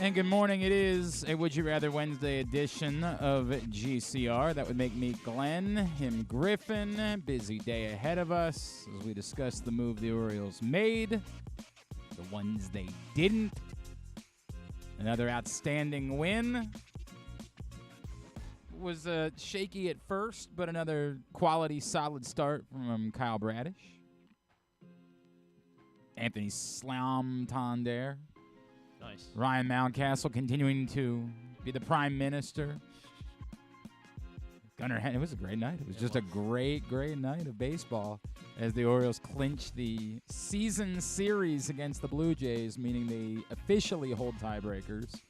And good morning. It is a Would You Rather Wednesday edition of GCR. That would make me Glenn, him Griffin. Busy day ahead of us as we discuss the move the Orioles made, the ones they didn't. Another outstanding win. Was shaky at first, but another quality, solid start from Kyle Bradish. Anthony Slamtonder. Nice. Ryan Mountcastle continuing to be the prime minister. It was a great night. It was just a great night of baseball as the Orioles clinched the season series against the Blue Jays, meaning they officially hold tiebreakers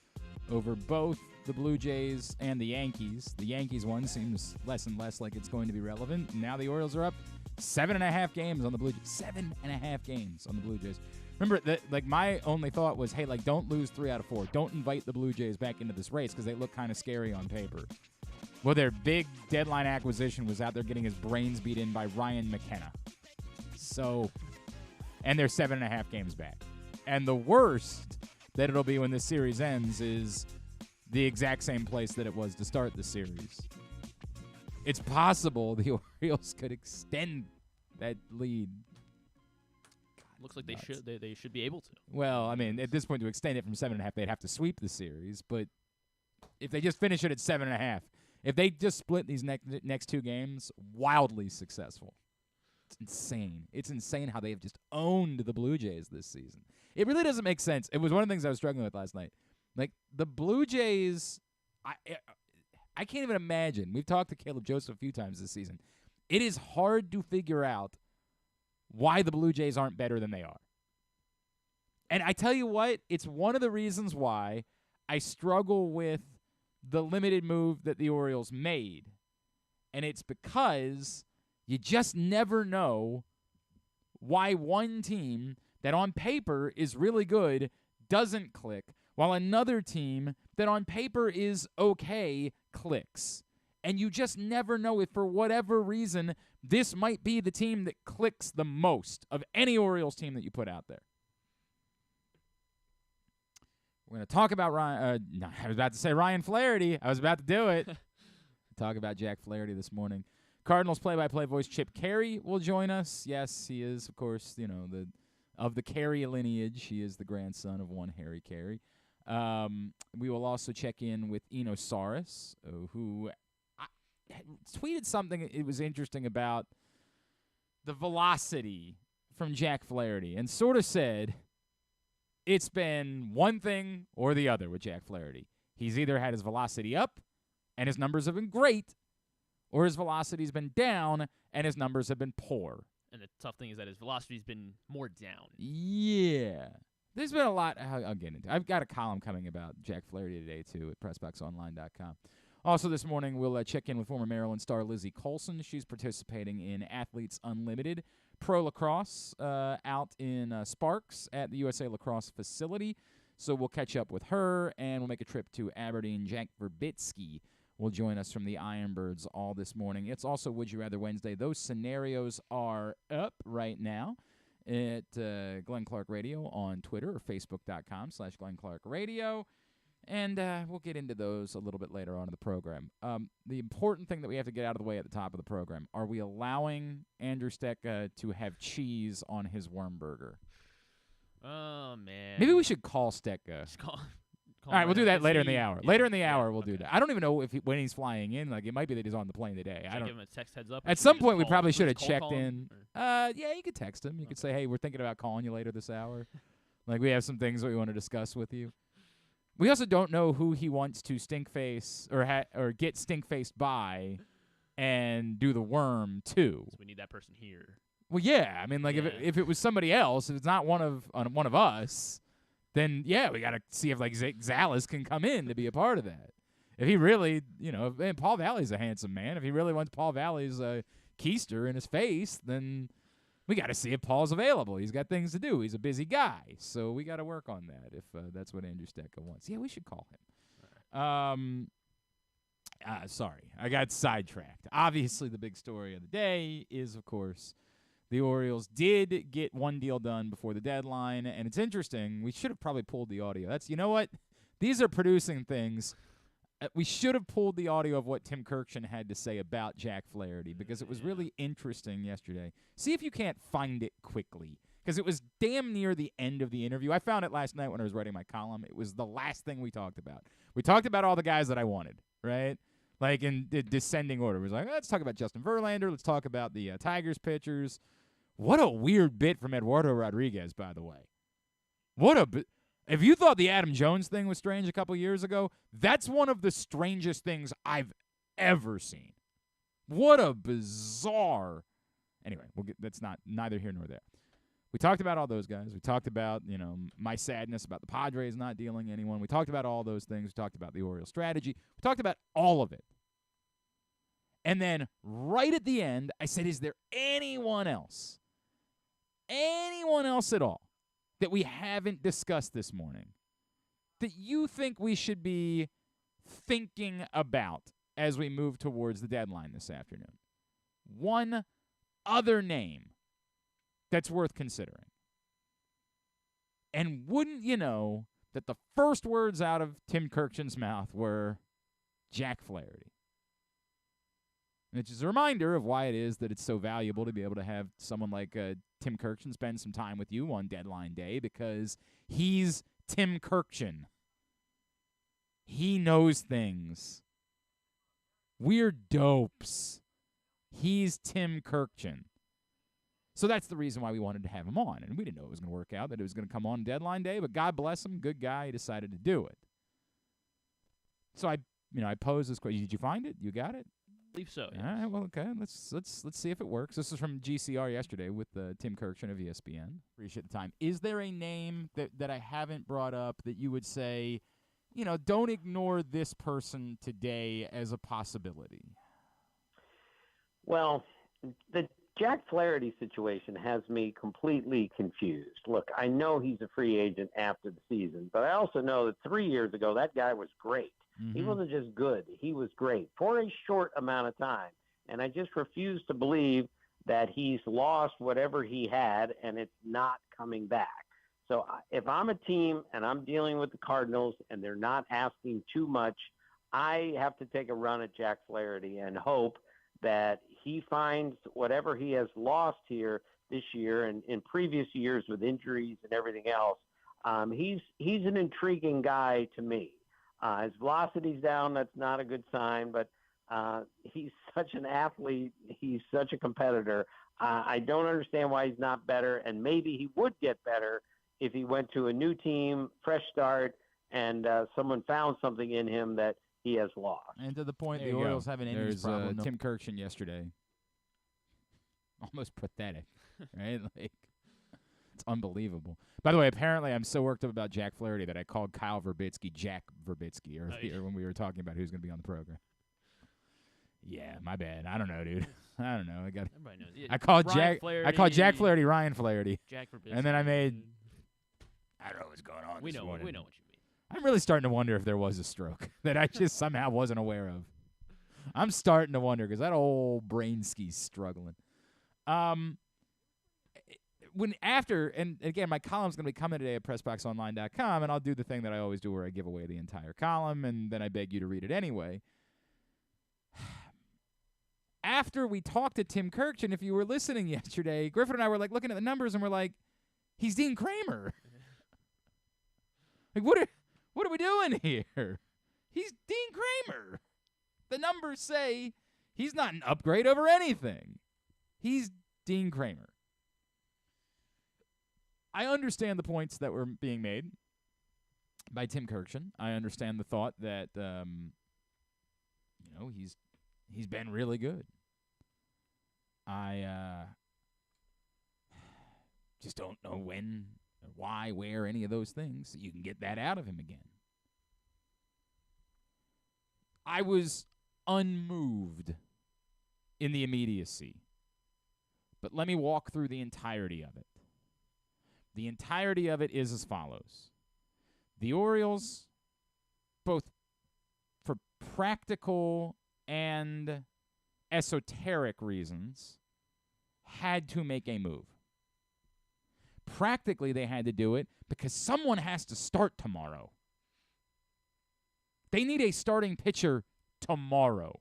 over both the Blue Jays and the Yankees. The Yankees one seems less and less like it's going to be relevant. Now the Orioles are up 7.5 games on the Blue Jays. 7.5 games on the Blue Jays. Remember, my only thought was, hey, don't lose 3 out of 4. Don't invite the Blue Jays back into this race because they look kind of scary on paper. Well, their big deadline acquisition was out there getting his brains beat in by Ryan McKenna. So, and they're 7.5 games back. And the worst that it'll be when this series ends is the exact same place that it was to start the series. It's possible the Orioles could extend that lead. Looks like they should be able to. Well, I mean, at this point, to extend it from 7.5, they'd have to sweep the series. But if they just finish it at 7.5, if they just split these next 2 games, wildly successful. It's insane. It's insane how they have just owned the Blue Jays this season. It really doesn't make sense. It was one of the things I was struggling with last night. Like, the Blue Jays, I can't even imagine. We've talked to Caleb Joseph a few times this season. It is hard to figure out why the Blue Jays aren't better than they are. And I tell you what, it's one of the reasons why I struggle with the limited move that the Orioles made. And it's because you just never know why one team that on paper is really good doesn't click, while another team that on paper is okay clicks. And you just never know if, for whatever reason, this might be the team that clicks the most of any Orioles team that you put out there. We're going to talk about Ryan. I was about to say Ryan Flaherty. I was about to do it. Talk about Jack Flaherty this morning. Cardinals play-by-play voice Chip Caray will join us. Yes, he is, of course, of the Caray lineage. He is the grandson of one Harry Caray. We will also check in with Eno Sarris, who tweeted something it was interesting about the velocity from Jack Flaherty and sort of said it's been one thing or the other with Jack Flaherty. He's either had his velocity up and his numbers have been great, or his velocity's been down and his numbers have been poor. And the tough thing is that his velocity's been more down. Yeah. There's been a lot I'll get into. I've got a column coming about Jack Flaherty today, too, at PressBoxOnline.com. Also this morning, we'll check in with former Maryland star Lizzie Colson. She's participating in Athletes Unlimited Pro Lacrosse out in Sparks at the USA Lacrosse facility. So we'll catch up with her, and we'll make a trip to Aberdeen. Jack Virbitsky will join us from the Ironbirds all this morning. It's also Would You Rather Wednesday. Those scenarios are up right now at Glenn Clark Radio on Twitter or Facebook.com/Glenn Clark Radio. And we'll get into those a little bit later on in the program. The important thing that we have to get out of the way at the top of the program, are we allowing Andrew Stecca to have cheese on his worm burger? Oh, man. Maybe we should call Stecca. All right, we'll do that later in the hour. Later in the hour, we'll do that. I don't even know when he's flying in. Like, it might be that he's on the plane today. I don't give him a text heads up. At some point, we probably should have checked in. Yeah, you could text him. You could say, hey, we're thinking about calling you later this hour. Like, we have some things that we want to discuss with you. We also don't know who he wants to stink face or get stink faced by and do the worm to. So we need that person here. Well, yeah. I mean, like if it was somebody else, if it's not one of us, then yeah, we got to see if like Zales can come in to be a part of that. If he really, and Paul Valley's a handsome man. If he really wants Paul Valley's keister in his face, then we got to see if Paul's available. He's got things to do. He's a busy guy. So we got to work on that if that's what Andrew Stecca wants. Yeah, we should call him. Sorry, I got sidetracked. Obviously, the big story of the day is, of course, the Orioles did get one deal done before the deadline. And it's interesting. We should have probably pulled the audio. You know what? These are producing things. We should have pulled the audio of what Tim Kirkshin had to say about Jack Flaherty because it was really interesting yesterday. See if you can't find it quickly because it was damn near the end of the interview. I found it last night when I was writing my column. It was the last thing we talked about. We talked about all the guys that I wanted, right? Like in the descending order. It was like, let's talk about Justin Verlander. Let's talk about the Tigers pitchers. What a weird bit from Eduardo Rodriguez, by the way. If you thought the Adam Jones thing was strange a couple years ago, that's one of the strangest things I've ever seen. What a bizarre. Anyway, that's neither here nor there. We talked about all those guys. We talked about, my sadness about the Padres not dealing anyone. We talked about all those things. We talked about the Orioles strategy. We talked about all of it. And then right at the end, I said, is there anyone else at all that we haven't discussed this morning that you think we should be thinking about as we move towards the deadline this afternoon? One other name that's worth considering. And wouldn't you know that the first words out of Tim Kirkshin's mouth were Jack Flaherty? Which is a reminder of why it is that it's so valuable to be able to have someone like Tim Kirkshin spend some time with you on deadline day because he's Tim Kirkshin. He knows things. We're dopes. He's Tim Kirkshin. So that's the reason why we wanted to have him on. And we didn't know it was going to work out, that it was going to come on deadline day, but God bless him, good guy, he decided to do it. So I posed this question. Did you find it? You got it? I believe so. Yes. All right, well, okay. Let's see if it works. This is from GCR yesterday with Tim Kirkshin of ESPN. Appreciate the time. Is there a name that I haven't brought up that you would say, don't ignore this person today as a possibility? Well, the Jack Flaherty situation has me completely confused. Look, I know he's a free agent after the season, but I also know that 3 years ago that guy was great. Mm-hmm. He wasn't just good. He was great for a short amount of time. And I just refuse to believe that he's lost whatever he had and it's not coming back. So if I'm a team and I'm dealing with the Cardinals and they're not asking too much, I have to take a run at Jack Flaherty and hope that he finds whatever he has lost here this year and in previous years with injuries and everything else. He's an intriguing guy to me. His velocity's down. That's not a good sign, but he's such an athlete. He's such a competitor. I don't understand why he's not better, and maybe he would get better if he went to a new team, fresh start, and someone found something in him that he has lost. And to the point, the Orioles have an injuries problem. Tim Kirkshin yesterday. Almost pathetic, right? Like, it's unbelievable. By the way, apparently I'm so worked up about Jack Flaherty that I called Kyle Virbitsky Jack Virbitsky earlier when we were talking about who's going to be on the program. Yeah, my bad. I don't know, dude. I don't know. Everybody knows. Yeah, I called Jack Flaherty Ryan Flaherty. Jack Virbitsky. And then I don't know what's going on. We know what you mean. I'm really starting to wonder if there was a stroke that I just somehow wasn't aware of. I'm starting to wonder because that old brainski's struggling. And again, my column's going to be coming today at PressBoxOnline.com, and I'll do the thing that I always do where I give away the entire column, and then I beg you to read it anyway. After we talked to Tim Kirkshin, if you were listening yesterday, Griffin and I were like looking at the numbers, and we're like, he's Dean Kramer. Like, what are we doing here? He's Dean Kramer. The numbers say he's not an upgrade over anything. He's Dean Kramer. I understand the points that were being made by Tim Kirkshin. I understand the thought that he's been really good. I just don't know when, or why, where, any of those things. You can get that out of him again. I was unmoved in the immediacy. But let me walk through the entirety of it. The entirety of it is as follows. The Orioles, both for practical and esoteric reasons, had to make a move. Practically, they had to do it because someone has to start tomorrow. They need a starting pitcher tomorrow.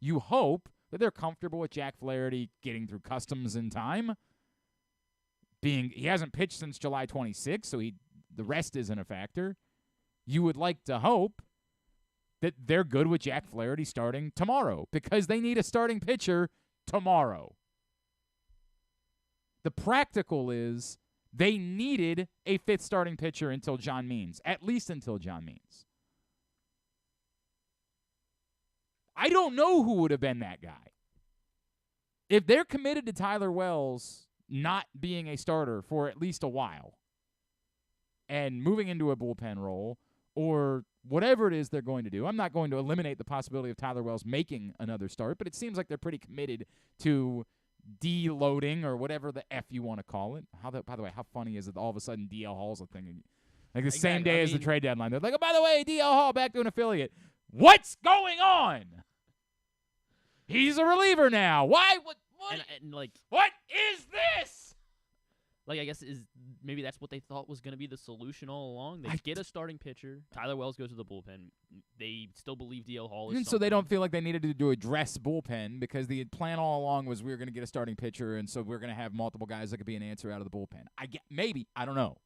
You hope that they're comfortable with Jack Flaherty getting through customs in time. He hasn't pitched since July 26th, so the rest isn't a factor. You would like to hope that they're good with Jack Flaherty starting tomorrow because they need a starting pitcher tomorrow. The practical is they needed a fifth starting pitcher until John Means, at least until John Means. I don't know who would have been that guy. If they're committed to Tyler Wells not being a starter for at least a while and moving into a bullpen role or whatever it is they're going to do, I'm not going to eliminate the possibility of Tyler Wells making another start, but it seems like they're pretty committed to deloading or whatever the F you want to call it. By the way, how funny is it all of a sudden DL Hall's a thing? Like the same day as the trade deadline. They're like, oh, by the way, DL Hall back to an affiliate. What's going on? He's a reliever now. Why? What is this? Like, I guess maybe that's what they thought was going to be the solution all along. They get a starting pitcher. Tyler Wells goes to the bullpen. They still believe DL Hall is and so they don't feel like they needed to address bullpen because the plan all along was we were going to get a starting pitcher, and so we're going to have multiple guys that could be an answer out of the bullpen. Maybe. I don't know.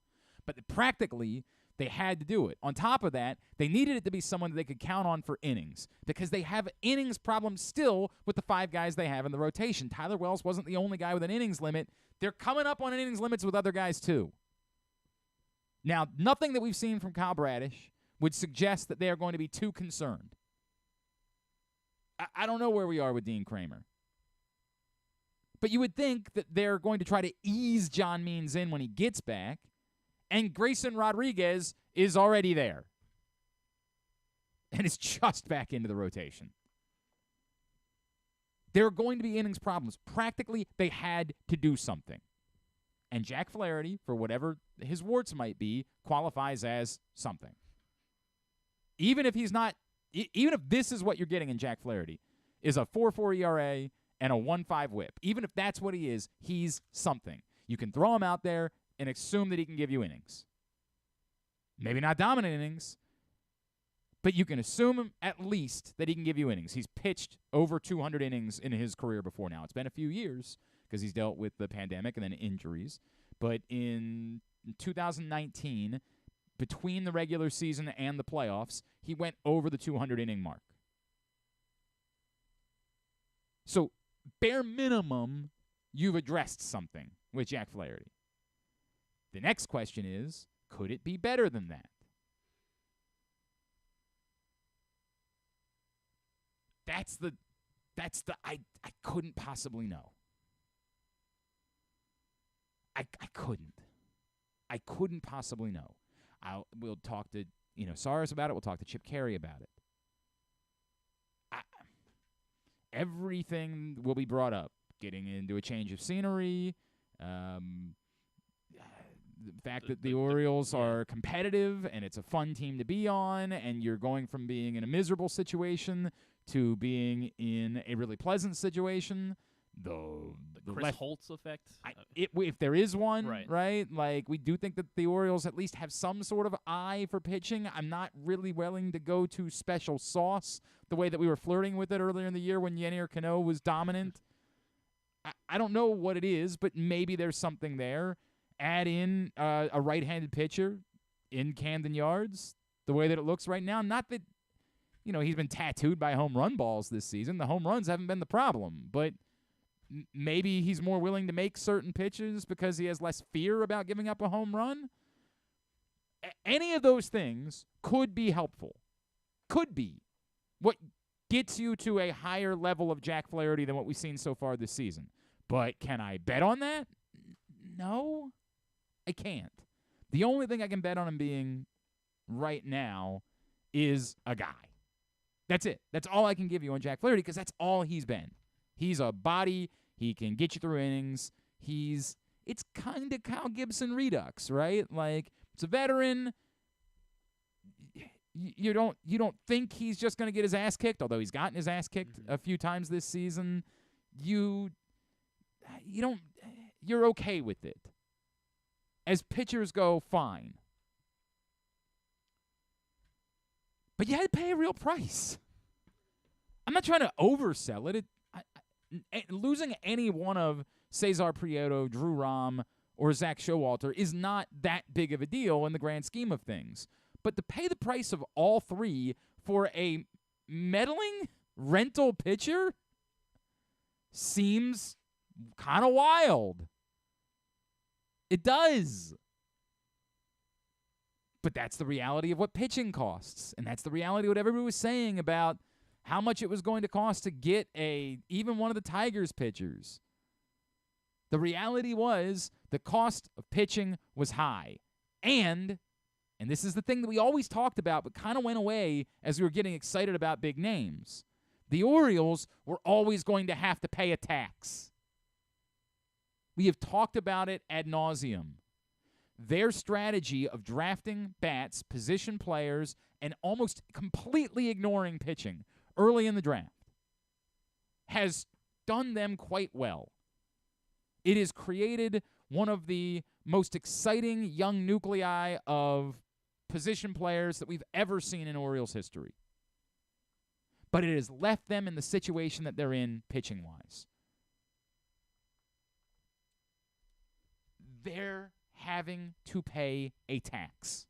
But practically, they had to do it. On top of that, they needed it to be someone that they could count on for innings because they have innings problems still with the 5 guys they have in the rotation. Tyler Wells wasn't the only guy with an innings limit. They're coming up on innings limits with other guys too. Now, nothing that we've seen from Kyle Bradish would suggest that they are going to be too concerned. I don't know where we are with Dean Kramer. But you would think that they're going to try to ease John Means in when he gets back. And Grayson Rodriguez is already there. And is just back into the rotation. There are going to be innings problems. Practically, they had to do something. And Jack Flaherty, for whatever his warts might be, qualifies as something. Even if this is what you're getting in Jack Flaherty, is a 4.4 ERA and a 1.5 whip. Even if that's what he is, he's something. You can throw him out there and assume that he can give you innings. Maybe not dominant innings, but you can assume at least that he can give you innings. He's pitched over 200 innings in his career before now. It's been a few years because he's dealt with the pandemic and then injuries. But in 2019, between the regular season and the playoffs, he went over the 200-inning mark. So, bare minimum, you've addressed something with Jack Flaherty. The next question is, could it be better than that? I couldn't possibly know. I couldn't possibly know. We'll talk to Eno Sarris about it. We'll talk to Chip Caray about it. Everything will be brought up. Getting into a change of scenery, the fact that the Orioles are competitive and it's a fun team to be on, and you're going from being in a miserable situation to being in a really pleasant situation. The Chris Holtz effect? If there is one, right? Like, we do think that the Orioles at least have some sort of eye for pitching. I'm not really willing to go to special sauce the way that we were flirting with it earlier in the year when Yennier Cano was dominant. I don't know what it is, but maybe there's something there. Add in a right-handed pitcher in Camden Yards, the way that it looks right now. Not that, he's been tattooed by home run balls this season. The home runs haven't been the problem, but maybe he's more willing to make certain pitches because he has less fear about giving up a home run. Any of those things could be helpful. Could be. What gets you to a higher level of Jack Flaherty than what we've seen so far this season. But can I bet on that? No, I can't. The only thing I can bet on him being right now is a guy. That's it. That's all I can give you on Jack Flaherty because that's all he's been. He's a body. He can get you through innings. It's kind of Kyle Gibson redux, right? Like, it's a veteran. You don't think he's just going to get his ass kicked, although he's gotten his ass kicked a few times this season. You're okay with it. As pitchers go, fine. But you had to pay a real price. I'm not trying to oversell it. Losing any one of Cesar Prieto, Drew Rom, or Zach Showalter is not that big of a deal in the grand scheme of things. But to pay the price of all three for a meddling rental pitcher seems kind of wild. It does. But that's the reality of what pitching costs. And that's the reality of what everybody was saying about how much it was going to cost to get even one of the Tigers pitchers. The reality was the cost of pitching was high. And this is the thing that we always talked about but kind of went away as we were getting excited about big names. The Orioles were always going to have to pay a tax. We have talked about it ad nauseum. Their strategy of drafting bats, position players, and almost completely ignoring pitching early in the draft has done them quite well. It has created one of the most exciting young nuclei of position players that we've ever seen in Orioles history. But it has left them in the situation that they're in pitching-wise. They're having to pay a tax.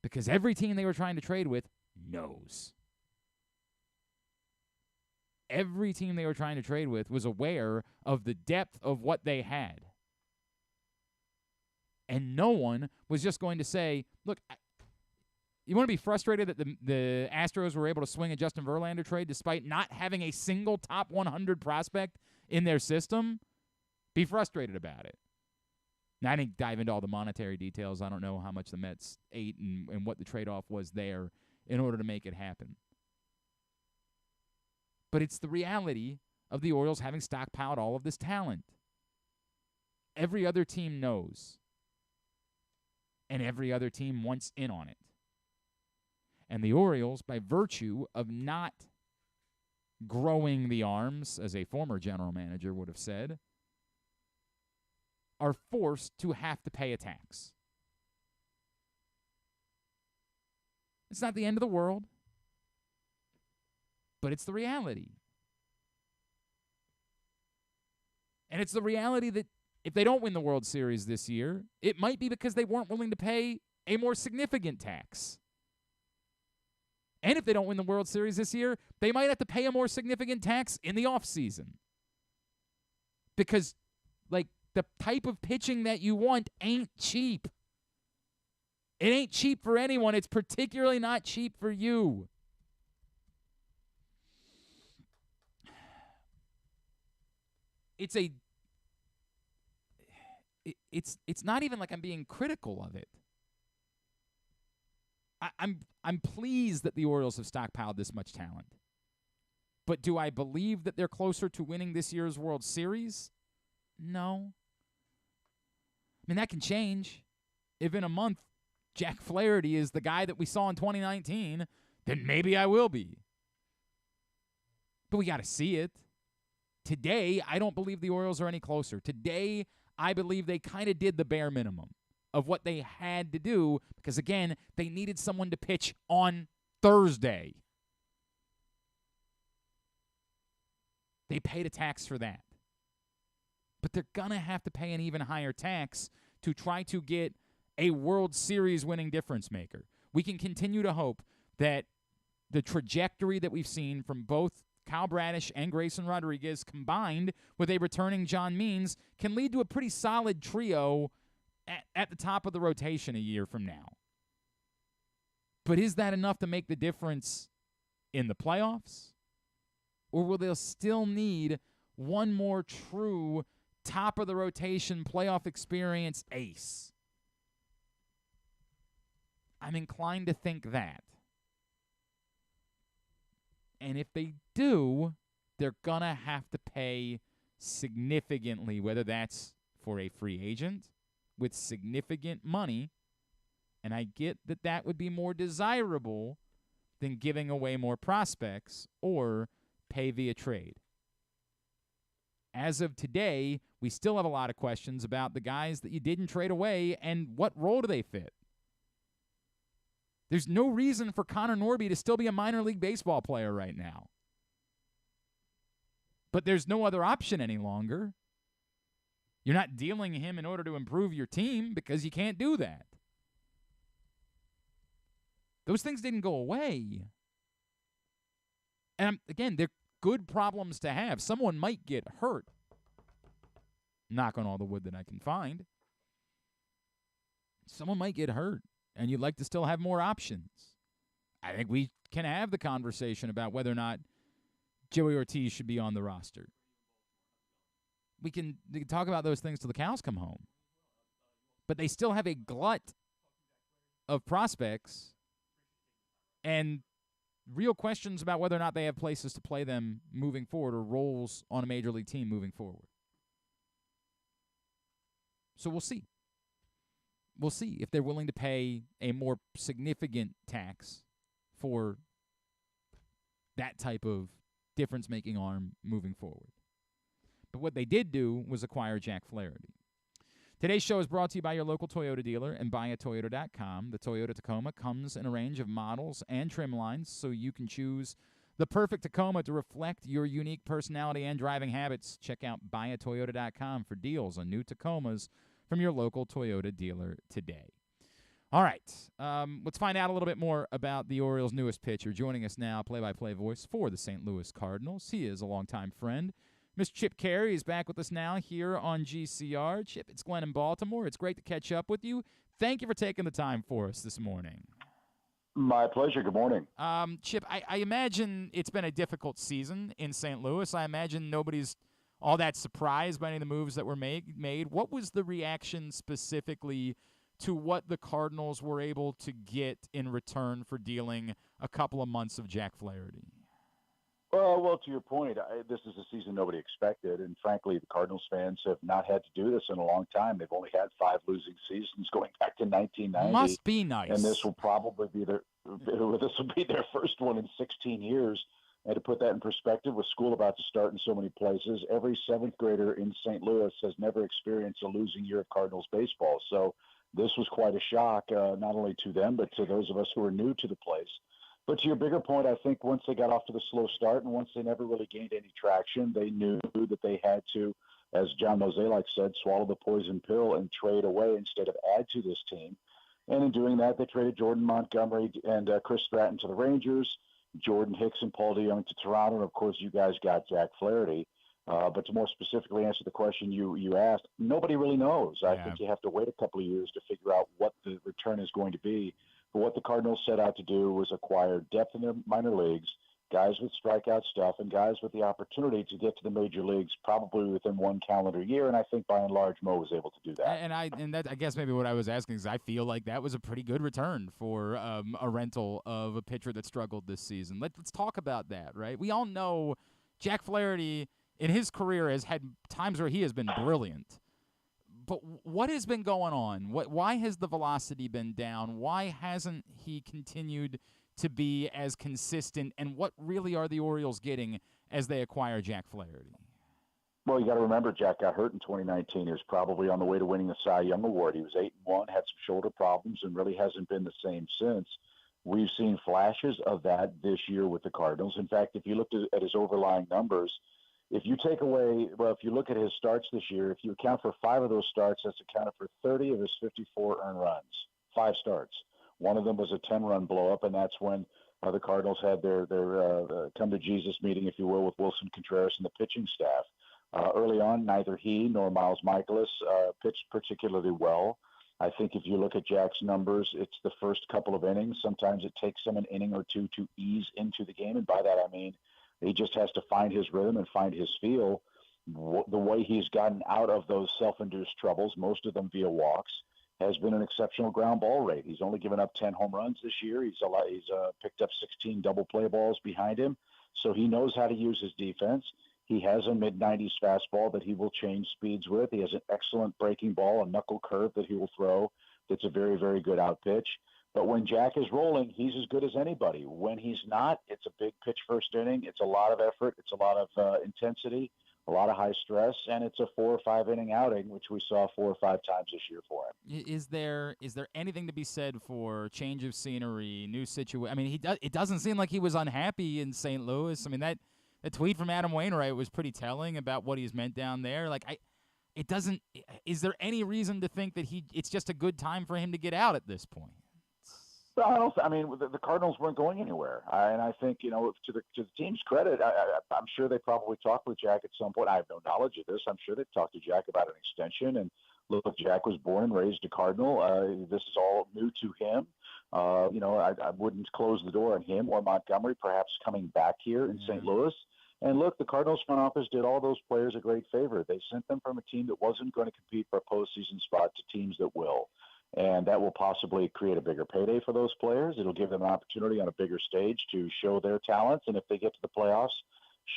Because every team they were trying to trade with knows. Every team they were trying to trade with was aware of the depth of what they had. And no one was just going to say, look, you want to be frustrated that the Astros were able to swing a Justin Verlander trade despite not having a single top 100 prospect in their system? Be frustrated about it. Now, I didn't dive into all the monetary details. I don't know how much the Mets ate and what the trade-off was there in order to make it happen. But it's the reality of the Orioles having stockpiled all of this talent. Every other team knows. And every other team wants in on it. And the Orioles, by virtue of not growing the arms, as a former general manager would have said, are forced to have to pay a tax. It's not the end of the world, but it's the reality. And it's the reality that if they don't win the World Series this year, it might be because they weren't willing to pay a more significant tax. And if they don't win the World Series this year, they might have to pay a more significant tax in the offseason. Because, the type of pitching that you want ain't cheap. It ain't cheap for anyone. It's particularly not cheap for you. It's not even like I'm being critical of it. I'm pleased that the Orioles have stockpiled this much talent. But do I believe that they're closer to winning this year's World Series? No. I mean, that can change. If in a month Jack Flaherty is the guy that we saw in 2019, then maybe I will be. But we got to see it. Today, I don't believe the Orioles are any closer. Today, I believe they kind of did the bare minimum of what they had to do because, again, they needed someone to pitch on Thursday. They paid a tax for that. But they're going to have to pay an even higher tax to try to get a World Series winning difference maker. We can continue to hope that the trajectory that we've seen from both Kyle Bradish and Grayson Rodriguez combined with a returning John Means can lead to a pretty solid trio at the top of the rotation a year from now. But is that enough to make the difference in the playoffs? Or will they still need one more true top-of-the-rotation playoff experience ace? I'm inclined to think that. And if they do, they're going to have to pay significantly, whether that's for a free agent with significant money, and I get that that would be more desirable than giving away more prospects, or pay via trade. As of today, we still have a lot of questions about the guys that you didn't trade away and what role do they fit. There's no reason for Connor Norby to still be a minor league baseball player right now. But there's no other option any longer. You're not dealing him in order to improve your team because you can't do that. Those things didn't go away. And again, they're good problems to have. Someone might get hurt. Knock on all the wood that I can find. Someone might get hurt, and you'd like to still have more options. I think we can have the conversation about whether or not Joey Ortiz should be on the roster. We can talk about those things till the cows come home. But they still have a glut of prospects and real questions about whether or not they have places to play them moving forward or roles on a major league team moving forward. So we'll see. We'll see if they're willing to pay a more significant tax for that type of difference-making arm moving forward. But what they did do was acquire Jack Flaherty. Today's show is brought to you by your local Toyota dealer and buyatoyota.com. The Toyota Tacoma comes in a range of models and trim lines, so you can choose the perfect Tacoma to reflect your unique personality and driving habits. Check out buyatoyota.com for deals on new Tacomas from your local Toyota dealer today. All right, let's find out a little bit more about the Orioles' newest pitcher. Joining us now, play-by-play voice for the St. Louis Cardinals. He is a longtime friend. Mr. Chip Caray is back with us now here on GCR. Chip, it's Glenn in Baltimore. It's great to catch up with you. Thank you for taking the time for us this morning. My pleasure. Good morning. Chip, I imagine it's been a difficult season in St. Louis. I imagine nobody's all that surprised by any of the moves that were made. What was the reaction specifically to what the Cardinals were able to get in return for dealing a couple of months of Jack Flaherty? Well, to your point, this is a season nobody expected, and frankly, the Cardinals fans have not had to do this in a long time. They've only had 5 losing seasons going back to 1990. Must be nice. And this will probably be their first one in 16 years. And to put that in perspective, with school about to start in so many places, every 7th grader in St. Louis has never experienced a losing year of Cardinals baseball. So this was quite a shock, not only to them, but to those of us who are new to the place. But to your bigger point, I think once they got off to the slow start and once they never really gained any traction, they knew that they had to, as John Mozeliak said, swallow the poison pill and trade away instead of add to this team. And in doing that, they traded Jordan Montgomery and Chris Stratton to the Rangers, Jordan Hicks and Paul DeJong to Toronto, and of course you guys got Jack Flaherty. But to more specifically answer the question you asked, nobody really knows. I think you have to wait a couple of years to figure out what the return is going to be. But what the Cardinals set out to do was acquire depth in their minor leagues, guys with strikeout stuff, and guys with the opportunity to get to the major leagues probably within 1 calendar year. And I think by and large, Mo was able to do that. And that I guess maybe what I was asking is I feel like that was a pretty good return for a rental of a pitcher that struggled this season. Let's talk about that, right? We all know Jack Flaherty in his career has had times where he has been brilliant. But what has been going on? Why has the velocity been down? Why hasn't he continued to be as consistent? And what really are the Orioles getting as they acquire Jack Flaherty? Well, you got to remember Jack got hurt in 2019. He was probably on the way to winning the Cy Young Award. He was 8-1, had some shoulder problems, and really hasn't been the same since. We've seen flashes of that this year with the Cardinals. In fact, if you looked at his overlying numbers, if you look at his starts this year, if you account for 5 of those starts, that's accounted for 30 of his 54 earned runs. 5 starts. One of them was a 10-run blow-up, and that's when the Cardinals had their come-to-Jesus meeting, if you will, with Wilson Contreras and the pitching staff. Early on, neither he nor Miles Michaelis pitched particularly well. I think if you look at Jack's numbers, it's the first couple of innings. Sometimes it takes him an inning or two to ease into the game, and by that I mean he just has to find his rhythm and find his feel. The way he's gotten out of those self-induced troubles, most of them via walks, has been an exceptional ground ball rate. He's only given up 10 home runs this year. He's picked up 16 double play balls behind him, so he knows how to use his defense. He has a mid-90s fastball that he will change speeds with. He has an excellent breaking ball, a knuckle curve that he will throw that's a very, very good out pitch. But when Jack is rolling, he's as good as anybody. When he's not, it's a big pitch first inning. It's a lot of effort. It's a lot of intensity. a lot of high stress, and it's a 4 or 5 inning outing, which we saw 4 or 5 times this year for him. Is there anything to be said for change of scenery, new situation? I mean, it doesn't seem like he was unhappy in St. Louis. I mean, that tweet from Adam Wainwright was pretty telling about what he's meant down there. Like, it doesn't. Is there any reason to think that it's just a good time for him to get out at this point? Well, I mean, the Cardinals weren't going anywhere, and I think, you know, to the team's credit, I'm sure they probably talked with Jack at some point. I have no knowledge of this. I'm sure they talked to Jack about an extension. And look, Jack was born and raised a Cardinal. This is all new to him. You know, I wouldn't close the door on him or Montgomery perhaps coming back here in St. Louis. And look, the Cardinals front office did all those players a great favor. They sent them from a team that wasn't going to compete for a postseason spot to teams that will. And that will possibly create a bigger payday for those players. It'll give them an opportunity on a bigger stage to show their talents. And if they get to the playoffs,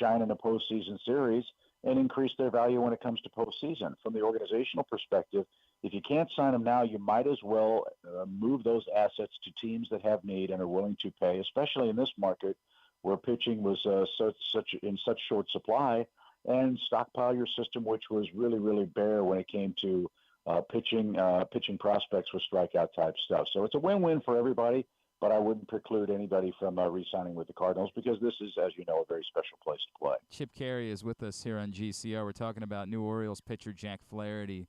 shine in a postseason series and increase their value when it comes to postseason. From the organizational perspective, if you can't sign them now, you might as well move those assets to teams that have need and are willing to pay, especially in this market where pitching was in such short supply, and stockpile your system, which was really, really bare when it came to pitching prospects with strikeout type stuff. So it's a win-win for everybody, but I wouldn't preclude anybody from re-signing with the Cardinals because this is, as you know, a very special place to play. Chip Caray is with us here on GCR. We're talking about new Orioles pitcher Jack Flaherty.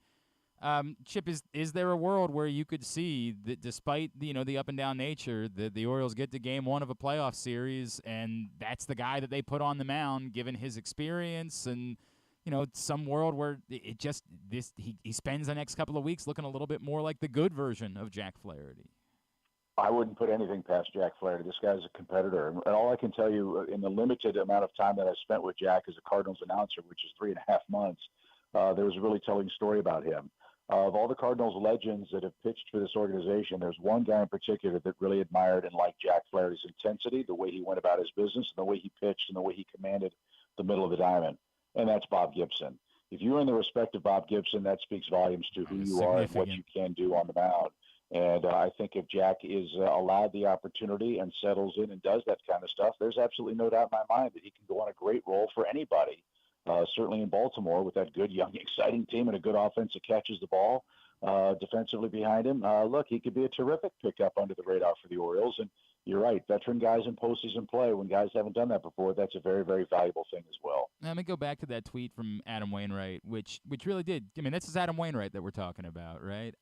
Chip, is there a world where you could see that despite the up and down nature, the Orioles get to game one of a playoff series, and that's the guy that they put on the mound, given his experience and some world where he spends the next couple of weeks looking a little bit more like the good version of Jack Flaherty? I wouldn't put anything past Jack Flaherty. This guy's a competitor. And all I can tell you in the limited amount of time that I spent with Jack as a Cardinals announcer, which is 3.5 months, there was a really telling story about him. Of all the Cardinals legends that have pitched for this organization, there's one guy in particular that really admired and liked Jack Flaherty's intensity, the way he went about his business, and the way he pitched, and the way he commanded the middle of the diamond. And that's Bob Gibson. If you earn the respect of Bob Gibson, that speaks volumes to who you are and what you can do on the mound. And I think if Jack is allowed the opportunity and settles in and does that kind of stuff, there's absolutely no doubt in my mind that he can go on a great role for anybody, certainly in Baltimore with that good, young, exciting team and a good offense that catches the ball defensively behind him. Look, he could be a terrific pickup under the radar for the Orioles. And you're right, veteran guys in postseason play, when guys haven't done that before, that's a very, very valuable thing as well. Let me go back to that tweet from Adam Wainwright, which really did. I mean, this is Adam Wainwright that we're talking about, right?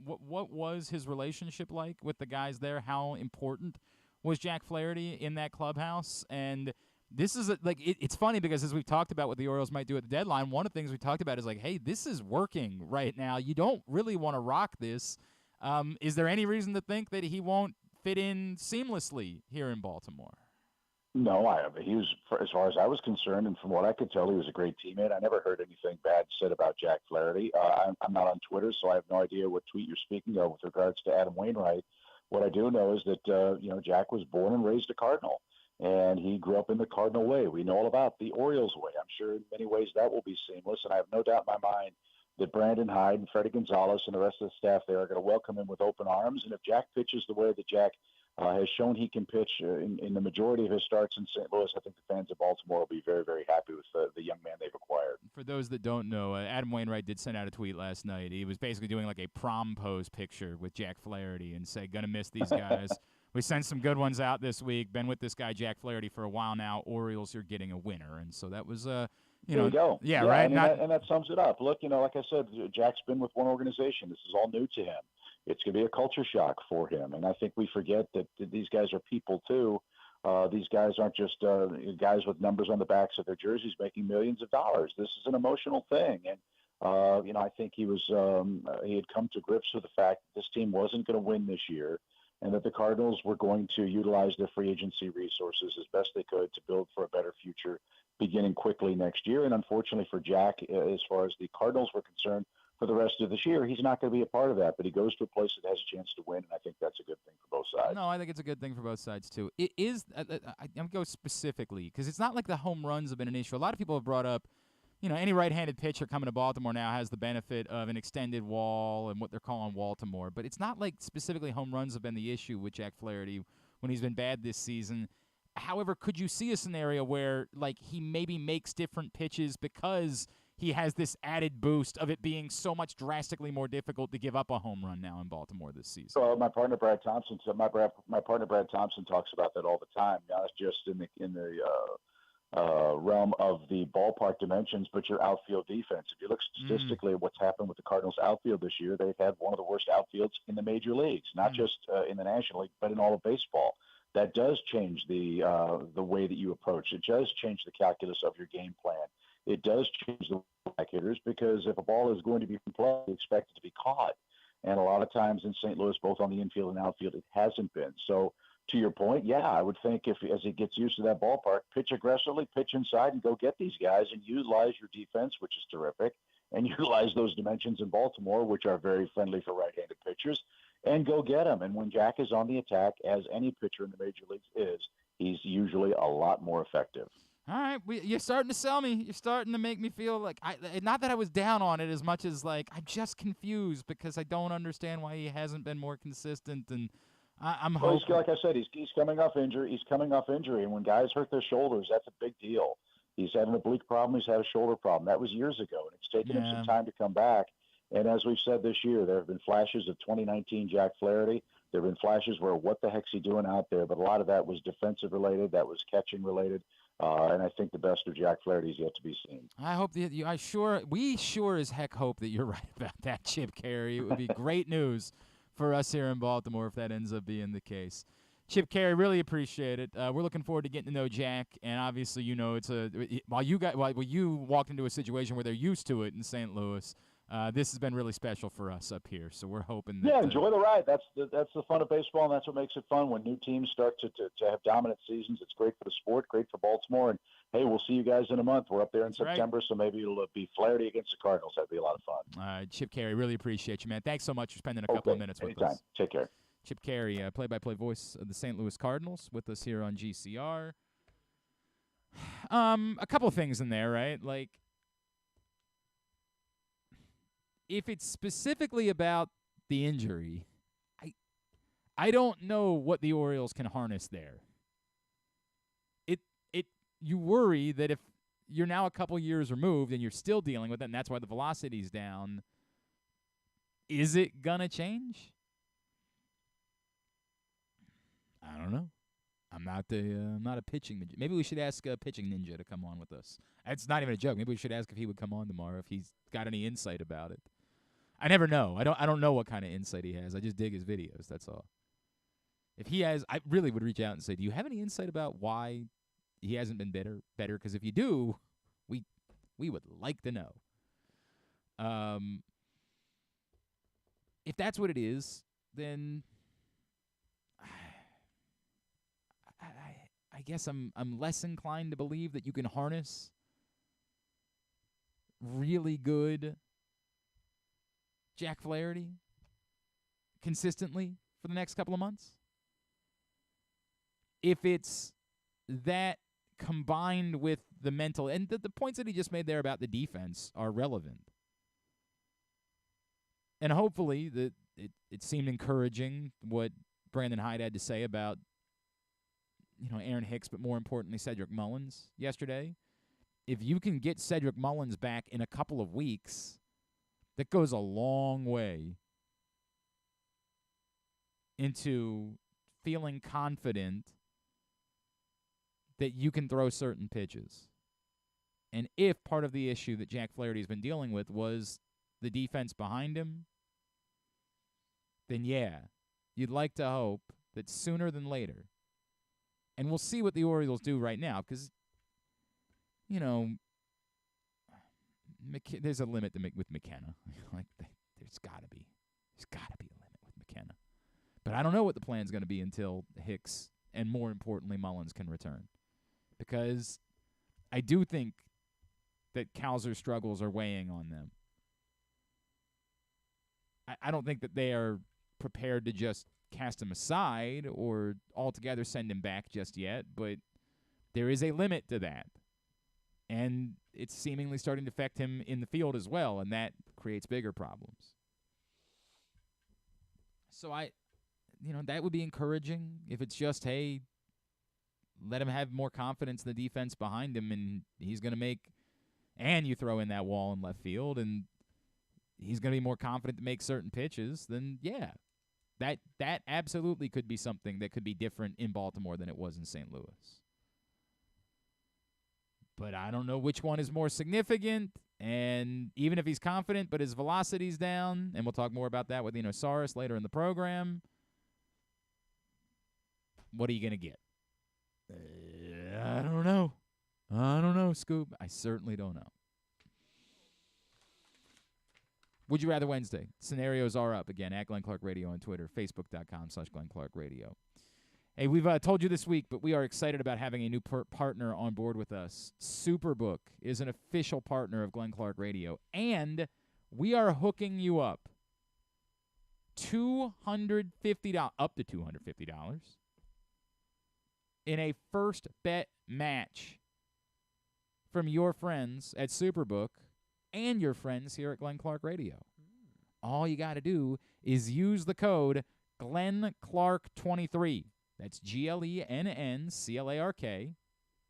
What was his relationship like with the guys there? How important was Jack Flaherty in that clubhouse? And this is it's funny because as we've talked about what the Orioles might do at the deadline, one of the things we talked about is like, hey, this is working right now. You don't really want to rock this. Is there any reason to think that he won't fit in seamlessly here in Baltimore? No, he was, as far as I was concerned, and from what I could tell, he was a great teammate. I never heard anything bad said about Jack Flaherty. I'm not on Twitter, so I have no idea what tweet you're speaking of with regards to Adam Wainwright. What I do know is that Jack was born and raised a Cardinal, and he grew up in the Cardinal way. We know all about the Orioles way. I'm sure in many ways that will be seamless, and I have no doubt in my mind that Brandon Hyde and Freddie Gonzalez and the rest of the staff there are going to welcome him with open arms. And if Jack pitches the way that Jack has shown he can pitch in the majority of his starts in St. Louis, I think the fans of Baltimore will be very, very happy with the young man they've acquired. For those that don't know, Adam Wainwright did send out a tweet last night. He was basically doing like a prom pose picture with Jack Flaherty and say, gonna miss these guys. We sent some good ones out this week. Been with this guy Jack Flaherty for a while now. Orioles, you're getting a winner. And so that was there you go. Yeah, right. And that sums it up. Look, like I said, Jack's been with one organization. This is all new to him. It's going to be a culture shock for him. And I think we forget that these guys are people too. These guys aren't just guys with numbers on the backs of their jerseys making millions of dollars. This is an emotional thing. And, I think he had come to grips with the fact that this team wasn't going to win this year, and that the Cardinals were going to utilize their free agency resources as best they could to build for a better future beginning quickly next year. And unfortunately for Jack, as far as the Cardinals were concerned, for the rest of this year, he's not going to be a part of that, but he goes to a place that has a chance to win, and I think that's a good thing for both sides. No, I think it's a good thing for both sides, too. It is, I'm going to go specifically, because it's not like the home runs have been an issue. A lot of people have brought up, any right-handed pitcher coming to Baltimore now has the benefit of an extended wall and what they're calling Waltimore, but it's not like specifically home runs have been the issue with Jack Flaherty when he's been bad this season. However, could you see a scenario where, like, he maybe makes different pitches because he has this added boost of it being so much drastically more difficult to give up a home run now in Baltimore this season? Well, my partner Brad Thompson talks about that all the time. Not just in the realm of the ballpark dimensions, but your outfield defense. If you look statistically at what's happened with the Cardinals outfield this year, they've had one of the worst outfields in the major leagues, not just in the National League, but in all of baseball. That does change the way that you approach. It does change the calculus of your game plan. It does change the back hitters, because if a ball is going to be in play, you expect it to be caught. And a lot of times in St. Louis, both on the infield and outfield, it hasn't been. So to your point, yeah, I would think as he gets used to that ballpark, pitch aggressively, pitch inside, and go get these guys and utilize your defense, which is terrific, and utilize those dimensions in Baltimore, which are very friendly for right-handed pitchers, and go get them. And when Jack is on the attack, as any pitcher in the major leagues is, he's usually a lot more effective. All right, you're starting to sell me. You're starting to make me feel like not that I was down on it as much as like I'm just confused because I don't understand why he hasn't been more consistent. And I'm hoping. Well, like I said, he's coming off injury. And when guys hurt their shoulders, that's a big deal. He's had an oblique problem. He's had a shoulder problem. That was years ago, and it's taken him some time to come back. And as we've said this year, there have been flashes of 2019 Jack Flaherty. There have been flashes where what the heck's he doing out there? But a lot of that was defensive related. That was catching related. And I think the best of Jack Flaherty is yet to be seen. I hope that we sure as heck hope that you're right about that, Chip Caray. It would be great news for us here in Baltimore if that ends up being the case. Chip Caray, really appreciate it. We're looking forward to getting to know Jack, and obviously, it's while you walked into a situation where they're used to it in St. Louis. This has been really special for us up here, so we're hoping that. Yeah, enjoy the ride. That's the fun of baseball, and that's what makes it fun. When new teams start to have dominant seasons, it's great for the sport, great for Baltimore. And hey, we'll see you guys in a month. We're up there in September, so maybe it'll be Flaherty against the Cardinals. That'd be a lot of fun. Chip Caray, really appreciate you, man. Thanks so much for spending a couple of minutes with us. Take care. Chip Caray, play-by-play voice of the St. Louis Cardinals, with us here on GCR. A couple of things in there, right? Like, if it's specifically about the injury, I don't know what the Orioles can harness there. You worry that if you're now a couple years removed and you're still dealing with it, and that's why the velocity's down, is it gonna change? I don't know. I'm not a pitching ninja. Maybe we should ask a pitching ninja to come on with us. It's not even a joke. Maybe we should ask if he would come on tomorrow, if he's got any insight about it. I never know. I don't know what kind of insight he has. I just dig his videos. That's all. If he has, I really would reach out and say, do you have any insight about why he hasn't been better? Because if you do, we would like to know. If that's what it is, then I guess I'm less inclined to believe that you can harness really good Jack Flaherty consistently for the next couple of months. If it's that combined with the mental, and the points that he just made there about the defense are relevant. And hopefully it seemed encouraging what Brandon Hyde had to say about Aaron Hicks, but more importantly Cedric Mullins yesterday. If you can get Cedric Mullins back in a couple of weeks, that goes a long way into feeling confident that you can throw certain pitches. And if part of the issue that Jack Flaherty has been dealing with was the defense behind him, then yeah, you'd like to hope that sooner than later. And we'll see what the Orioles do right now, because, there's a limit with McKenna. There's got to be a limit with McKenna. But I don't know what the plan's going to be until Hicks and, more importantly, Mullins can return. Because I do think that Cowser's struggles are weighing on them. I don't think that they are prepared to just cast him aside or altogether send him back just yet, but there is a limit to that. And it's seemingly starting to affect him in the field as well, and that creates bigger problems. So that would be encouraging if it's just, hey, let him have more confidence in the defense behind him, and he's going to make – and you throw in that wall in left field, and he's going to be more confident to make certain pitches, then, yeah, that absolutely could be something that could be different in Baltimore than it was in St. Louis. But I don't know which one is more significant, and even if he's confident but his velocity's down, and we'll talk more about that with Eno Sarris later in the program, what are you going to get? I don't know. I don't know, Scoop. I certainly don't know. Would You Rather Wednesday. Scenarios are up again at Glenn Clark Radio on Twitter, facebook.com/Glenn Clark Radio. Hey, we've told you this week, but we are excited about having a new partner on board with us. Superbook is an official partner of Glenn Clark Radio, and we are hooking you up $250, up to $250 in a first bet match from your friends at Superbook and your friends here at Glenn Clark Radio. All you got to do is use the code GlennClark23. That's GLENNCLARK,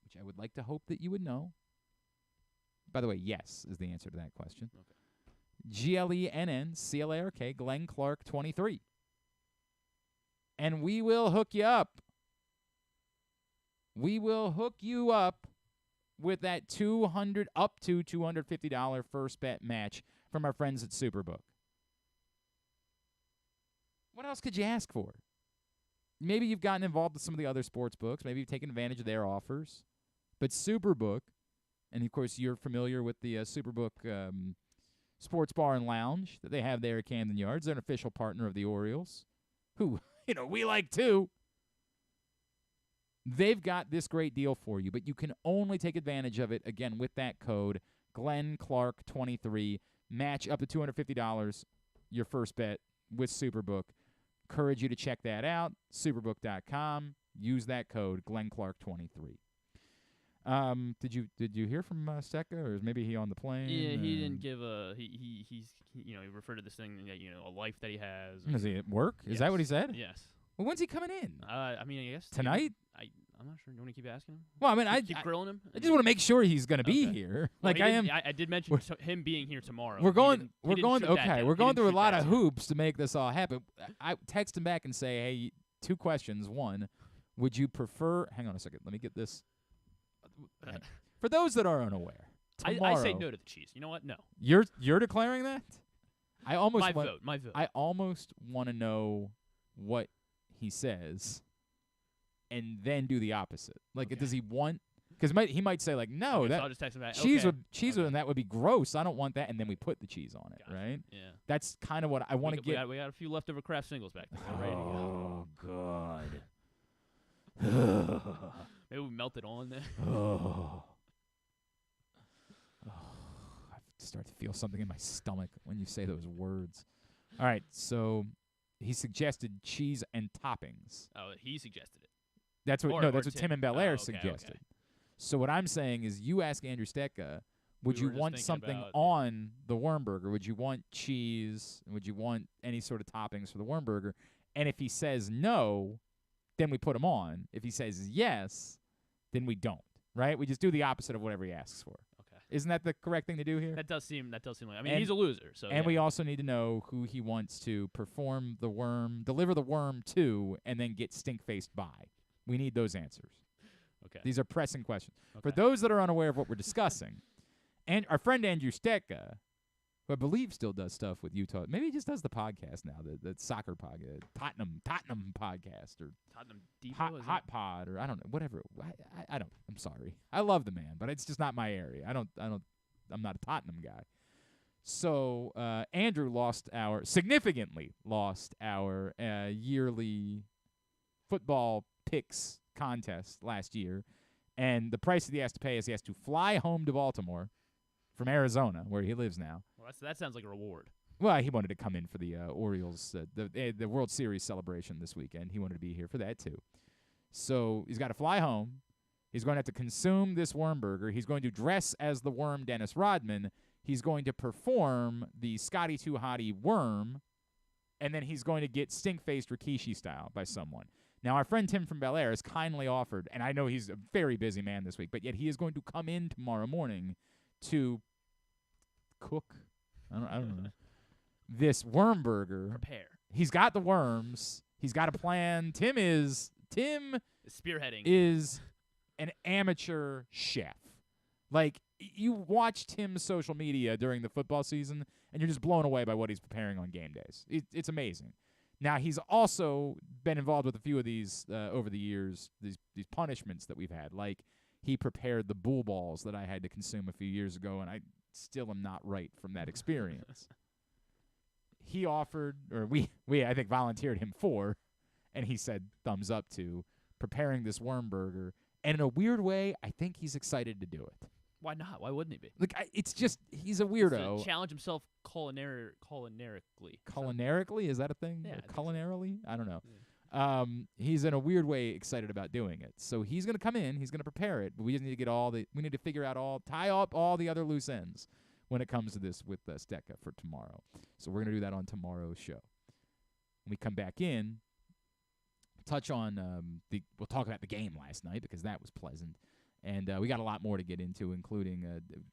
which I would like to hope that you would know. By the way, yes is the answer to that question. Okay. GLENNCLARK, GlennClark23. And we will hook you up. We will hook you up with that up to $250 first bet match from our friends at Superbook. What else could you ask for? Maybe you've gotten involved with some of the other sports books. Maybe you've taken advantage of their offers. But Superbook, and of course you're familiar with the Superbook Sports Bar and Lounge that they have there at Camden Yards. They're an official partner of the Orioles, who, we like too. They've got this great deal for you, but you can only take advantage of it, again, with that code, GlennClark23. Match up to $250, your first bet with Superbook. Encourage you to check that out, superbook.com. Use that code, GlennClark23. Did you hear from Stecca, or is maybe he on the plane? Yeah, he didn't give he referred to this thing that, a life that he has. Is he at work? Yes. Is that what he said? Yes. Well, when's he coming in? I guess tonight. I'm not sure. You want to keep asking him? Well, I mean, keep grilling him. I just want to make sure he's going to be here. Well, I am. I did mention him being here tomorrow. We're going through a lot that of hoops to make this all happen. I text him back and say, hey, two questions. One, would you prefer? Hang on a second. Let me get this. For those that are unaware, tomorrow, I say no to the cheese. You know what? No. You're declaring that? My vote. I almost want to know what he says, and then do the opposite. Like, does he want? Because he might say like, no, so I'll just text him back. cheese and that would be gross. I don't want that, and then we put the cheese on it, Gotcha. Right? Yeah. That's kind of what I want to get. We got a few leftover craft singles back there. Oh God. Maybe we melt it on there. I start to feel something in my stomach when you say those words. All right, so he suggested cheese and toppings. Oh, he suggested it. That's what Tim and Belair suggested. Okay. So what I'm saying is, you ask Andrew Stecca, would you want something on the worm burger? Would you want cheese? Would you want any sort of toppings for the worm burger? And if he says no, then we put him on. If he says yes, then we don't. Right? We just do the opposite of whatever he asks for. Okay. Isn't that the correct thing to do here? That does seem like. I mean, he's a loser. So. And we also need to know who he wants to perform the worm, deliver the worm to, and then get stink-faced by. We need those answers. Okay. These are pressing questions. Okay. For those that are unaware of what we're discussing, and our friend Andrew Stecca, who I believe still does stuff with Utah. Maybe he just does the podcast now, the soccer podcast, Tottenham podcast, or Tottenham Depot, Hot Pod, or I don't know, whatever. I don't. I'm sorry. I love the man, but it's just not my area. I'm not a Tottenham guy. So Andrew significantly lost our yearly football picks contest last year, and the price that he has to pay is he has to fly home to Baltimore from Arizona, where he lives now. Well, that sounds like a reward. Well, he wanted to come in for the Orioles, the World Series celebration this weekend. He wanted to be here for that too. So he's got to fly home. He's going to have to consume this worm burger. He's going to dress as the worm Dennis Rodman. He's going to perform the Scotty 2 Hottie worm, and then he's going to get stink-faced Rikishi style by someone. Now, our friend Tim from Bel Air has kindly offered, and I know he's a very busy man this week, but yet he is going to come in tomorrow morning to cook, I don't know, this worm burger. Prepare. He's got the worms. He's got a plan. Tim Spearheading is an amateur chef. Like, you watch Tim's social media during the football season, and you're just blown away by what he's preparing on game days. It's amazing. Now, he's also been involved with a few of these over the years, these punishments that we've had. Like, he prepared the bull balls that I had to consume a few years ago, and I still am not right from that experience. He offered, or we I think volunteered him for, and he said thumbs up to, preparing this worm burger. And in a weird way, I think he's excited to do it. Why not? Why wouldn't he be? Like, it's just, he's a weirdo. To challenge himself culinarically. Culinarically? Is that a thing? Yeah, Culinarily? I don't know. Yeah. He's in a weird way excited about doing it. So he's going to come in. He's going to prepare it. But we just need to we need to figure out tie up all the other loose ends when it comes to this with Stecca for tomorrow. So we're going to do that on tomorrow's show. When we come back in, touch on we'll talk about the game last night because that was pleasant. And we got a lot more to get into, including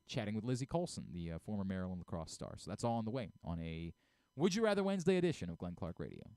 chatting with Lizzie Colson, the former Maryland lacrosse star. So that's all on the way on a Would You Rather Wednesday edition of Glenn Clark Radio.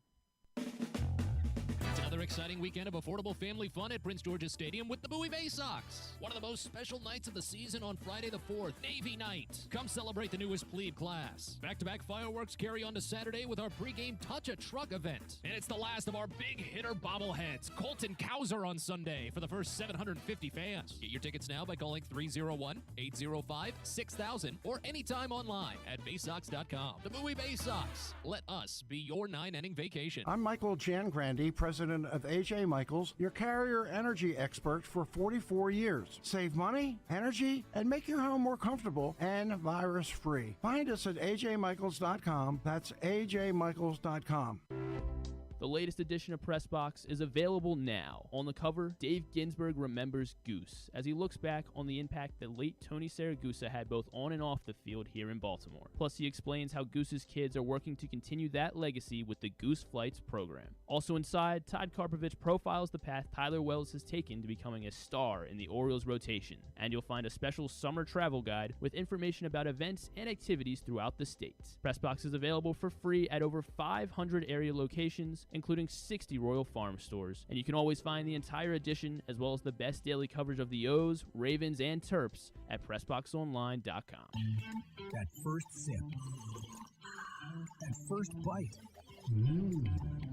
It's another exciting weekend of affordable family fun at Prince George's Stadium with the Bowie Bay Sox. One of the most special nights of the season on Friday the 4th, Navy Night. Come celebrate the newest plebe class. Back-to-back fireworks carry on to Saturday with our pregame Touch a Truck event. And it's the last of our big hitter bobbleheads, Colton Cowser on Sunday for the first 750 fans. Get your tickets now by calling 301-805-6000 or anytime online at baysox.com. The Bowie Bay Sox. Let us be your 9-inning vacation. I'm Michael Jangrandi, president of AJ Michaels, your carrier energy expert for 44 years. Save money, energy, and make your home more comfortable and virus-free. Find us at ajmichaels.com. That's ajmichaels.com. The latest edition of Press Box is available now. On the cover, Dave Ginsburg remembers Goose as he looks back on the impact that late Tony Saragusa had both on and off the field here in Baltimore. Plus, he explains how Goose's kids are working to continue that legacy with the Goose Flights program. Also inside, Todd Karpovich profiles the path Tyler Wells has taken to becoming a star in the Orioles rotation. And you'll find a special summer travel guide with information about events and activities throughout the state. Press Box is available for free at over 500 area locations, including 60 Royal Farm stores. And you can always find the entire edition, as well as the best daily coverage of the O's, Ravens, and Terps at PressBoxOnline.com. That first sip. That first bite.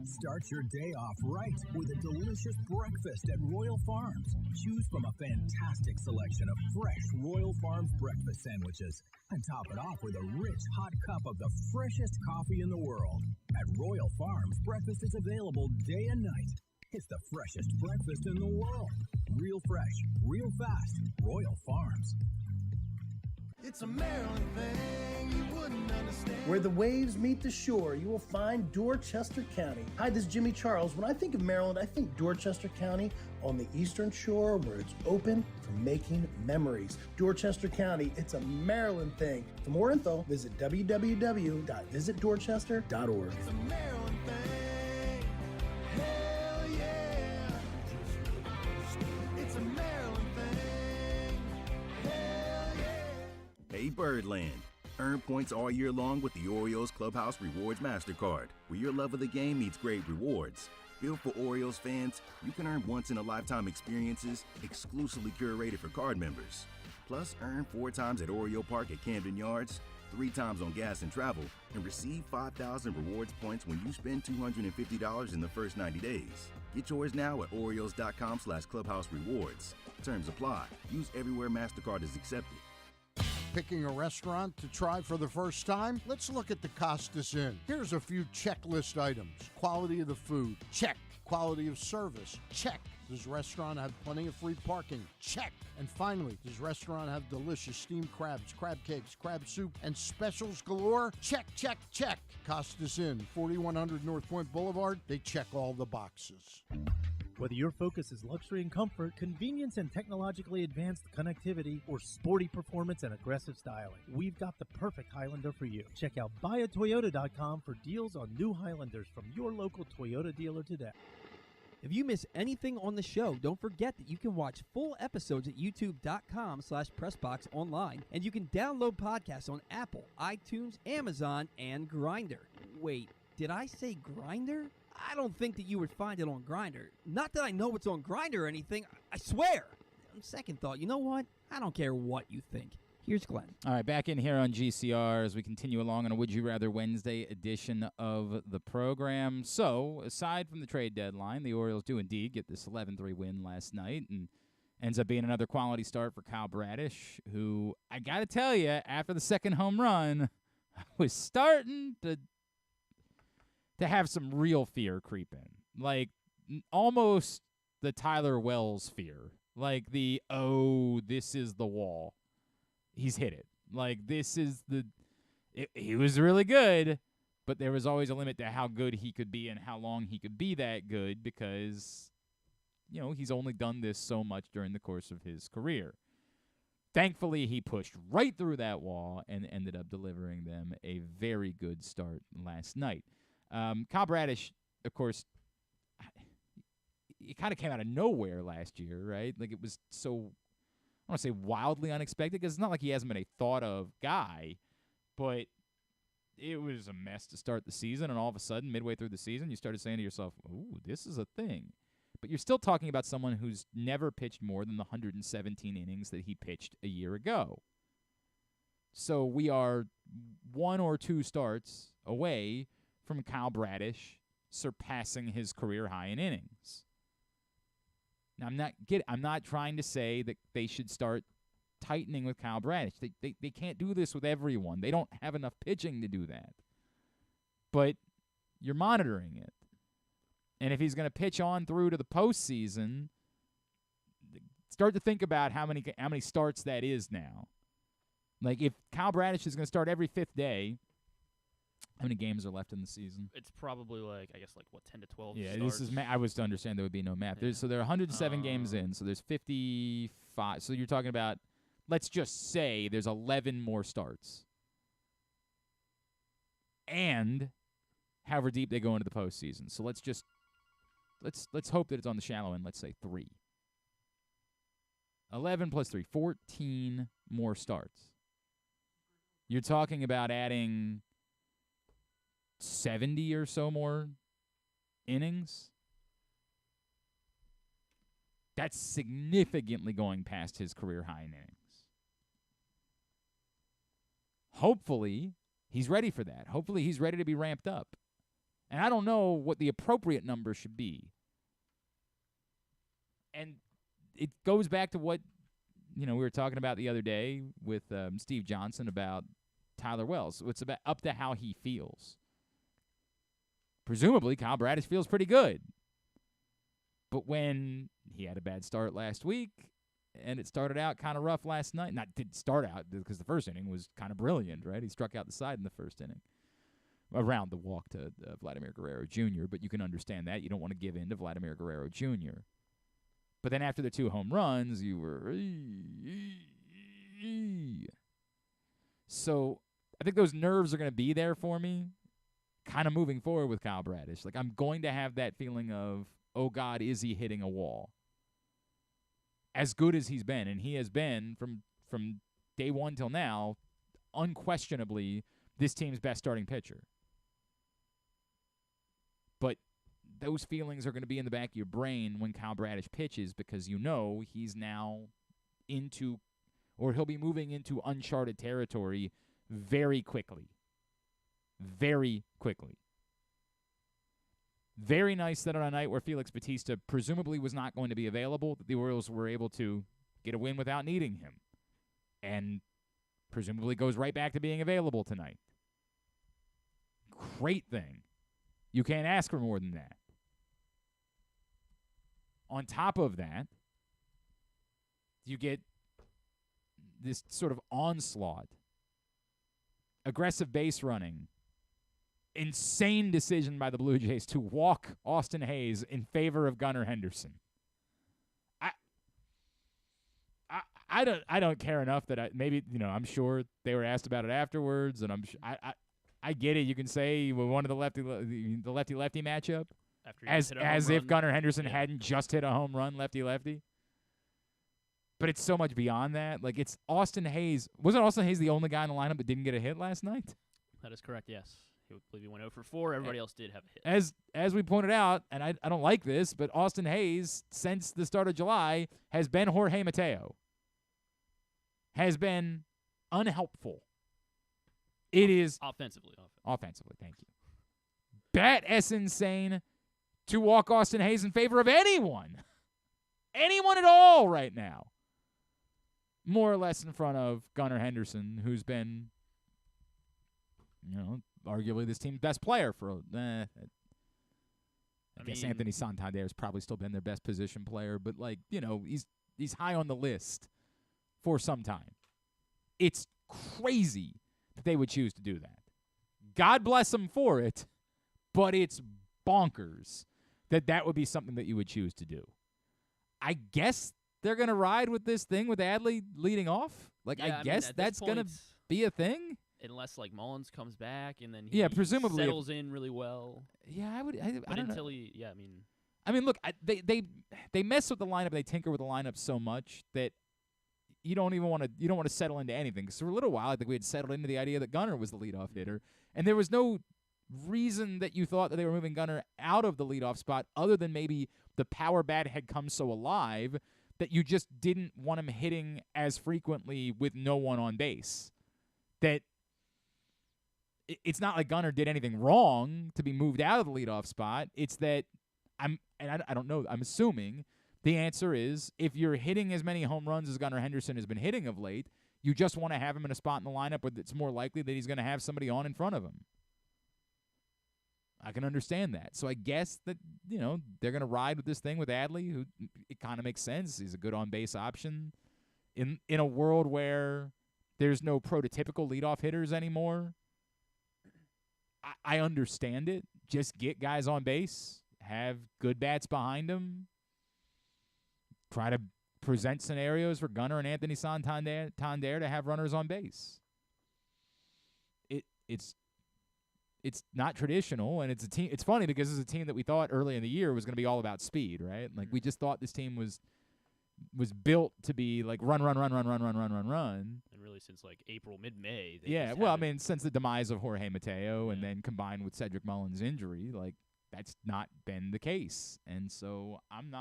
Start your day off right with a delicious breakfast at Royal Farms. Choose from a fantastic selection of fresh Royal Farms breakfast sandwiches and top it off with a rich hot cup of the freshest coffee in the world. At Royal Farms, breakfast is available day and night. It's the freshest breakfast in the world. Real fresh, real fast. Royal Farms. It's a Maryland thing you wouldn't understand. Where the waves meet the shore, you will find Dorchester County. Hi, this is Jimmy Charles. When I think of Maryland, I think Dorchester County on the eastern shore where it's open for making memories. Dorchester County, it's a Maryland thing. For more info, visit www.visitdorchester.org. It's a Maryland thing. Hell yeah. It's a Maryland thing. Hell yeah. Hey Birdland. Earn points all year long with the Orioles Clubhouse Rewards MasterCard, where your love of the game meets great rewards. Built for Orioles fans, you can earn once-in-a-lifetime experiences exclusively curated for card members. Plus, earn 4 times at Oriole Park at Camden Yards, 3 times on gas and travel, and receive 5,000 rewards points when you spend $250 in the first 90 days. Get yours now at Orioles.com/Clubhouse Rewards. Terms apply. Use everywhere MasterCard is accepted. Picking a restaurant to try for the first time? Let's look at the Costas Inn. Here's a few checklist items. Quality of the food? Check. Quality of service? Check. Does restaurant have plenty of free parking? Check. And finally, does restaurant have delicious steamed crabs, crab cakes, crab soup, and specials galore? Check, check, check. Costas Inn, 4100 North Point Boulevard. They check all the boxes. Whether your focus is luxury and comfort, convenience and technologically advanced connectivity, or sporty performance and aggressive styling, we've got the perfect Highlander for you. Check out buyatoyota.com for deals on new Highlanders from your local Toyota dealer today. If you miss anything on the show, don't forget that you can watch full episodes at youtube.com/pressbox online, and you can download podcasts on Apple, iTunes, Amazon, and Grindr. Wait, did I say Grindr? I don't think that you would find it on Grindr. Not that I know it's on Grindr or anything, I swear. On second thought, you know what? I don't care what you think. Here's Glenn. All right, back in here on GCR as we continue along on a Would You Rather Wednesday edition of the program. So, aside from the trade deadline, the Orioles do indeed get this 11-3 win last night, and ends up being another quality start for Kyle Bradish, who, I got to tell you, after the second home run, was starting to have some real fear creep in. Like, almost the Tyler Wells fear. Like the, oh, this is the wall. He's hit it. Like, this is he was really good, but there was always a limit to how good he could be and how long he could be that good because, he's only done this so much during the course of his career. Thankfully, he pushed right through that wall and ended up delivering them a very good start last night. Kyle Bradish, of course, it kind of came out of nowhere last year, right? Like, it was so, I don't want to say wildly unexpected because it's not like he hasn't been a thought-of guy, but it was a mess to start the season, and all of a sudden, midway through the season, you started saying to yourself, ooh, this is a thing. But you're still talking about someone who's never pitched more than the 117 innings that he pitched a year ago. So we are 1 or 2 starts away from Kyle Bradish surpassing his career high in innings. Now, I'm not trying to say that they should start tightening with Kyle Bradish. They can't do this with everyone. They don't have enough pitching to do that. But you're monitoring it. And if he's going to pitch on through to the postseason, start to think about how many starts that is now. Like, if Kyle Bradish is going to start every 5th day, how many games are left in the season? It's probably 10 to 12 Yeah, starts? this is I was to understand there would be no math. Yeah. So there are 107 games in, so there's 55. So you're talking about, let's just say there's 11 more starts. And however deep they go into the postseason. So let's hope that it's on the shallow end, let's say 3. 11 plus 3, 14 more starts. You're talking about adding 70 or so more innings. That's significantly going past his career high in innings. Hopefully, he's ready for that. Hopefully, he's ready to be ramped up. And I don't know what the appropriate number should be. And it goes back to what, we were talking about the other day with Steve Johnson about Tyler Wells. It's about up to how he feels. Presumably, Kyle Bradish feels pretty good. But when he had a bad start last week, and it started out kind of rough last night, didn't start out because the first inning was kind of brilliant, right? He struck out the side in the first inning. Around the walk to Vladimir Guerrero Jr., but you can understand that. You don't want to give in to Vladimir Guerrero Jr. But then after the 2 home runs, you were... So I think those nerves are going to be there for me kind of moving forward with Kyle Bradish. Like, I'm going to have that feeling of, oh, God, is he hitting a wall? As good as he's been, and he has been from day one till now, unquestionably this team's best starting pitcher. But those feelings are going to be in the back of your brain when Kyle Bradish pitches because he's now into, or he'll be moving into uncharted territory very quickly. Very quickly. Very nice that on a night where Felix Bautista presumably was not going to be available, that the Orioles were able to get a win without needing him. And presumably goes right back to being available tonight. Great thing. You can't ask for more than that. On top of that, you get this sort of onslaught. Aggressive base running. Insane decision by the Blue Jays to walk Austin Hayes in favor of Gunnar Henderson. I don't care enough that I'm sure they were asked about it afterwards, and I get it. You can say we wanted the lefty-lefty matchup. as if Gunnar Henderson hadn't just hit a home run, lefty-lefty. But it's so much beyond that. Like, it's Austin Hayes. Wasn't Austin Hayes the only guy in the lineup that didn't get a hit last night? That is correct, yes. I believe he went 0 for 4. Everybody else did have a hit. As we pointed out, and I don't like this, but Austin Hayes, since the start of July, has been Jorge Mateo. Has been unhelpful. It is Offensively, thank you. Bat S insane to walk Austin Hayes in favor of anyone. Anyone at all right now. More or less in front of Gunnar Henderson, who's been, arguably this team's best player for I guess Anthony Santander has probably still been their best position player, but he's high on the list for some time. It's crazy that they would choose to do that. God bless them for it, but it's bonkers that would be something that you would choose to do. I guess they're going to ride with this thing with Adley leading off. I guess that's going to be a thing. Unless Mullins comes back and then he presumably settles in really well. Yeah, I don't until know. Look, they mess with the lineup, they tinker with the lineup so much that you don't want to settle into anything. Because for a little while, I think we had settled into the idea that Gunnar was the leadoff hitter, and there was no reason that you thought that they were moving Gunnar out of the leadoff spot, other than maybe the power bat had come so alive that you just didn't want him hitting as frequently with no one on base. That it's not like Gunnar did anything wrong to be moved out of the leadoff spot. It's that I don't know. I'm assuming the answer is if you're hitting as many home runs as Gunnar Henderson has been hitting of late, you just want to have him in a spot in the lineup where it's more likely that he's going to have somebody on in front of him. I can understand that. So I guess that, they're going to ride with this thing with Adley, who it kind of makes sense. He's a good on-base option. In a world where there's no prototypical leadoff hitters anymore, I understand it. Just get guys on base, have good bats behind them, try to present scenarios for Gunnar and Anthony Santander to have runners on base. It's not traditional, and it's a team. It's funny because it's a team that we thought early in the year was going to be all about speed, right? Like we just thought this team was built to be like run. And really since April, mid-May. Yeah, since the demise of Jorge Mateo and then combined with Cedric Mullins' injury, that's not been the case. And so I'm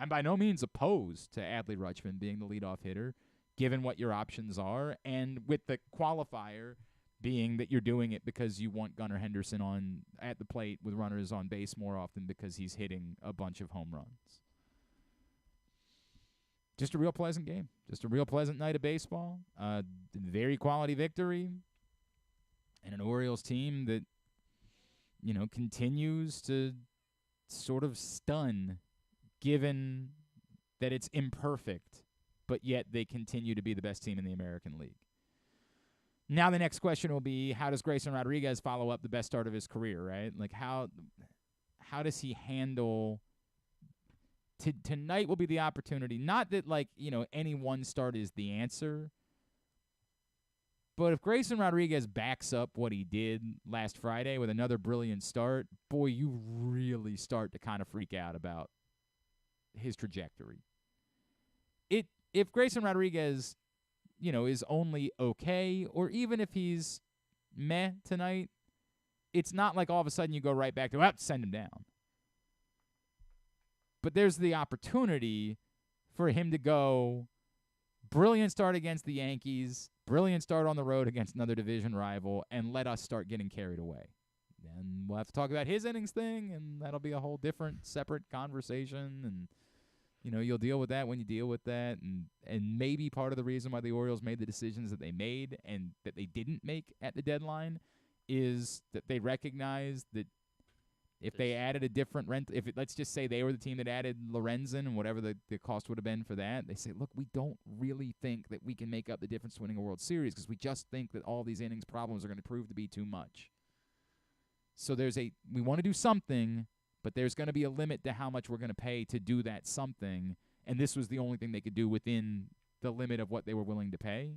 by no means opposed to Adley Rutschman being the leadoff hitter, given what your options are, and with the qualifier being that you're doing it because you want Gunnar Henderson on at the plate with runners on base more often because he's hitting a bunch of home runs. Just a real pleasant game. Just a real pleasant night of baseball. Very quality victory. And an Orioles team that, continues to sort of stun, given that it's imperfect, but yet they continue to be the best team in the American League. Now the next question will be, how does Grayson Rodriguez follow up the best start of his career, right? How does he handle tonight will be the opportunity. Not that any one start is the answer, but if Grayson Rodriguez backs up what he did last Friday with another brilliant start, boy, you really start to kind of freak out about his trajectory. If Grayson Rodriguez is only okay, or even if he's meh tonight, it's not like all of a sudden you go right back to, send him down. But there's the opportunity for him to go brilliant start against the Yankees, brilliant start on the road against another division rival, and let us start getting carried away. Then we'll have to talk about his innings thing, and that'll be a whole different, separate conversation, and you'll deal with that when you deal with that, and maybe part of the reason why the Orioles made the decisions that they made and that they didn't make at the deadline is that they recognized that if they added a different let's just say they were the team that added Lorenzen and whatever the cost would have been for that, they say, look, we don't really think that we can make up the difference to winning a World Series because we just think that all these innings problems are going to prove to be too much. So we want to do something, but there's going to be a limit to how much we're going to pay to do that something, and this was the only thing they could do within the limit of what they were willing to pay.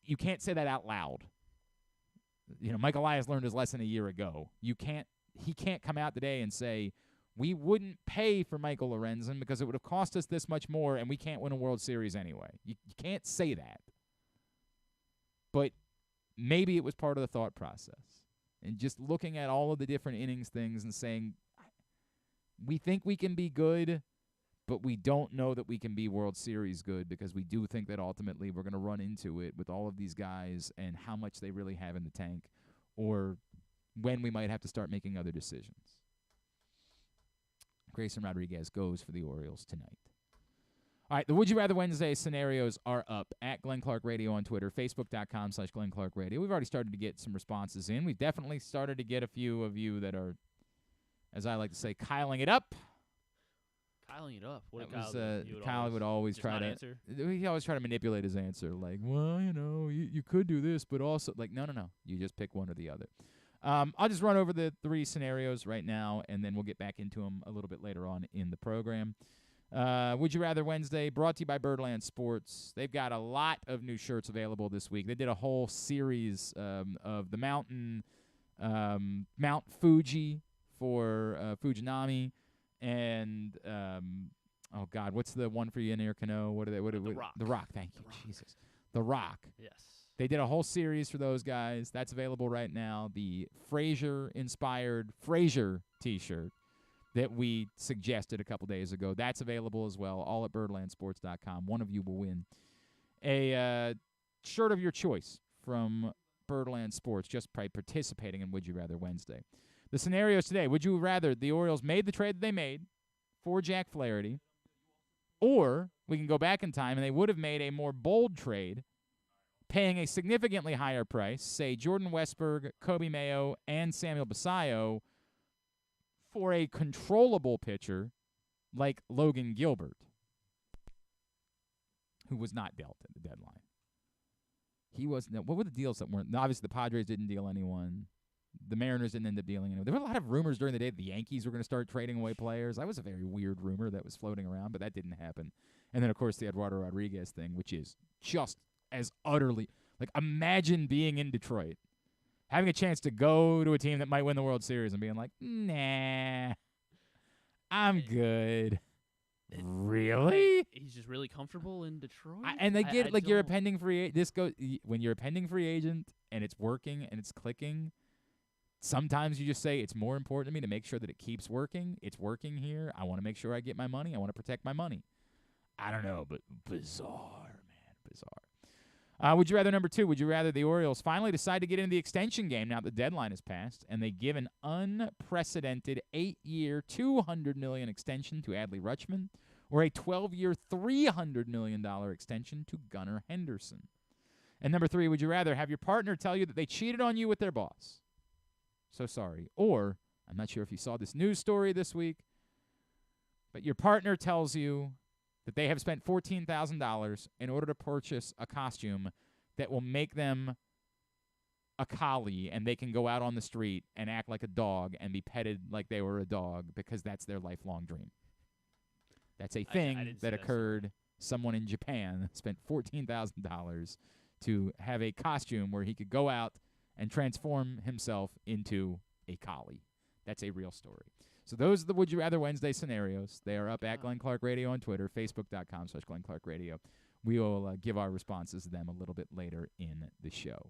You can't say that out loud. Mike Elias learned his lesson a year ago. You can't he can't come out today and say, we wouldn't pay for Michael Lorenzen because it would have cost us this much more and we can't win a World Series anyway. You can't say that. But maybe it was part of the thought process. And just looking at all of the different innings things and saying, we think we can be good, but we don't know that we can be World Series good because we do think that ultimately we're going to run into it with all of these guys and how much they really have in the tank, or when we might have to start making other decisions. Grayson Rodriguez goes for the Orioles tonight. All right, the Would You Rather Wednesday scenarios are up at Glenn Clark Radio on Twitter, Facebook.com/Glenn Clark Radio. We've already started to get some responses in. We've definitely started to get a few of you that are, as I like to say, Kyling it up. Kyling it up. What that was, Kyle would always try to answer? He always try to manipulate his answer, like, well, you could do this, but also, like, no. You just pick one or the other. I'll just run over the 3 scenarios right now, and then we'll get back into them a little bit later on in the program. Would You Rather Wednesday, brought to you by Birdland Sports. They've got a lot of new shirts available this week. They did a whole series of the Mount Fuji for Fujinami, and oh God, what's the one for you in your canoe? The Rock. The Rock. Thank you, Jesus. The Rock. Yes. They did a whole series for those guys. That's available right now. The Frasier-inspired Frasier T-shirt that we suggested a couple days ago, that's available as well, all at birdlandsports.com. One of you will win a shirt of your choice from Birdland Sports just by participating in Would You Rather Wednesday. The scenarios today, would you rather the Orioles made the trade that they made for Jack Flaherty, or we can go back in time and they would have made a more bold trade, paying a significantly higher price, say Jordan Westberg, Kobe Mayo, and Samuel Basayo, for a controllable pitcher like Logan Gilbert, who was not dealt at the deadline. What were the deals that weren't? Obviously, the Padres didn't deal anyone. The Mariners didn't end up dealing anyone. There were a lot of rumors during the day that the Yankees were going to start trading away players. That was a very weird rumor that was floating around, but that didn't happen. And then, of course, the Eduardo Rodriguez thing, which is just as utterly, like, imagine being in Detroit, having a chance to go to a team that might win the World Series and being like, nah, I'm good. Really? He's just really comfortable in Detroit. And they get like, you're a pending free agent. When you're a pending free agent and it's working and it's clicking, sometimes you just say it's more important to me to make sure that it keeps working. It's working here. I want to make sure I get my money. I want to protect my money. I don't know, but bizarre, man, bizarre. Would you rather number 2? Would you rather the Orioles finally decide to get into the extension game now that the deadline has passed, and they give an unprecedented 8-year, $200 million extension to Adley Rutschman, or a 12-year, $300 million extension to Gunnar Henderson? And number 3, would you rather have your partner tell you that they cheated on you with their boss? So sorry. Or, I'm not sure if you saw this news story this week, but your partner tells you that they have spent $14,000 in order to purchase a costume that will make them a collie, and they can go out on the street and act like a dog and be petted like they were a dog because that's their lifelong dream. That's a thing that occurred. Someone in Japan spent $14,000 to have a costume where he could go out and transform himself into a collie. That's a real story. So those are the Would You Rather Wednesday scenarios. They are up at Glenn Clark Radio on Twitter, Facebook.com/Glenn Clark Radio. We will give our responses to them a little bit later in the show.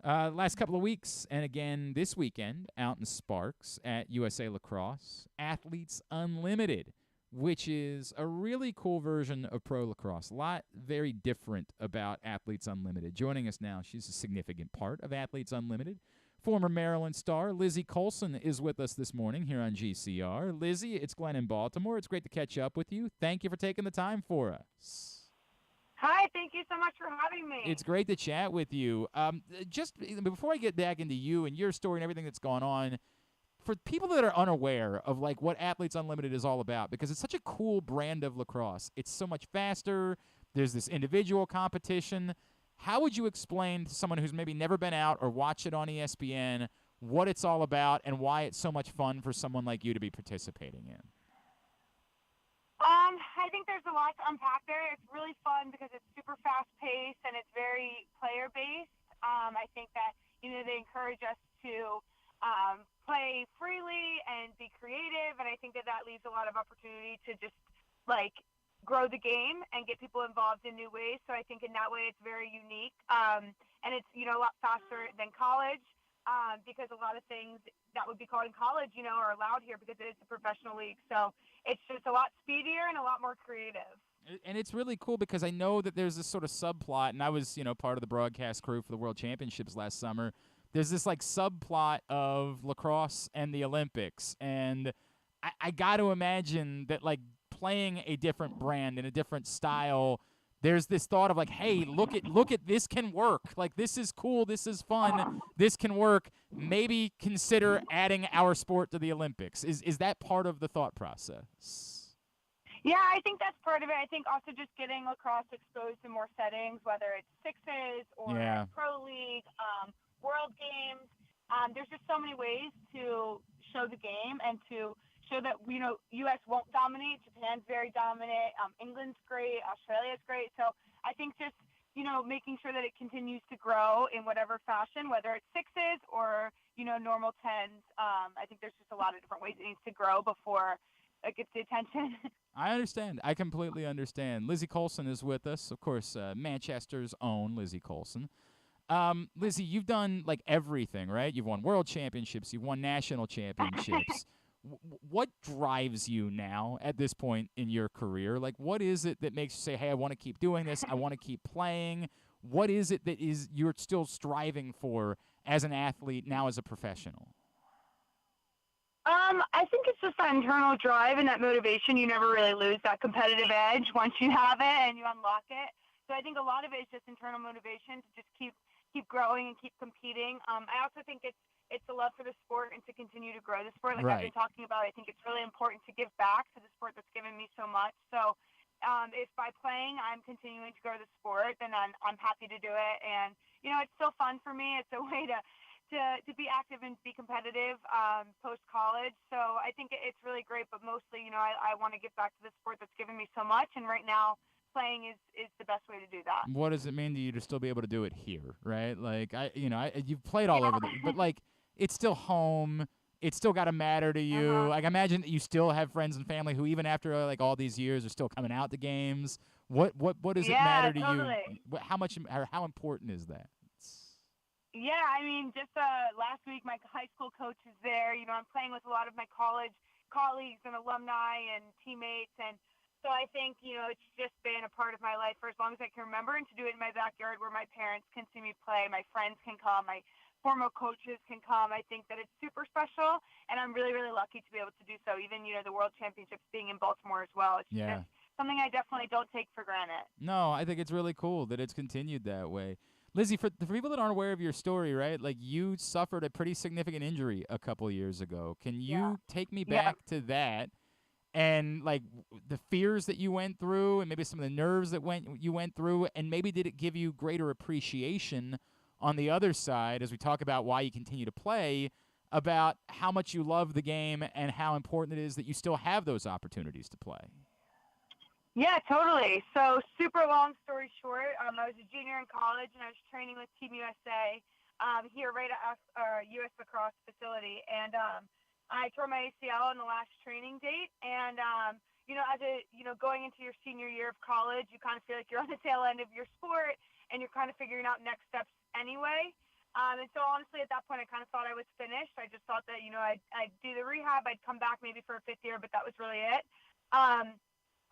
Last couple of weeks, and again this weekend, out in Sparks at USA Lacrosse, Athletes Unlimited, which is a really cool version of pro lacrosse. A lot very different about Athletes Unlimited. Joining us now, she's a significant part of Athletes Unlimited. Former Maryland star Lizzie Colson is with us this morning here on GCR. Lizzie, it's Glenn in Baltimore. It's great to catch up with you. Thank you for taking the time for us. Hi, thank you so much for having me. It's great to chat with you. Just before I get back into you and your story and everything that's going on, for people that are unaware of like what Athletes Unlimited is all about, because it's such a cool brand of lacrosse. It's so much faster. There's this individual competition. How would you explain to someone who's maybe never been out or watched it on ESPN what it's all about and why it's so much fun for someone like you to be participating in? I think there's a lot to unpack there. It's really fun because it's super fast-paced and it's very player-based. I think that, they encourage us to play freely and be creative. And I think that leaves a lot of opportunity to just like grow the game and get people involved in new ways. So I think in that way it's very unique. And it's, a lot faster than college because a lot of things that would be called in college, are allowed here because it is a professional league. So it's just a lot speedier and a lot more creative. And it's really cool because I know that there's this sort of subplot, and I was, part of the broadcast crew for the World Championships last summer. There's this, subplot of lacrosse and the Olympics, and I got to imagine that, playing a different brand and a different style, there's this thought of, hey, look at this can work. This is cool, this is fun, this can work. Maybe consider adding our sport to the Olympics. Is that part of the thought process? Yeah, I think that's part of it. I think also just getting lacrosse exposed in more settings, whether it's sixes or pro league, world games. There's just so many ways to show the game and to show that, U.S. won't dominate. Japan's very dominant. England's great. Australia's great. So I think just, making sure that it continues to grow in whatever fashion, whether it's sixes or, normal tens. I think there's just a lot of different ways it needs to grow before it gets the attention. I understand. I completely understand. Lizzie Colson is with us, of course, Manchester's own Lizzie Colson. Lizzie, you've done everything, right? You've won world championships. You've won national championships. What drives you now at this point in your career? What is it that makes you say, hey, I want to keep doing this. I want to keep playing. What is it that you're still striving for as an athlete, now as a professional? I think it's just that internal drive and that motivation. You never really lose that competitive edge once you have it and you unlock it. So I think a lot of it is just internal motivation to just keep growing and keep competing. I also think it's a love for the sport and to continue to grow the sport. I've been talking about, I think it's really important to give back to the sport that's given me so much. So if by playing I'm continuing to grow the sport, then I'm happy to do it. And, it's still fun for me. It's a way to be active and be competitive post-college. So I think it's really great, but mostly, I want to give back to the sport that's given me so much. And right now, playing is the best way to do that. What does it mean to you to still be able to do it here, right? You've played all over, but it's still home. It's still got to matter to you. I imagine that you still have friends and family who, even after all these years, are still coming out to games. What does it matter to you? How important is that? Yeah, I mean, just last week my high school coach is there. I'm playing with a lot of my college colleagues and alumni and teammates, and so I think, it's just been a part of my life for as long as I can remember, and to do it in my backyard where my parents can see me play, my friends can come, my former coaches can come. I think that it's super special, and I'm really, really lucky to be able to do so. Even, the World Championships being in Baltimore as well. It's just something I definitely don't take for granted. No, I think it's really cool that it's continued that way. Lizzie, for people that aren't aware of your story, right, you suffered a pretty significant injury a couple years ago. Can you take me back to that and, the fears that you went through and maybe some of the nerves that you went through, and maybe did it give you greater appreciation on the other side as we talk about why you continue to play, about how much you love the game and how important it is that you still have those opportunities to play? Yeah, totally. So super long story short, I was a junior in college, and I was training with Team USA here right at our U.S. lacrosse facility. And I tore my ACL on the last training date. And, going into your senior year of college, you kind of feel like you're on the tail end of your sport, and you're kind of figuring out next steps anyway. And so honestly, at that point, I kind of thought I was finished. I just thought that, I'd do the rehab, I'd come back maybe for a fifth year, but that was really it.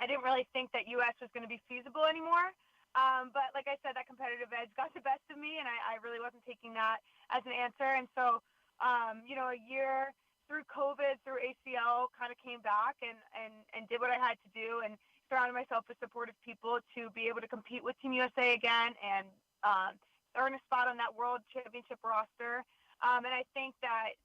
I didn't really think that U.S. was going to be feasible anymore. But like I said, that competitive edge got the best of me, and I really wasn't taking that as an answer. And so, a year through COVID, through ACL, kind of came back and did what I had to do and surrounded myself with supportive people to be able to compete with Team USA again and earn a spot on that World Championship roster. And I think that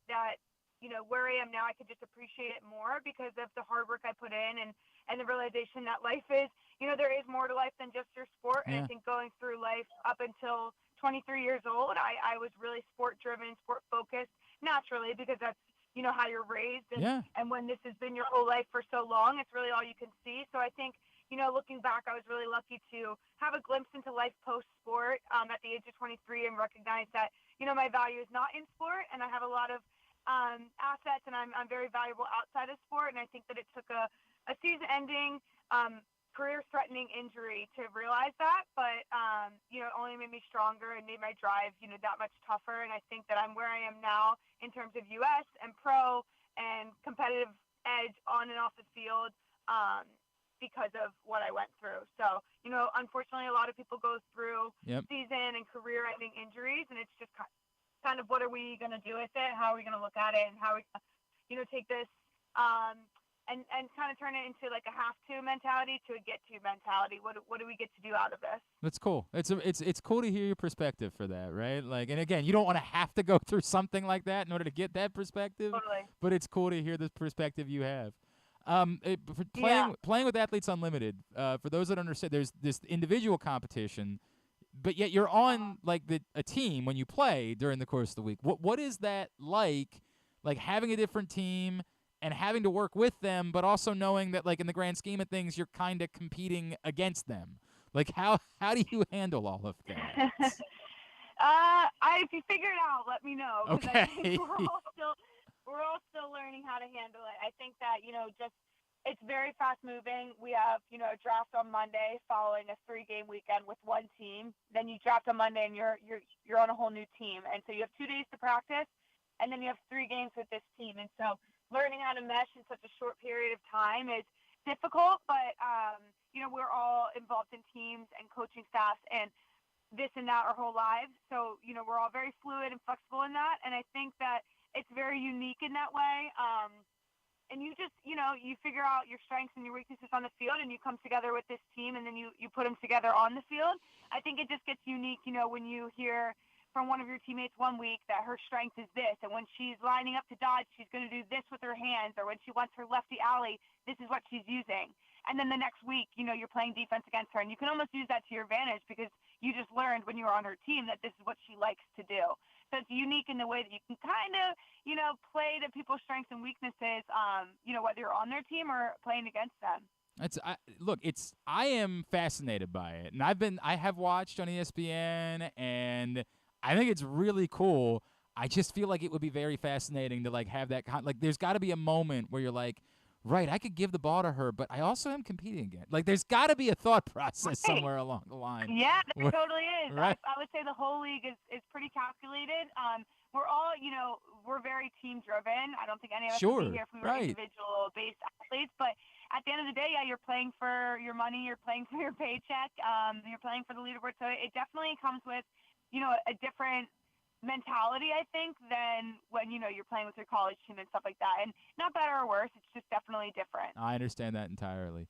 where I am now, I could just appreciate it more because of the hard work I put in and the realization that life is, there is more to life than just your sport. And I think going through life up until 23 years old, I was really sport-driven, sport-focused, naturally, because that's, how you're raised. And when this has been your whole life for so long, it's really all you can see. So I think, looking back, I was really lucky to have a glimpse into life post-sport at the age of 23 and recognize that, my value is not in sport, and I have a lot of assets, and I'm very valuable outside of sport. And I think that it took a season-ending, career-threatening injury to realize that. But it only made me stronger and made my drive, that much tougher. And I think that I'm where I am now in terms of U.S. and pro and competitive edge on and off the field. Because of what I went through. So, unfortunately, a lot of people go through season and career-ending injuries, and it's just kind of what are we going to do with it? How are we going to look at it? And how are we going to take this and kind of turn it into like a have-to mentality to a get-to mentality? What do we get to do out of this? That's cool. It's cool to hear your perspective for that, right? Like, and again, you don't want to have to go through something like that in order to get that perspective. Totally. But it's cool to hear the perspective you have. Playing with Athletes Unlimited, for those that understand, there's this individual competition, but yet you're on like a team when you play during the course of the week. What is that like having a different team and having to work with them, but also knowing that like in the grand scheme of things, you're kind of competing against them? Like how do you handle all of that? If you figure it out, let me know. Okay. I think we're all still learning how to handle it. I think that, it's very fast moving. We have, a draft on Monday following a 3-game weekend with one team. Then you draft on Monday and you're on a whole new team. And so you have 2 days to practice, and then you have 3 games with this team. And so learning how to mesh in such a short period of time is difficult, but, we're all involved in teams and coaching staffs and this and that our whole lives. So, we're all very fluid and flexible in that. And I think that it's very unique in that way. And you just, you figure out your strengths and your weaknesses on the field, and you come together with this team, and then you put them together on the field. I think it just gets unique, when you hear from one of your teammates one week that her strength is this, and when she's lining up to dodge, she's going to do this with her hands, or when she wants her lefty alley, this is what she's using. And then the next week, you're playing defense against her, and you can almost use that to your advantage because you just learned when you were on her team that this is what she likes to do. So it's unique in the way that you can kind of, play to people's strengths and weaknesses, whether you're on their team or playing against them. I am fascinated by it, and I have watched on ESPN, and I think it's really cool. I just feel like it would be very fascinating to like have that there's got to be a moment where you're like, right, I could give the ball to her, but I also am competing again. Like, there's got to be a thought process somewhere along the line. Yeah, there totally is. Right. I would say the whole league is pretty calculated. We're all, we're very team-driven. I don't think any of us would be here if we were individual-based athletes. But at the end of the day, you're playing for your money. You're playing for your paycheck. You're playing for the leaderboard. So it definitely comes with, a different mentality, I think, than when you're playing with your college team and stuff like that. And not better or worse, it's just definitely different. I understand that entirely.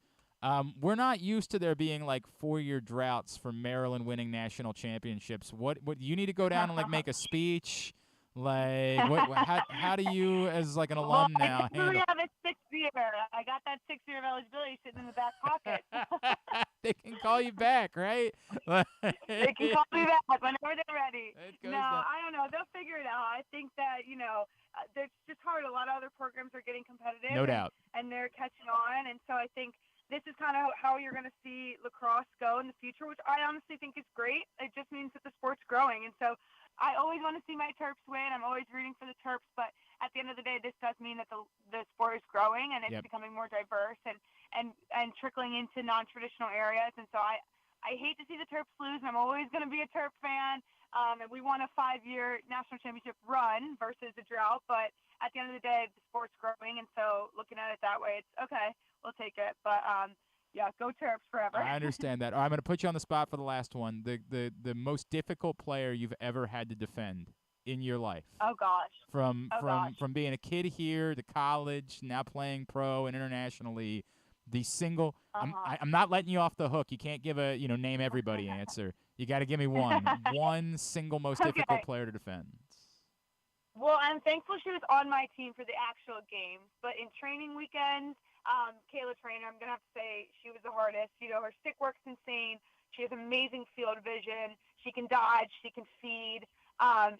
We're not used to there being like 4-year droughts for Maryland winning national championships. What you need to go down and like make a speech? Like how do you as like an alum now handle? I have a 6th year. I got that 6th year of eligibility sitting in the back pocket. They can call you back, right? They can call me back whenever they're ready. I don't know. They'll figure it out. I think that, it's just hard. A lot of other programs are getting competitive. No doubt. And they're catching on. And so I think this is kind of how you're going to see lacrosse go in the future, which I honestly think is great. It just means that the sport's growing. And so I always want to see my Terps win. I'm always rooting for the Terps. But at the end of the day, this does mean that the sport is growing and it's becoming more diverse and trickling into non-traditional areas. And so I hate to see the Terps lose, and I'm always going to be a Terp fan. And we won a 5-year national championship run versus a drought. But at the end of the day, the sport's growing. And so looking at it that way, it's okay. We'll take it. But, go Terps forever. I understand that. All right, I'm going to put you on the spot for the last one. The most difficult player you've ever had to defend in your life. Oh, gosh. From being a kid here to college, now playing pro and internationally, the single I'm not letting you off the hook. You can't give a, name everybody answer. You got to give me one single most difficult player to defend. Well, I'm thankful she was on my team for the actual games, but in training weekends, Kayla Trainer, I'm going to have to say she was the hardest. Her stick work's insane. She has amazing field vision. She can dodge. She can feed.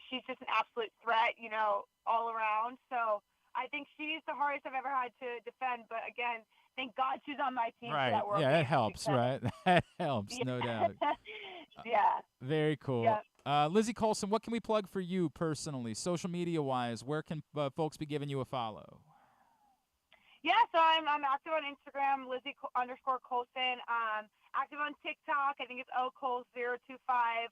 She's just an absolute threat, all around. So I think she's the hardest I've ever had to defend. But, again, thank God she's on my team. Right. For that world that helps, right? That helps, no doubt. Yeah. Very cool. Yeah. Lizzie Colson, what can we plug for you personally, social media-wise? Where can folks be giving you a follow? Yeah, so I'm active on Instagram, Lizzie_Colson. Active on TikTok. I think it's LColes025.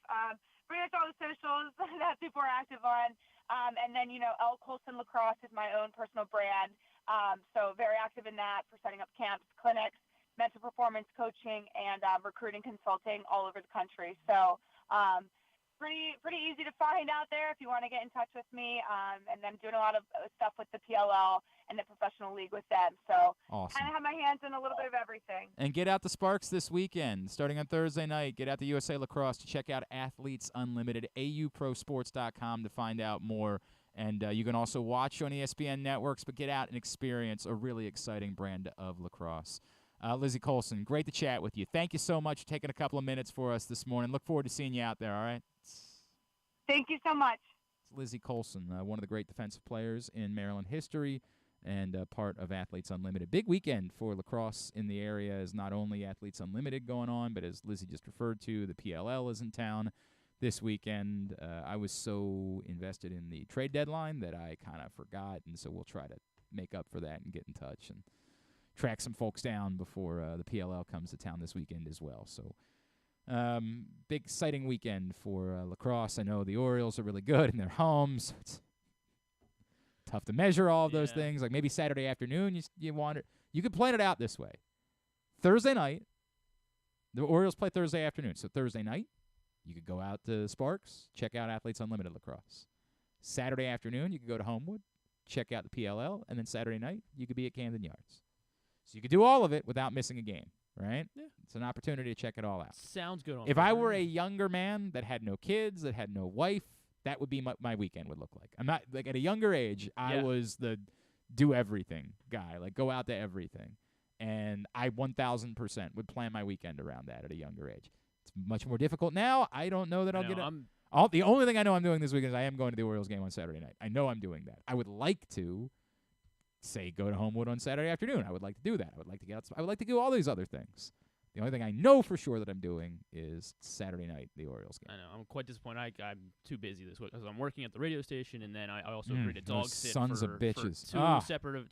Pretty much all the socials that people are active on. And then, L Colson Lacrosse is my own personal brand. So very active in that for setting up camps, clinics, mental performance coaching, and recruiting consulting all over the country. So pretty easy to find out there if you want to get in touch with me. And then doing a lot of stuff with the PLL and the professional league with them. So awesome. Kind of have my hands in a little bit of everything. And get out the Sparks this weekend, starting on Thursday night. Get out the USA Lacrosse to check out Athletes Unlimited, auprosports.com to find out more. And you can also watch on ESPN networks, but get out and experience a really exciting brand of lacrosse. Lizzie Colson, great to chat with you. Thank you so much for taking a couple of minutes for us this morning. Look forward to seeing you out there, all right? Thank you so much. It's Lizzie Colson, one of the great defensive players in Maryland history and part of Athletes Unlimited. Big weekend for lacrosse in the area is not only Athletes Unlimited going on, but as Lizzie just referred to, the PLL is in town this weekend. I was so invested in the trade deadline that I kind of forgot, and so we'll try to make up for that and get in touch and track some folks down before the PLL comes to town this weekend as well. So big, exciting weekend for lacrosse. I know the Orioles are really good in their homes. It's tough to measure all of those things. Like maybe Saturday afternoon, you could plan it out this way. Thursday night, the Orioles play Thursday afternoon. So Thursday night, you could go out to Sparks, check out Athletes Unlimited Lacrosse. Saturday afternoon, you could go to Homewood, check out the PLL, and then Saturday night, you could be at Camden Yards. So you could do all of it without missing a game, right? Yeah. It's an opportunity to check it all out. Sounds good. If I were a younger man that had no kids, that had no wife, that would be my weekend would look like. I'm not, like, at a younger age, I was the do everything guy, like go out to everything. And I 1,000% would plan my weekend around that at a younger age. It's much more difficult now. I don't know that I'll get it. The only thing I know I'm doing this weekend is I am going to the Orioles game on Saturday night. I know I'm doing that. I would like to, say, go to Homewood on Saturday afternoon. I would like to do that. I would like to get out. I would like to do all these other things. The only thing I know for sure that I'm doing is Saturday night, the Orioles game. I know. I'm quite disappointed. I'm too busy this week because I'm working at the radio station, and then I also agreed to dog sit sons of bitches. For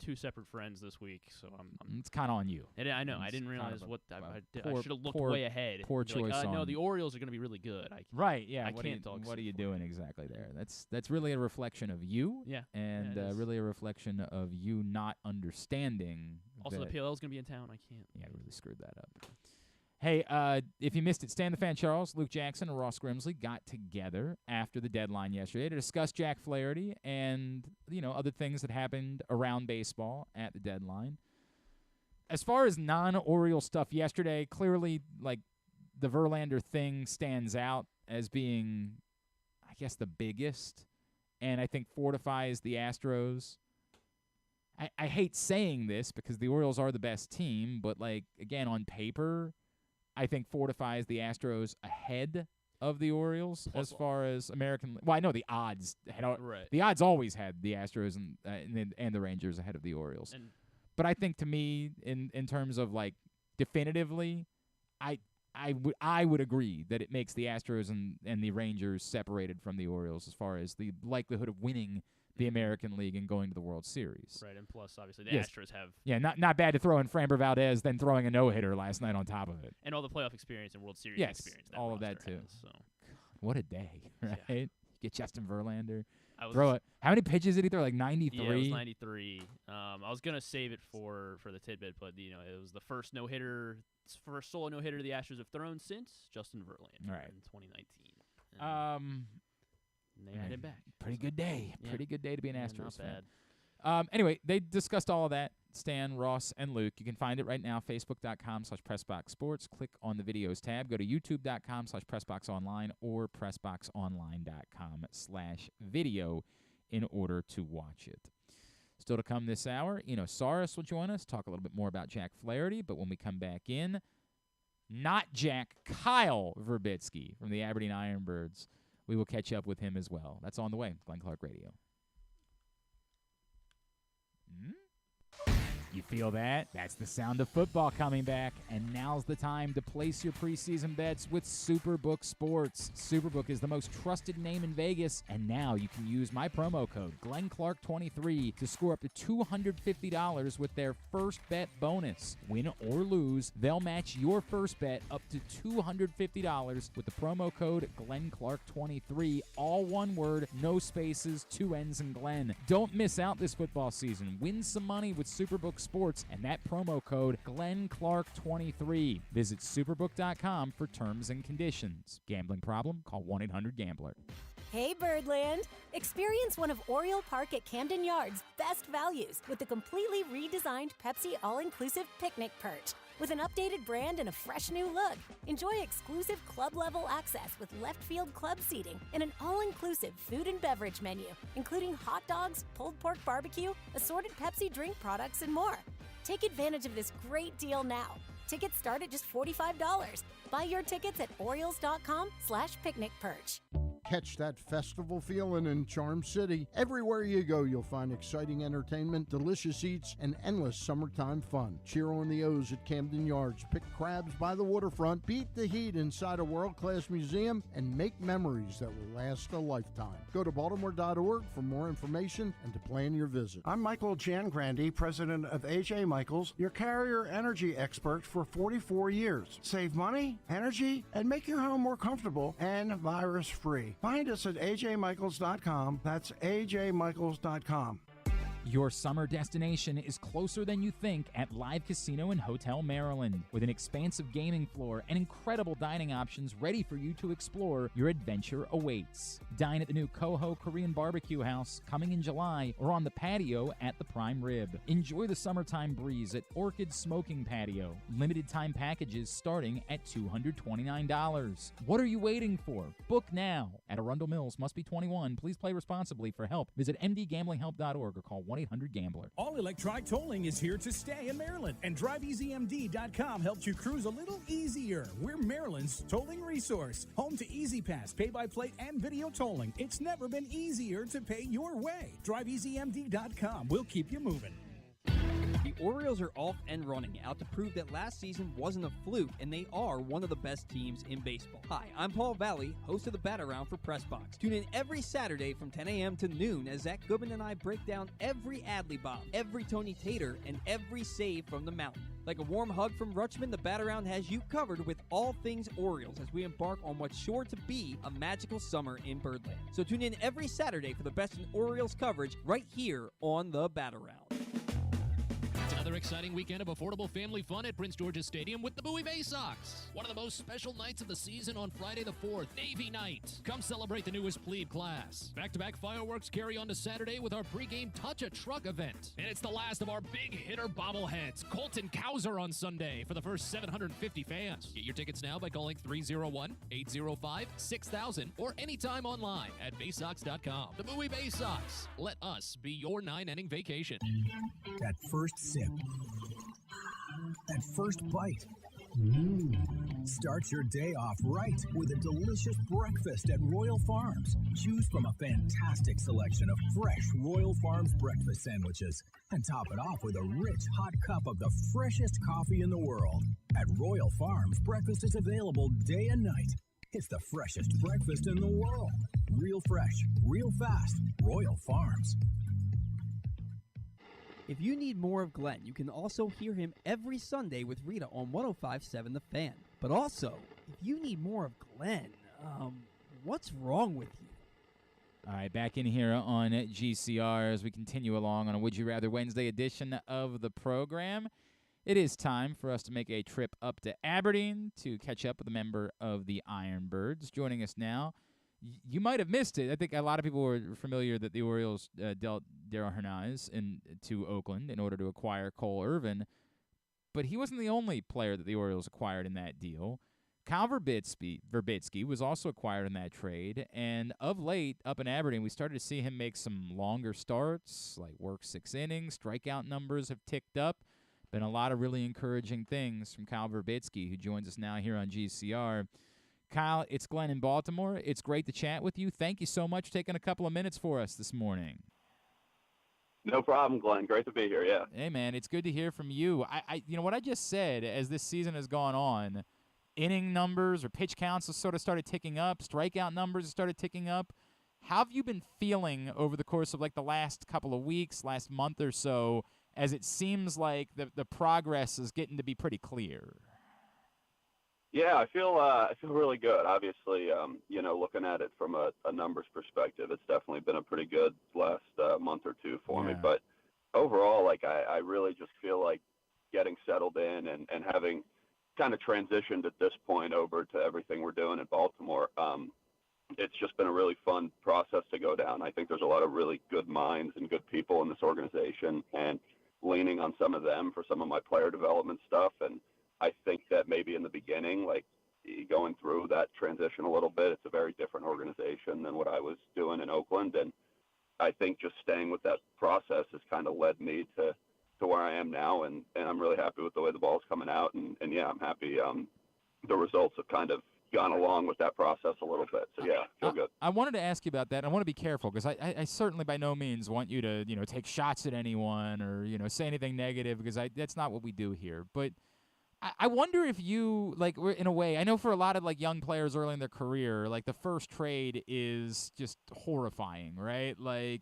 two separate friends this week. So I'm it's kind of on you. And I know. I didn't realize what I should have looked way ahead. Poor choice. No, the Orioles are going to be really good. Right. Yeah. I can't dog sit. What are you doing exactly there? That's really a reflection of you. Yeah. And really a reflection of you not understanding. Also, the PLL is going to be in town. I can't. Yeah, I really screwed that up. Hey, if you missed it, Stan the Fan Charles, Luke Jackson, and Ross Grimsley got together after the deadline yesterday to discuss Jack Flaherty and, other things that happened around baseball at the deadline. As far as non-Oriole stuff yesterday, clearly, the Verlander thing stands out as being, I guess, the biggest, and I think fortifies the Astros. I hate saying this because the Orioles are the best team, but, again, on paper, I think fortifies the Astros ahead of the Orioles as far as American. Well, I know the odds. The odds always had the Astros and the Rangers ahead of the Orioles. But I think to me, in terms of definitively, I would agree that it makes the Astros and the Rangers separated from the Orioles as far as the likelihood of winning the American League and going to the World Series. Right, and plus, obviously, the Astros have... Yeah, not bad to throw in Framber Valdez, then throwing a no-hitter last night on top of it. And all the playoff experience and World Series experience. Yes, all of that, too. Has, so. What a day, right? Yeah. Get Justin Verlander. How many pitches did he throw? 93? Yeah, it was 93. I was going to save it for the tidbit, but, it was the first no-hitter, first solo no-hitter the Astros have thrown since Justin Verlander in 2019. And they had him back. Pretty good day. Yeah. Pretty good day to be an Astros fan. Anyway, they discussed all of that. Stan, Ross, and Luke. You can find it right now, facebook.com/PressBoxSports. Click on the videos tab. Go to youtube.com/PressBoxOnline or PressBoxOnline.com/video in order to watch it. Still to come this hour, Eno Sarris will join us, talk a little bit more about Jack Flaherty, but when we come back in, not Jack, Kyle Virbitsky from the Aberdeen Ironbirds. We will catch up with him as well. That's on the way. Glenn Clark Radio. You feel that? That's the sound of football coming back, and now's the time to place your preseason bets with Superbook Sports. Superbook is the most trusted name in Vegas, and now you can use my promo code GlennClark23 to score up to $250 with their first bet bonus. Win or lose, they'll match your first bet up to $250 with the promo code GlennClark23. All one word, no spaces, two N's in Glenn. Don't miss out this football season. Win some money with Superbook Sports and that promo code GlennClark23. Visit superbook.com for terms and conditions. Gambling problem? Call 1-800-GAMBLER. Hey Birdland! Experience one of Oriole Park at Camden Yards' best values with the completely redesigned Pepsi All-Inclusive Picnic Perch. With an updated brand and a fresh new look, enjoy exclusive club-level access with left-field club seating and an all-inclusive food and beverage menu, including hot dogs, pulled pork barbecue, assorted Pepsi drink products, and more. Take advantage of this great deal now. Tickets start at just $45. Buy your tickets at Orioles.com/picnicperch. Catch that festival feeling in Charm City. Everywhere you go, you'll find exciting entertainment, delicious eats, and endless summertime fun. Cheer on the O's at Camden Yards, pick crabs by the waterfront, beat the heat inside a world-class museum, and make memories that will last a lifetime. Go to baltimore.org for more information and to plan your visit. I'm Michael Jangrandi, president of AJ Michaels, your carrier energy expert for 44 years. Save money, energy, and make your home more comfortable and virus-free. Find us at ajmichaels.com. That's ajmichaels.com. Your summer destination is closer than you think at Live Casino and Hotel Maryland. With an expansive gaming floor and incredible dining options ready for you to explore, your adventure awaits. Dine at the new Coho Korean Barbecue House coming in July or on the patio at the Prime Rib. Enjoy the summertime breeze at Orchid Smoking Patio. Limited time packages starting at $229. What are you waiting for? Book now. At Arundel Mills, must be 21. Please play responsibly. For help, visit mdgamblinghelp.org or call 1-800-GAMBLER. All electronic tolling is here to stay in Maryland, and DriveEasyMD.com helps you cruise a little easier. We're Maryland's tolling resource, home to EasyPass, pay-by-plate, and video tolling. It's never been easier to pay your way. DriveEasyMD.com. We'll keep you moving. The Orioles are off and running, out to prove that last season wasn't a fluke, and they are one of the best teams in baseball. Hi, I'm Paul Valley, host of the Bat Around for PressBox. Tune in every Saturday from 10 a.m. to noon as Zach Goodman and I break down every Adley bomb, every Tony Tater, and every save from the mountain. Like a warm hug from Rutschman, the Bat Around has you covered with all things Orioles as we embark on what's sure to be a magical summer in Birdland. So tune in every Saturday for the best in Orioles coverage right here on the Bat Around. Another exciting weekend of affordable family fun at Prince George's Stadium with the Bowie Bay Sox. One of the most special nights of the season on Friday the 4th, Navy Night. Come celebrate the newest plebe class. Back-to-back fireworks carry on to Saturday with our pregame Touch a Truck event. And it's the last of our big hitter bobbleheads, Colton Cowser on Sunday for the first 750 fans. Get your tickets now by calling 301-805-6000 or anytime online at baysox.com. The Bowie Bay Sox. Let us be your 9-inning vacation. That first sip. That first bite. Start your day off right with a delicious breakfast at Royal Farms. Choose from a fantastic selection of fresh Royal Farms breakfast sandwiches and top it off with a rich hot cup of the freshest coffee in the world. At Royal Farms, breakfast is available day and night. It's the freshest breakfast in the world. Real fresh, real fast. Royal Farms. If you need more of Glenn, you can also hear him every Sunday with Rita on 105.7 The Fan. But also, if you need more of Glenn, what's wrong with you? All right, back in here on GCR as we continue along on a Would You Rather Wednesday edition of the program. It is time for us to make a trip up to Aberdeen to catch up with a member of the Ironbirds. Joining us now, you might have missed it. I think a lot of people were familiar that the Orioles dealt Darryl Hernandez to Oakland in order to acquire Cole Irvin, but he wasn't the only player that the Orioles acquired in that deal. Kyle Virbitsky was also acquired in that trade, and of late, up in Aberdeen, we started to see him make some longer starts, like work 6 innings. Strikeout numbers have ticked up. Been a lot of really encouraging things from Kyle Virbitsky, who joins us now here on GCR. Kyle, it's Glenn in Baltimore. It's great to chat with you. Thank you so much for taking a couple of minutes for us this morning. No problem, Glenn. Great to be here. Yeah. Hey, man, it's good to hear from you. You know what I just said, as this season has gone on, inning numbers or pitch counts have sort of started ticking up, strikeout numbers have started ticking up. How have you been feeling over the course of like the last couple of weeks, last month or so, as it seems like the progress is getting to be pretty clear? Yeah, I feel really good. Obviously, looking at it from a numbers perspective, it's definitely been a pretty good last month or two for me. But overall, like I really just feel like getting settled in and having kind of transitioned at this point over to everything we're doing in Baltimore. It's just been a really fun process to go down. I think there's a lot of really good minds and good people in this organization, and leaning on some of them for some of my player development stuff. And I think that maybe in the beginning, like going through that transition a little bit, it's a very different organization than what I was doing in Oakland. And I think just staying with that process has kind of led me to where I am now. And I'm really happy with the way the ball's coming out. And yeah, I'm happy. The results have kind of gone along with that process a little bit. So yeah, feel good. I wanted to ask you about that. I want to be careful because I certainly by no means want you to, take shots at anyone or, say anything negative, because that's not what we do here. But I wonder if you, like, in a way, I know for a lot of, like, young players early in their career, like, the first trade is just horrifying, right? Like,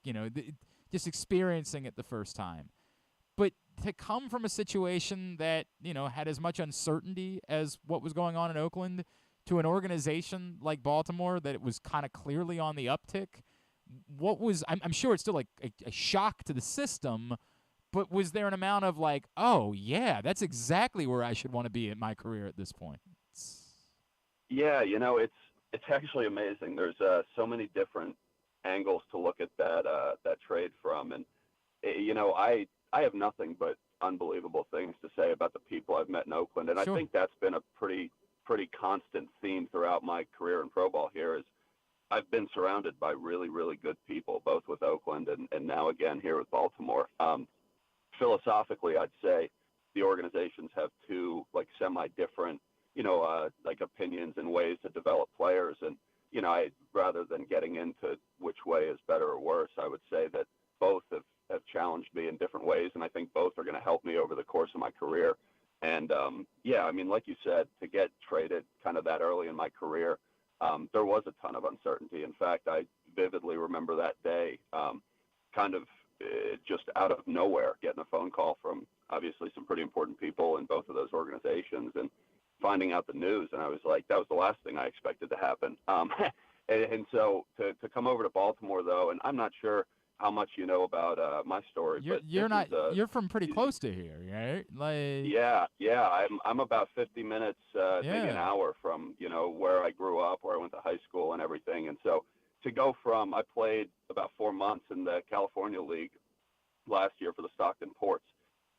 just experiencing it the first time. But to come from a situation that, had as much uncertainty as what was going on in Oakland to an organization like Baltimore that it was kind of clearly on the uptick, I'm sure it's still, like, a shock to the system. But was there an amount of like, oh, yeah, that's exactly where I should want to be in my career at this point? Yeah, it's actually amazing. There's so many different angles to look at that trade from. And, I have nothing but unbelievable things to say about the people I've met in Oakland. And Sure. I think that's been a pretty constant theme throughout my career in pro ball here is I've been surrounded by really, really good people, both with Oakland and now again here with Baltimore. Philosophically, I'd say the organizations have two like semi-different, like opinions and ways to develop players. And, rather than getting into which way is better or worse, I would say that both have challenged me in different ways. And I think both are going to help me over the course of my career. And, like you said, to get traded kind of that early in my career, there was a ton of uncertainty. In fact, I vividly remember that day, kind of just out of nowhere, getting a phone call from obviously some pretty important people in both of those organizations and finding out the news. And I was like, that was the last thing I expected to happen. And so to come over to Baltimore, though, and I'm not sure how much you know about my story. You're from pretty close to here, right? Like Yeah. I'm about 50 minutes, maybe an hour from, where I grew up, where I went to high school and everything. And so to go from, I played about 4 months in the California League last year for the Stockton Ports.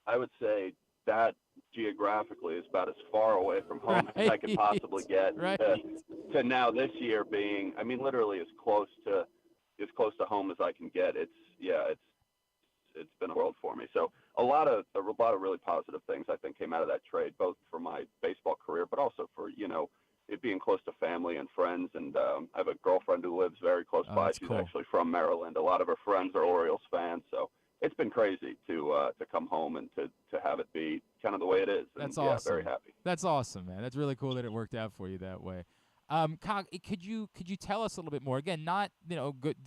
I would say that geographically is about as far away from home as I could possibly get to now this year being, literally as close to home as I can get. It's been a world for me. So a lot of really positive things I think came out of that trade, both for my baseball career, but also for, it being close to family and friends. And I have a girlfriend who lives very close by. She's actually from Maryland. A lot of her friends are Orioles fans. So it's been crazy to come home and to have it be kind of the way it is. And, That's awesome. Very happy. That's awesome, man. That's really cool that it worked out for you that way. Kyle, could you tell us a little bit more? Again, not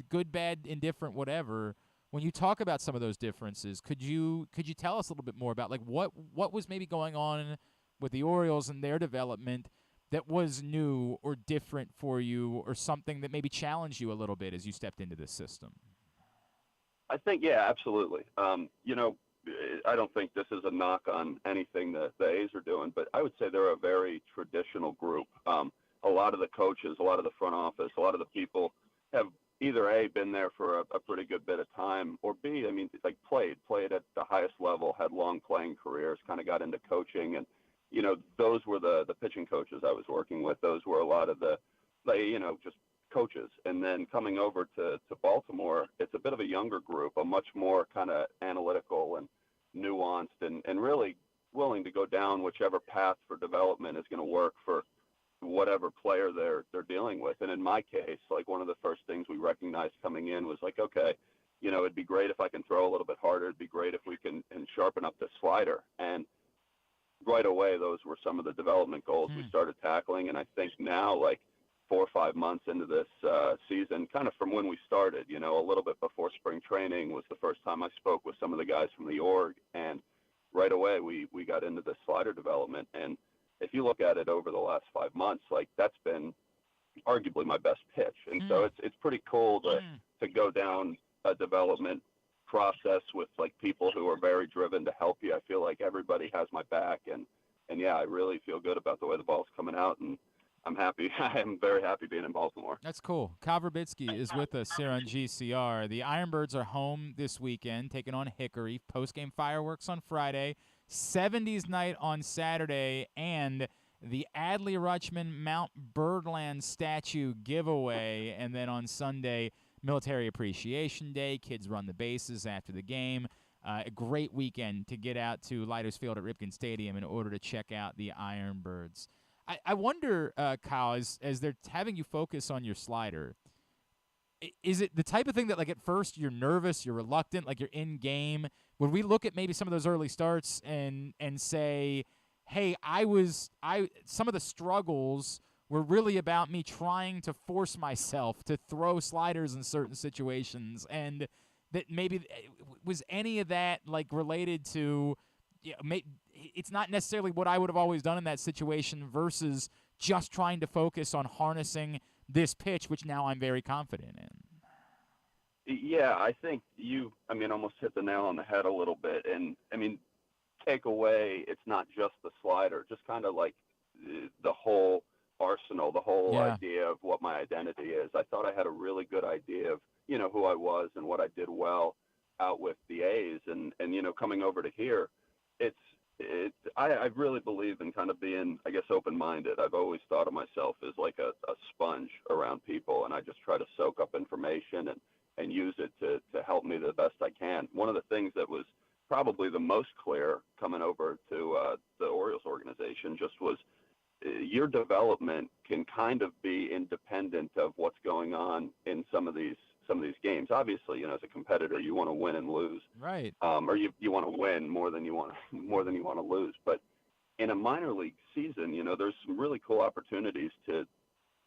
good, bad, indifferent, whatever. When you talk about some of those differences, could you tell us a little bit more about like what was maybe going on with the Orioles and their development that was new or different for you, or something that maybe challenged you a little bit as you stepped into this system? I think, yeah, absolutely. I don't think this is a knock on anything that the A's are doing, but I would say they're a very traditional group. A lot of the coaches, a lot of the front office, a lot of the people have either A, been there for a pretty good bit of time, or B, played at the highest level, had long playing careers, kind of got into coaching. And, those were the pitching coaches I was working with. Those were a lot of the just coaches. And then coming over to Baltimore, it's a bit of a younger group, a much more kind of analytical and nuanced and really willing to go down whichever path for development is going to work for whatever player they're dealing with. And in my case, like one of the first things we recognized coming in was like, okay, it'd be great if I can throw a little bit harder. It'd be great if we can sharpen up the slider. And right away, those were some of the development goals we started tackling. And I think now, like 4 or 5 months into this season, kind of from when we started, a little bit before spring training was the first time I spoke with some of the guys from the org. And right away, we got into the slider development. And if you look at it over the last 5 months, like that's been arguably my best pitch. And so it's pretty cool to go down a development process with like people who are very driven to help you. I feel like everybody has my back, and yeah, I really feel good about the way the ball's coming out, and I'm happy. I'm very happy being in Baltimore. That's cool. Kyle Virbitsky is with us here on GCR. The Ironbirds are home this weekend, taking on Hickory. Post-game fireworks on Friday, 70s night on Saturday, and the Adley Rutschman Mount Birdland statue giveaway, and then on Sunday, Military Appreciation Day. Kids run the bases after the game. A great weekend to get out to Leiters Field at Ripken Stadium in order to check out the Ironbirds. I wonder, Kyle, as they're having you focus on your slider, is it the type of thing that, like, at first you're nervous, you're reluctant, like you're in game? Would we look at maybe some of those early starts and say, hey, some of the struggles were really about me trying to force myself to throw sliders in certain situations, and that maybe was any of that like related to, it's not necessarily what I would have always done in that situation versus just trying to focus on harnessing this pitch, which now I'm very confident in. Yeah, I think you almost hit the nail on the head a little bit. And take away, it's not just the slider, just kind of like the whole arsenal, the whole idea of what my identity is. I thought I had a really good idea of, who I was and what I did well out with the A's, and coming over to here, I really believe in kind of being, I guess, open-minded. I've always thought of myself as like a sponge around people, and I just try to soak up information and use it to help me the best I can. One of the things that was probably the most clear coming over to the Orioles organization just was your development can kind of be independent of what's going on in some of these games. Obviously, as a competitor, you want to win and lose, right? Or you want to win more than you want to lose. But in a minor league season, there's some really cool opportunities to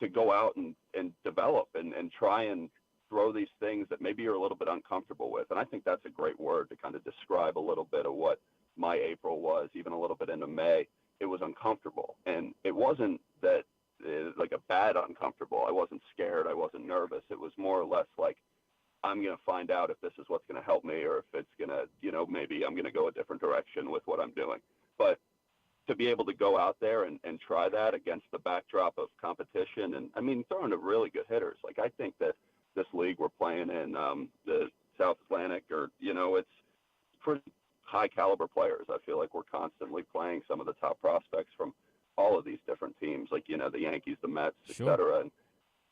go out and develop and try and throw these things that maybe you're a little bit uncomfortable with. And I think that's a great word to kind of describe a little bit of what my April was, even a little bit into May. It was uncomfortable, and it wasn't that like a bad uncomfortable. I wasn't scared. I wasn't nervous. It was more or less like, I'm going to find out if this is what's going to help me, or if it's going to, maybe I'm going to go a different direction with what I'm doing. But to be able to go out there and try that against the backdrop of competition, and throwing to really good hitters. Like, I think that this league we're playing in, the South Atlantic, or, it's pretty high caliber players. I feel like we're constantly playing some of the top prospects from all of these different teams, like, the Yankees, the Mets, et cetera. And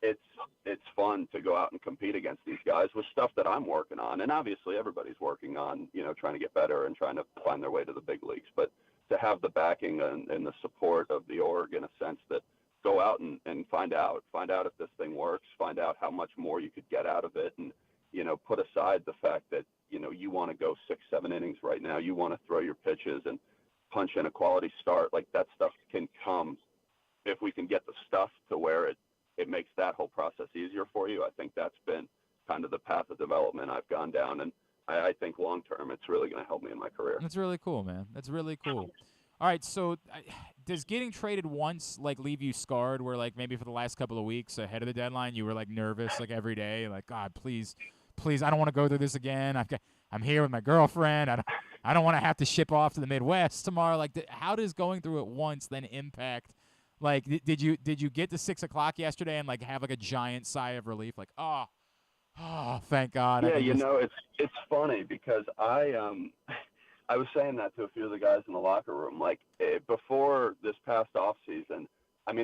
it's fun to go out and compete against these guys with stuff that I'm working on. And obviously everybody's working on, trying to get better and trying to find their way to the big leagues. But to have the backing and the support of the org, in a sense, that go out and find out if this thing works, find out how much more you could get out of it, and, put aside the fact that, you want to go 6-7 innings right now. You want to throw your pitches and punch in a quality start. Like, that stuff can come if we can get the stuff to where it makes that whole process easier for you. I think that's been kind of the path of development I've gone down, and I think long term it's really going to help me in my career. That's really cool, man. That's really cool. All right, so does getting traded once like leave you scarred, where like maybe for the last couple of weeks ahead of the deadline you were like nervous like every day, like, God, please, I don't want to go through this again. I'm here with my girlfriend. I don't want to have to ship off to the Midwest tomorrow. Like, how does going through it once then impact? Like, did you get to 6 o'clock yesterday and like have like a giant sigh of relief? Like, oh, thank God. Yeah, it's funny because I was saying that to a few of the guys in the locker room. Like, before this past off season,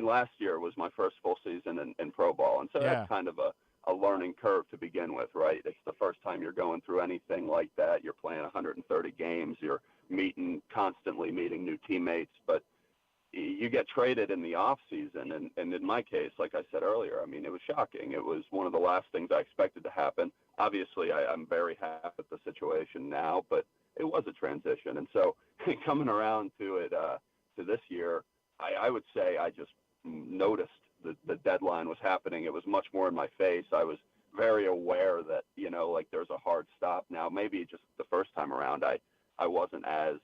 last year was my first full season in pro ball, and so that's kind of a learning curve to begin with, right? It's the first time you're going through anything like that. You're playing 130 games. You're constantly meeting new teammates. But you get traded in the off season. And in my case, like I said earlier, I mean, it was shocking. It was one of the last things I expected to happen. Obviously, I'm very happy with the situation now, but it was a transition. And so coming around to it, to this year, I would say I just noticed the deadline was happening. It was much more in my face. I was very aware that, you know, like there's a hard stop. Now, maybe just the first time around, I wasn't as,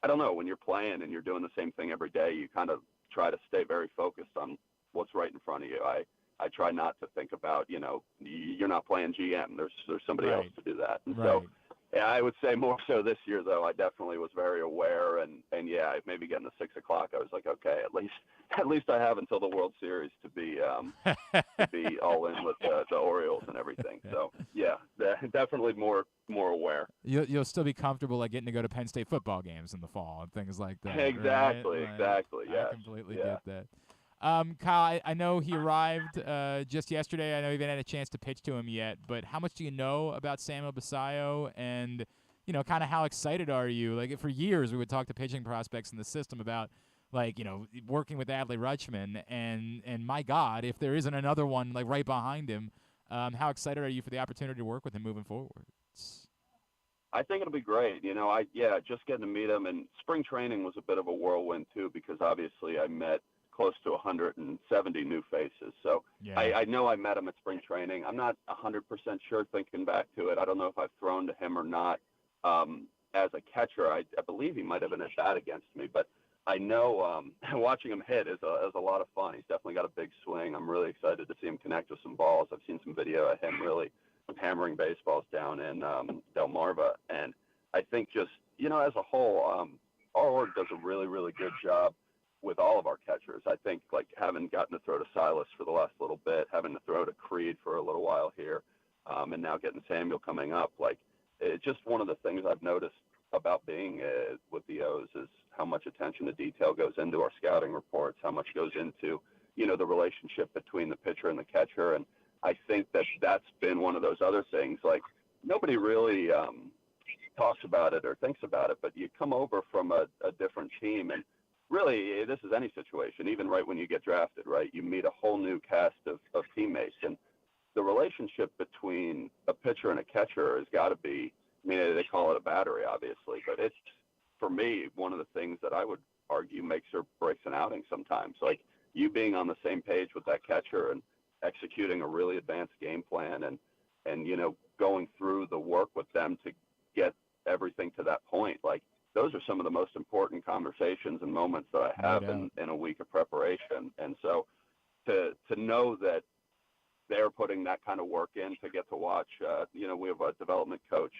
I don't know, when you're playing and you're doing the same thing every day, you kind of try to stay very focused on what's right in front of you. I try not to think about, you know, you're not playing GM. There's somebody else to do that. And so, yeah, I would say more so this year, though, I definitely was very aware. And yeah, maybe getting to 6 o'clock, I was like, okay, at least I have until the World Series to be all in with the Orioles and everything. So, yeah, definitely more aware. You'll still be comfortable like getting to go to Penn State football games in the fall and things like that. Exactly, right? exactly. Yeah, I completely get that. Kyle, I know he arrived just yesterday. I know you haven't had a chance to pitch to him yet, but how much do you know about Samuel Basayo, and, you know, kind of how excited are you? Like, for years we would talk to pitching prospects in the system about, like, you know, working with Adley Rutschman, and my God, if there isn't another one, like, right behind him, how excited are you for the opportunity to work with him moving forward? I think it'll be great. You know, just getting to meet him, and spring training was a bit of a whirlwind, too, because obviously I met close to 170 new faces. So yeah. I know I met him at spring training. I'm not 100% sure thinking back to it. I don't know if I've thrown to him or not. As a catcher, I believe he might have been at bat against me, but I know watching him hit is a lot of fun. He's definitely got a big swing. I'm really excited to see him connect with some balls. I've seen some video of him really hammering baseballs down in Delmarva. And I think just, you know, as a whole, our org does a really, really good job with all of our catchers. I think, like, having gotten to throw to Silas for the last little bit, having to throw to Creed for a little while here, and now getting Samuel coming up, like, it's just one of the things I've noticed about being with the O's is how much attention to detail goes into our scouting reports, how much goes into, you know, the relationship between the pitcher and the catcher. And I think that's been one of those other things, like, nobody really talks about it or thinks about it, but you come over from a different team, and really, this is any situation, even right when you get drafted, right? You meet a whole new cast of teammates, and the relationship between a pitcher and a catcher has got to be, I mean, they call it a battery, obviously, but it's, for me, one of the things that I would argue makes or breaks an outing sometimes. Like, you being on the same page with that catcher and executing a really advanced game plan and you know, going through the work with them to get everything to that point, like, those are some of the most important conversations and moments that I have in a week of preparation. And so to know that they're putting that kind of work in to get to watch, you know, we have a development coach,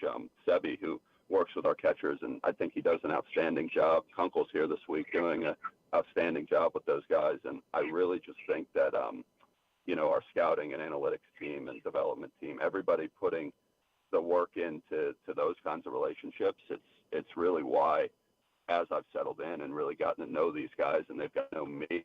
Sebi, who works with our catchers, and I think he does an outstanding job. Kunkel's here this week doing an outstanding job with those guys. And I really just think that, you know, our scouting and analytics team and development team, everybody putting the work into those kinds of relationships, it's really why, as I've settled in and really gotten to know these guys and they've gotten to know me,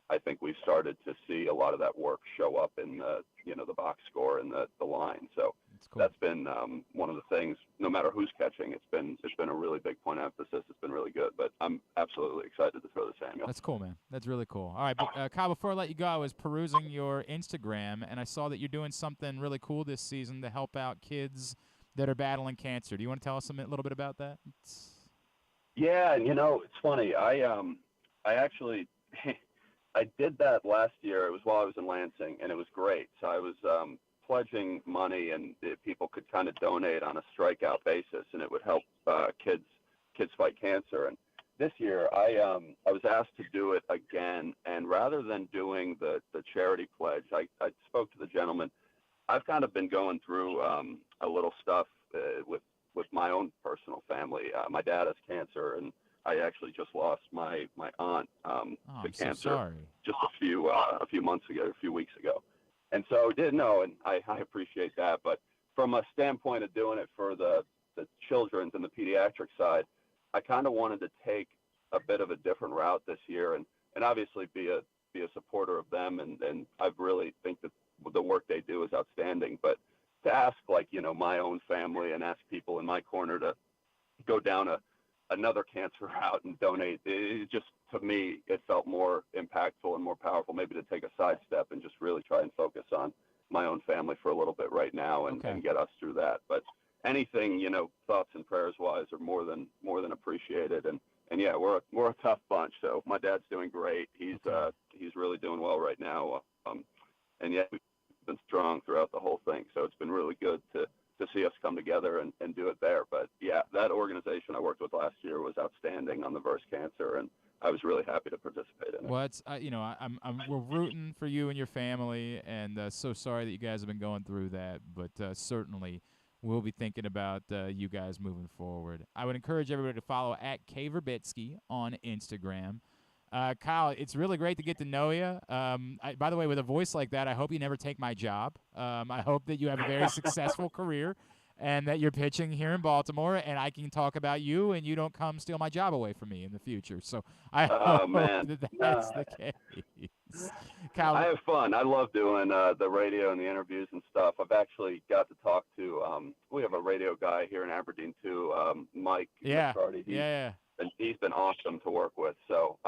I think we've started to see a lot of that work show up in the, you know, the box score and the line. So that's been one of the things. No matter who's catching, it's been a really big point of emphasis. It's been really good. But I'm absolutely excited to throw to Samuel. That's cool, man. That's really cool. All right, but, Kyle, before I let you go, I was perusing your Instagram, and I saw that you're doing something really cool this season to help out kids that are battling cancer. Do you want to tell us a little bit about that? Yeah, and, you know, it's funny. I actually I did that last year. It was while I was in Lansing, and it was great. So I was pledging money, and people could kind of donate on a strikeout basis, and it would help kids fight cancer. And this year, I was asked to do it again, and rather than doing the charity pledge, I spoke to the gentleman. I've kind of been going through a little stuff with my own personal family. My dad has cancer, and I actually just lost my aunt to cancer just a few months ago, a few weeks ago. And so didn't know, and I appreciate that. But from a standpoint of doing it for the children's and the pediatric side, I kind of wanted to take a bit of a different route this year, and obviously be a supporter of them. And I really think that the work they do is outstanding. But to ask, like, you know, my own family and ask people in my corner to go down a another cancer route and donate. It just, to me, it felt more impactful and more powerful maybe to take a sidestep and just really try and focus on my own family for a little bit right now and get us through that. But anything, you know, thoughts and prayers wise are more than appreciated. And yeah, we're a tough bunch. So my dad's doing great. He's really doing well right now. And yeah, we've been strong throughout the whole thing. So it's been really good to see us come together and do it there. But yeah, that organization I worked with last year was outstanding on the verse cancer, and I was really happy to participate in it. Well, it's we're rooting for you and your family, and so sorry that you guys have been going through that. But certainly, we'll be thinking about you guys moving forward. I would encourage everybody to follow at Kyle Virbitsky on Instagram. Kyle, it's really great to get to know you. By the way, with a voice like that, I hope you never take my job. I hope that you have a very successful career and that you're pitching here in Baltimore, and I can talk about you and you don't come steal my job away from me in the future. So I hope that's the case. Kyle, I have fun. I love doing the radio and the interviews and stuff. I've actually got to talk to we have a radio guy here in Aberdeen too, Mike. Yeah. McCarty. And he's been awesome to work with. So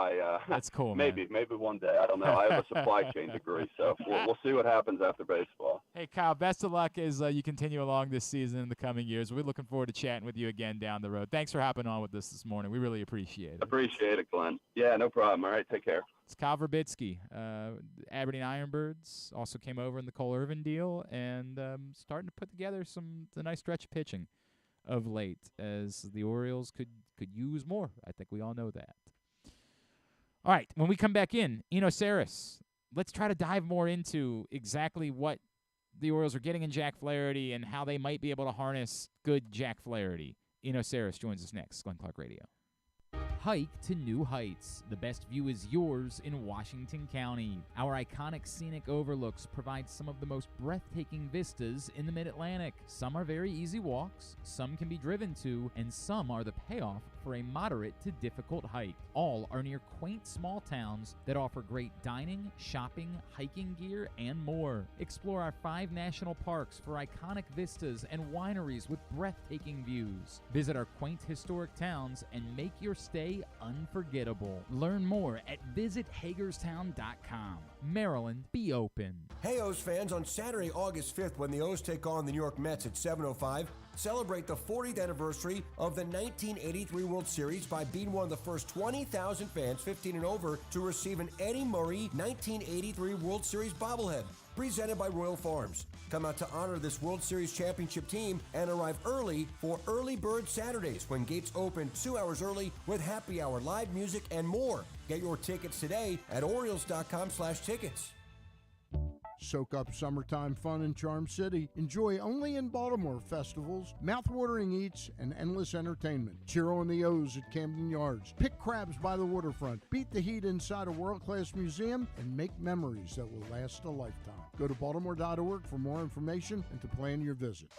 that's cool. Maybe one day. I don't know. I have a supply chain degree, so we'll see what happens after baseball. Hey, Kyle, best of luck as you continue along this season in the coming years. We're looking forward to chatting with you again down the road. Thanks for hopping on with us this morning. We really appreciate it. Appreciate it, Glenn. Yeah, no problem. All right, take care. It's Kyle Virbitsky. Aberdeen Ironbirds also came over in the Cole Irvin deal and starting to put together the nice stretch of pitching of late, as the Orioles could use more. I think we all know that. All right, when we come back in, Eno Sarris, let's try to dive more into exactly what the Orioles are getting in Jack Flaherty and how they might be able to harness good Jack Flaherty. Eno Sarris joins us next, Glenn Clark Radio. Hike to new heights. The best view is yours in Washington County. Our iconic scenic overlooks provide some of the most breathtaking vistas in the Mid-Atlantic. Some are very easy walks, some can be driven to, and some are the payoff for a moderate to difficult hike. All are near quaint small towns that offer great dining, shopping, hiking gear, and more. Explore our 5 national parks for iconic vistas and wineries with breathtaking views. Visit our quaint historic towns and make your stay unforgettable. Learn more at visithagerstown.com. Maryland, be open. Hey O's fans, on Saturday, August 5th, when the O's take on the New York Mets at 7:05, celebrate the 40th anniversary of the 1983 World Series by being one of the first 20,000 fans 15 and over to receive an Eddie Murray 1983 World Series bobblehead, presented by Royal Farms. Come out to honor this World Series championship team and arrive early for Early Bird Saturdays, when gates open 2 hours early with happy hour, live music, and more. Get your tickets today at Orioles.com/tickets. Soak up summertime fun in Charm City. Enjoy only in Baltimore festivals, mouth-watering eats, and endless entertainment. Cheer on the O's at Camden Yards. Pick crabs by the waterfront. Beat the heat inside a world-class museum and make memories that will last a lifetime. Go to Baltimore.org for more information and to plan your visit.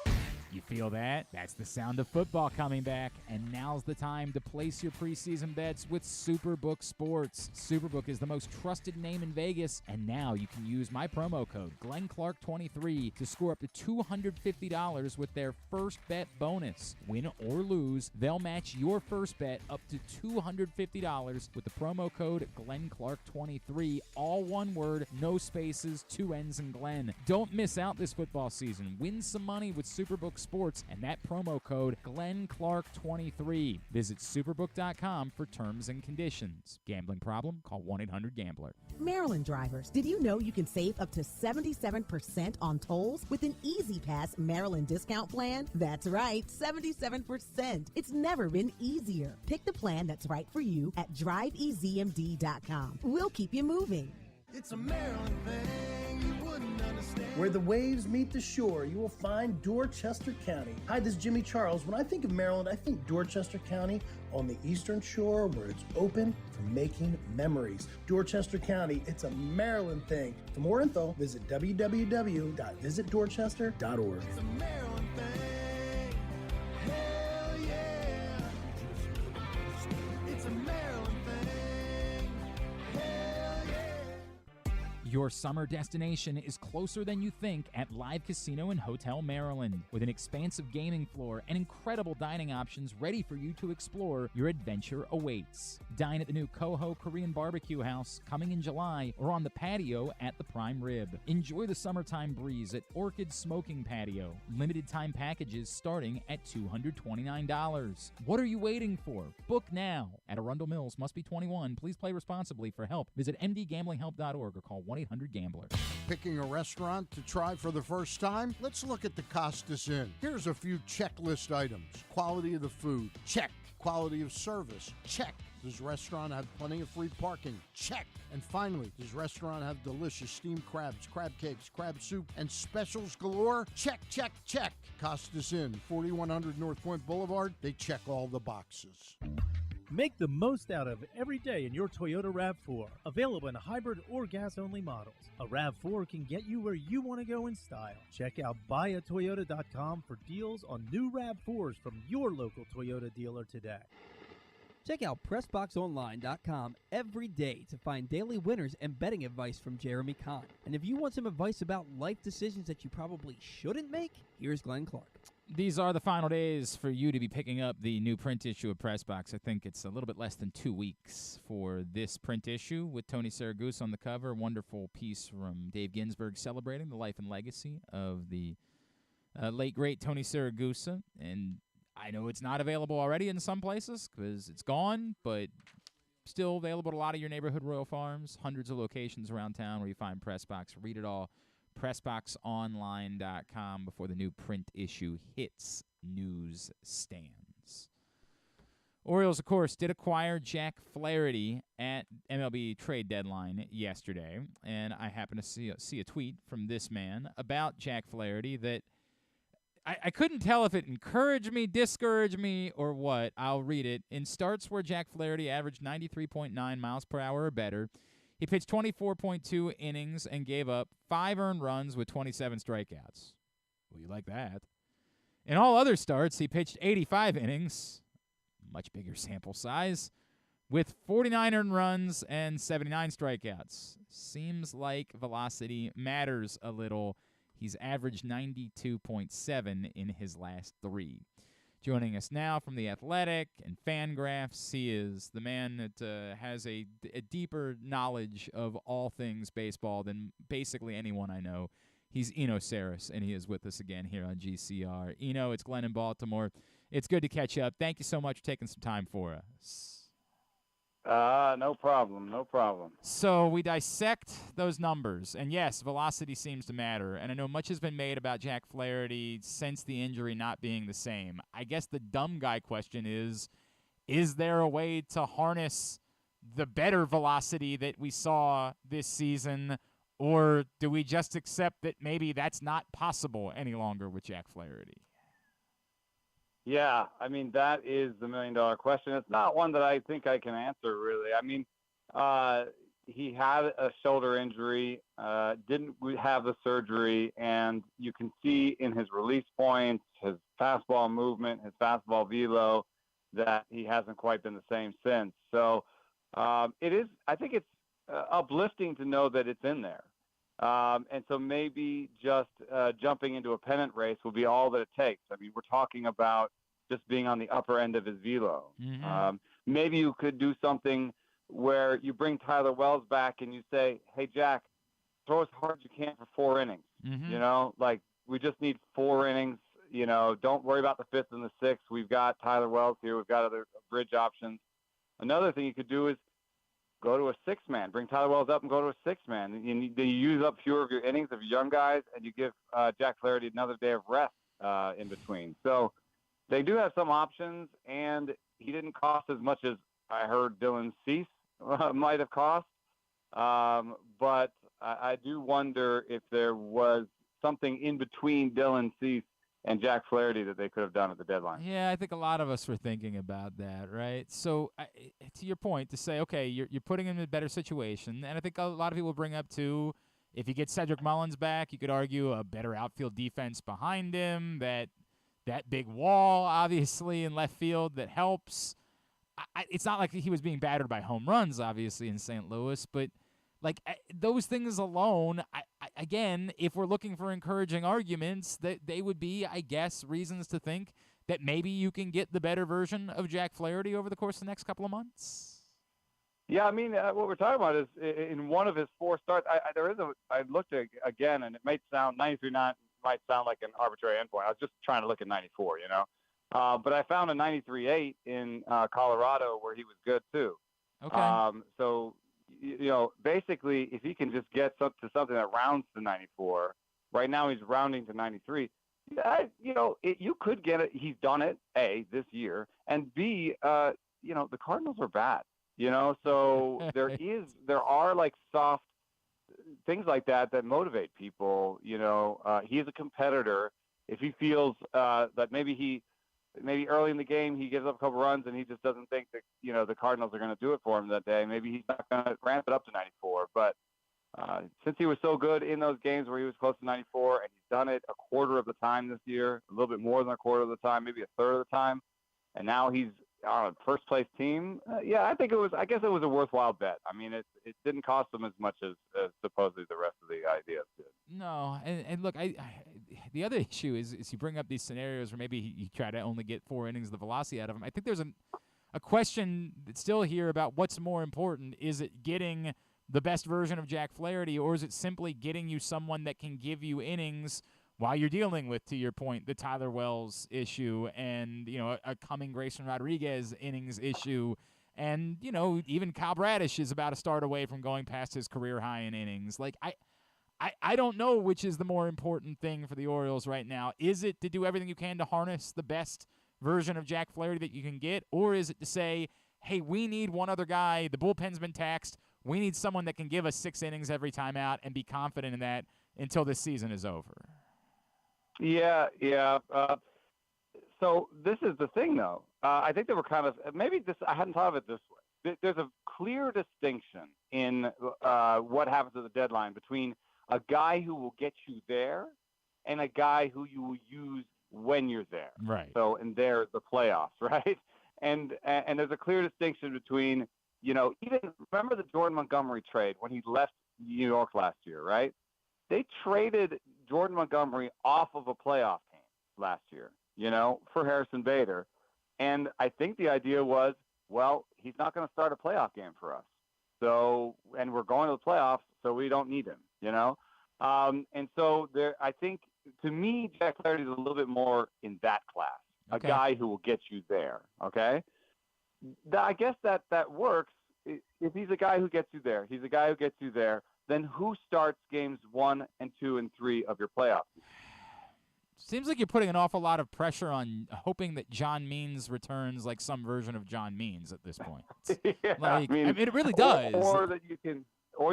You feel that? That's the sound of football coming back, and now's the time to place your preseason bets with Superbook Sports. Superbook is the most trusted name in Vegas, and now you can use my promo code GlennClark23 to score up to $250 with their first bet bonus. Win or lose, they'll match your first bet up to $250 with the promo code GlennClark23. All one word, no spaces, 2 N's in Glenn. Don't miss out this football season. Win some money with Superbook Sports and that promo code GlennClark23. Visit Superbook.com for terms and conditions. Gambling problem? Call 1-800-GAMBLER. Maryland drivers, did you know you can save up to 77% on tolls with an Easy Pass Maryland discount plan? That's right, 77%. It's never been easier. Pick the plan that's right for you at driveezmd.com. We'll keep you moving. It's a Maryland thing you wouldn't understand. Where the waves meet the shore, you will find Dorchester County. Hi, this is Jimmy Charles. When I think of Maryland, I think Dorchester County on the Eastern Shore, where it's open for making memories. Dorchester County, it's a Maryland thing. For more info, visit www.visitdorchester.org. It's a Maryland thing. Hell yeah. It's a Maryland thing. Hell yeah. Your summer destination is closer than you think at Live Casino and Hotel Maryland. With an expansive gaming floor and incredible dining options ready for you to explore, your adventure awaits. Dine at the new Coho Korean Barbecue House coming in July or on the patio at the Prime Rib. Enjoy the summertime breeze at Orchid Smoking Patio. Limited time packages starting at $229. What are you waiting for? Book now. At Arundel Mills, must be 21. Please play responsibly. For help, visit mdgamblinghelp.org or call 1-800-GAMBLER. Picking a restaurant to try for the first time? Let's look at the Costas Inn. Here's a few checklist items. Quality of the food? Check. Quality of service? Check. Does restaurant have plenty of free parking? Check. And finally, does restaurant have delicious steamed crabs, crab cakes, crab soup, and specials galore? Check, check, check. Costas Inn, 4100 North Point Boulevard. They check all the boxes. Make the most out of every day in your Toyota RAV4. Available in hybrid or gas-only models. A RAV4 can get you where you want to go in style. Check out buyatoyota.com for deals on new RAV4s from your local Toyota dealer today. Check out PressBoxOnline.com every day to find daily winners and betting advice from Jeremy Kahn. And if you want some advice about life decisions that you probably shouldn't make, here's Glenn Clark. These are the final days for you to be picking up the new print issue of PressBox. I think it's a little bit less than 2 weeks for this print issue with Tony Saragusa on the cover. Wonderful piece from Dave Ginsburg celebrating the life and legacy of the late, great Tony Saragusa. And I know it's not available already in some places because it's gone, but still available at a lot of your neighborhood Royal Farms. Hundreds of locations around town where you find PressBox. Read it all. PressBoxOnline.com before the new print issue hits newsstands. Orioles, of course, did acquire Jack Flaherty at MLB trade deadline yesterday, and I happened to see a tweet from this man about Jack Flaherty that I couldn't tell if it encouraged me, discouraged me, or what. I'll read it. In starts where Jack Flaherty averaged 93.9 miles per hour or better, he pitched 24.2 innings and gave up 5 earned runs with 27 strikeouts. Well, you like that. In all other starts, he pitched 85 innings, much bigger sample size, with 49 earned runs and 79 strikeouts. Seems like velocity matters a little. He's averaged 92.7 in his last 3. Joining us now from The Athletic and Fangraphs, he is the man that has a deeper knowledge of all things baseball than basically anyone I know. He's Eno Sarris, and he is with us again here on GCR. Eno, it's Glenn in Baltimore. It's good to catch up. Thank you so much for taking some time for us. No problem. So we dissect those numbers, and yes, velocity seems to matter. And I know much has been made about Jack Flaherty since the injury not being the same. I guess the dumb guy question is there a way to harness the better velocity that we saw this season, or do we just accept that maybe that's not possible any longer with Jack Flaherty? Yeah, I mean, that is the million-dollar question. It's not one that I think I can answer, really. I mean, he had a shoulder injury, didn't have the surgery, and you can see in his release points, his fastball movement, his fastball velo, that he hasn't quite been the same since. So I think it's uplifting to know that it's in there. And so maybe just jumping into a pennant race will be all that it takes. I mean, we're talking about just being on the upper end of his velo. Mm-hmm. Maybe you could do something where you bring Tyler Wells back and you say, hey, Jack, throw as hard as you can for 4 innings. Mm-hmm. You know, like we just need 4 innings. You know, don't worry about the 5th and the 6th. We've got Tyler Wells here. We've got other bridge options. Another thing you could do is go to a 6-man. Bring Tyler Wells up and go to a 6-man. You use up fewer of your innings of your young guys, and you give Jack Flaherty another day of rest in between. So they do have some options, and he didn't cost as much as I heard Dylan Cease might have cost. But I do wonder if there was something in between Dylan Cease and Jack Flaherty that they could have done at the deadline. Yeah, I think a lot of us were thinking about that, right? So to your point, to say, okay, you're putting him in a better situation, and I think a lot of people bring up, too, if you get Cedric Mullins back, you could argue a better outfield defense behind him, that big wall, obviously, in left field that helps. It's not like he was being battered by home runs, obviously, in St. Louis, but Like, those things alone, again, if we're looking for encouraging arguments, that they would be, I guess, reasons to think that maybe you can get the better version of Jack Flaherty over the course of the next couple of months. Yeah, I mean, what we're talking about is in one of his 4 starts. I looked at again, and it might sound 93.9 might sound like an arbitrary endpoint. I was just trying to look at 94, but I found a 93.8 in Colorado where he was good too. Okay. So basically, if he can just get to something that rounds to 94, right now he's rounding to 93. You could get it. He's done it, A, this year, and B, the Cardinals are bad, so there are like soft things like that motivate people. He's a competitor. If he feels that maybe early in the game he gives up a couple runs and he just doesn't think that, the Cardinals are going to do it for him that day, maybe he's not going to ramp it up to 94. But since he was so good in those games where he was close to 94, and he's done it a quarter of the time this year, a little bit more than a quarter of the time, maybe a third of the time, and now he's on a first-place team, I guess it was a worthwhile bet. I mean, it didn't cost them as much as supposedly the rest of the ideas did. No, and look, the other issue is you bring up these scenarios where maybe you try to only get 4 innings of the velocity out of him. I think there's a question that's still here about what's more important. Is it getting the best version of Jack Flaherty, or is it simply getting you someone that can give you innings while you're dealing with, to your point, the Tyler Wells issue and, a coming Grayson Rodriguez innings issue. And, even Kyle Bradish is about a start away from going past his career high in innings. Like, I don't know which is the more important thing for the Orioles right now. Is it to do everything you can to harness the best version of Jack Flaherty that you can get? Or is it to say, hey, we need one other guy. The bullpen's been taxed. We need someone that can give us 6 innings every time out and be confident in that until this season is over. Yeah. So this is the thing, though. I think they were kind of I hadn't thought of it this way. There's a clear distinction in what happens at the deadline between a guy who will get you there and a guy who you will use when you're there. Right. So, and there's the playoffs, right? And there's a clear distinction between, even remember the Jordan Montgomery trade when he left New York last year, right? They traded Jordan Montgomery off of a playoff team last year, for Harrison Bader. And I think the idea was, well, he's not going to start a playoff game for us. So, and we're going to the playoffs, so we don't need him, And so I think, to me, Jack Flaherty is a little bit more in that class, a guy who will get you there, okay? I guess that works. If he's a guy who gets you there, then who starts games 1 and 2 and 3 of your playoffs? Seems like you're putting an awful lot of pressure on hoping that John Means returns like some version of John Means at this point. Yeah, I mean, it really does. Or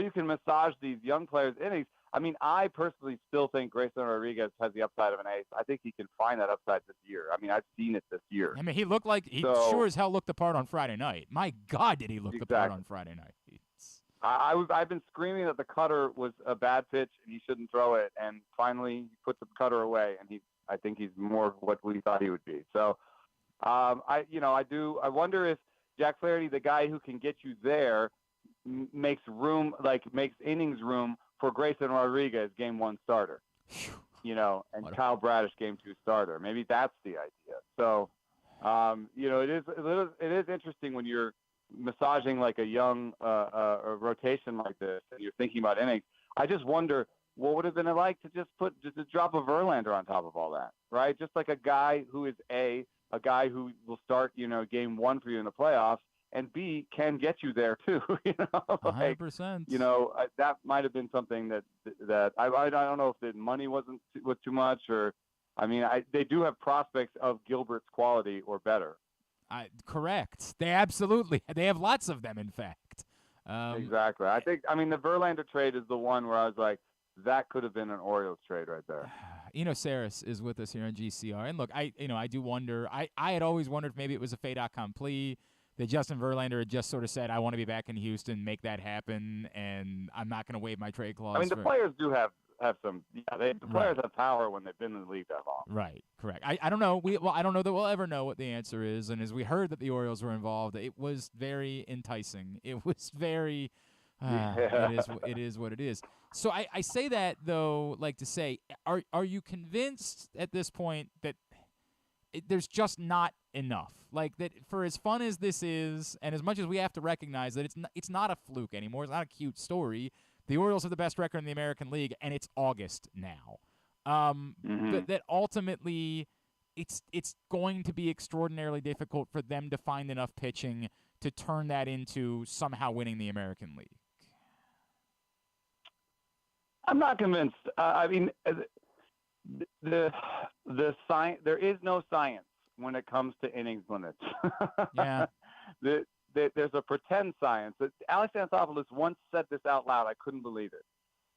you can massage these young players' innings. I mean, I personally still think Grayson Rodriguez has the upside of an ace. I think he can find that upside this year. I mean, I've seen it this year. I mean, he looked like he sure as hell looked the part on Friday night. My God, did he look the part on Friday night? I've been screaming that the cutter was a bad pitch and he shouldn't throw it, and finally he put the cutter away, and I think he's more of what we thought he would be. So, I wonder if Jack Flaherty, the guy who can get you there, makes innings room for Grayson Rodriguez, game 1 starter, and Kyle Bradish, game 2 starter. Maybe that's the idea. So, it is interesting when you're massaging like a young a rotation like this, and you're thinking about innings. I just wonder what would have been like to just drop a Verlander on top of all that, right? Just like a guy who is a guy who will start, game 1 for you in the playoffs, and B, can get you there too. 100%. That might have been something that I don't know if the money was too much, or I mean, they do have prospects of Gilbert's quality or better. Correct. They have lots of them, in fact. Exactly. I mean, the Verlander trade is the one where I was like, that could have been an Orioles trade right there. Eno Sarris is with us here on GCR. And look, I do wonder, I had always wondered if maybe it was a fait accompli that Justin Verlander had just sort of said, I want to be back in Houston, make that happen, and I'm not going to waive my trade clause. I mean, the players do have some. Yeah, the players have power when they've been in the league that long. Right, correct. I don't know. I don't know that we'll ever know what the answer is. And as we heard that the Orioles were involved, it was very enticing. It was very, It is what it is. So I say that though, like to say, are you convinced at this point that there's just not enough? Like that for as fun as this is, and as much as we have to recognize that it's not a fluke anymore, it's not a cute story. The Orioles have the best record in the American League, and it's August now. But that ultimately, it's going to be extraordinarily difficult for them to find enough pitching to turn that into somehow winning the American League. I'm not convinced. I mean, the science. There is no science when it comes to innings limits. Yeah. There's a pretend science. Alex Anthopoulos once said this out loud. I couldn't believe it.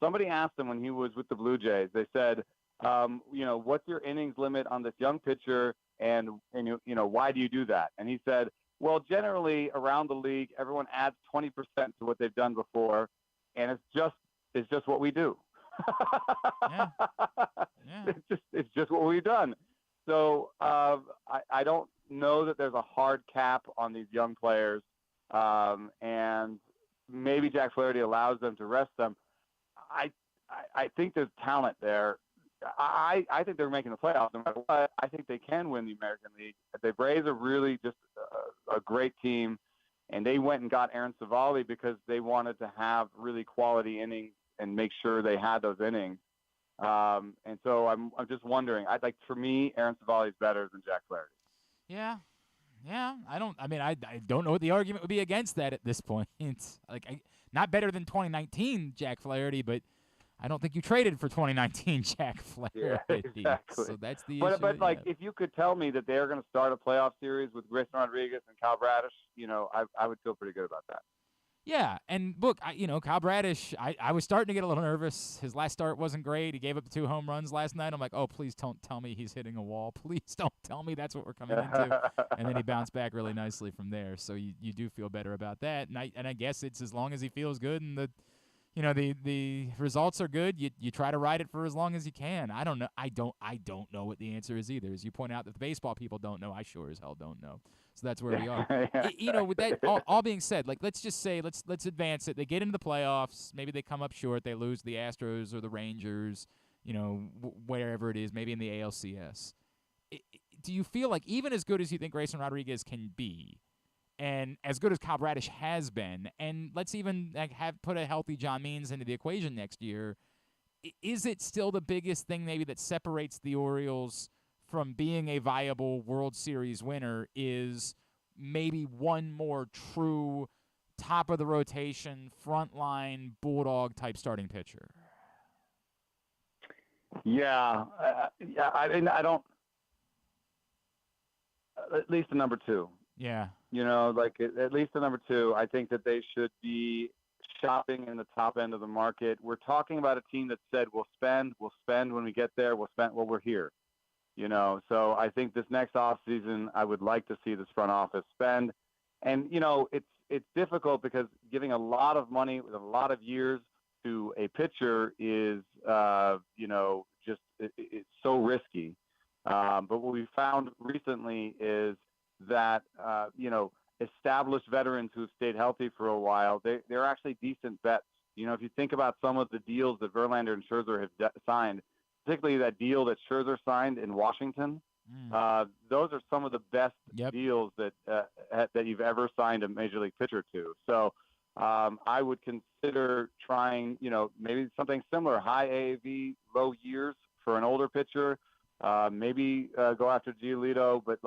Somebody asked him when he was with the Blue Jays. They said, what's your innings limit on this young pitcher, and why do you do that? And he said, well, generally around the league, everyone adds 20% to what they've done before, and it's just what we do. Yeah. It's just what we've done. So I don't know that there's a hard cap on these young players, and maybe Jack Flaherty allows them to rest them. I think there's talent there. I think they're making the playoffs no matter what. I think they can win the American League. The Braves are really just a great team, and they went and got Aaron Savali because they wanted to have really quality innings and make sure they had those innings. And so I'm just wondering. For me, Aaron Savali is better than Jack Flaherty. Yeah. I don't know what the argument would be against that at this point. It's not better than 2019 Jack Flaherty, but I don't think you traded for 2019 Jack Flaherty. Yeah, exactly. So that's the issue. But if you could tell me that they're going to start a playoff series with Griffin Rodriguez and Kyle Bradish, I would feel pretty good about that. Yeah, and look, Kyle Bradish, I was starting to get a little nervous. His last start wasn't great. He gave up the 2 home runs last night. I'm like, oh, please don't tell me he's hitting a wall. Please don't tell me that's what we're coming into. And then he bounced back really nicely from there. So you do feel better about that. And I guess it's as long as he feels good and the results are good, you try to ride it for as long as you can. I don't know. I don't know what the answer is either. As you point out that the baseball people don't know, I sure as hell don't know. So that's where we are. With that all being said, let's just say let's advance it. They get into the playoffs. Maybe they come up short. They lose the Astros or the Rangers. Wherever it is, maybe in the ALCS. Do you feel like even as good as you think Grayson Rodriguez can be, and as good as Kyle Bradish has been, and let's even put a healthy John Means into the equation next year, is it still the biggest thing maybe that separates the Orioles from being a viable World Series winner is maybe one more true top-of-the-rotation, frontline, Bulldog type starting pitcher? Yeah. I don't – at least the number 2. Yeah. At least the number 2, I think that they should be shopping in the top end of the market. We're talking about a team that said we'll spend when we get there, we're here. So I think this next offseason, I would like to see this front office spend. And, it's difficult because giving a lot of money with a lot of years to a pitcher is, it's so risky. But what we found recently is that, established veterans who've stayed healthy for a while, they're actually decent bets. If you think about some of the deals that Verlander and Scherzer have signed, particularly that deal that Scherzer signed in Washington, those are some of the best deals that you've ever signed a major league pitcher to. So I would consider trying, maybe something similar, high AAV, low years for an older pitcher. Maybe go after Giolito, but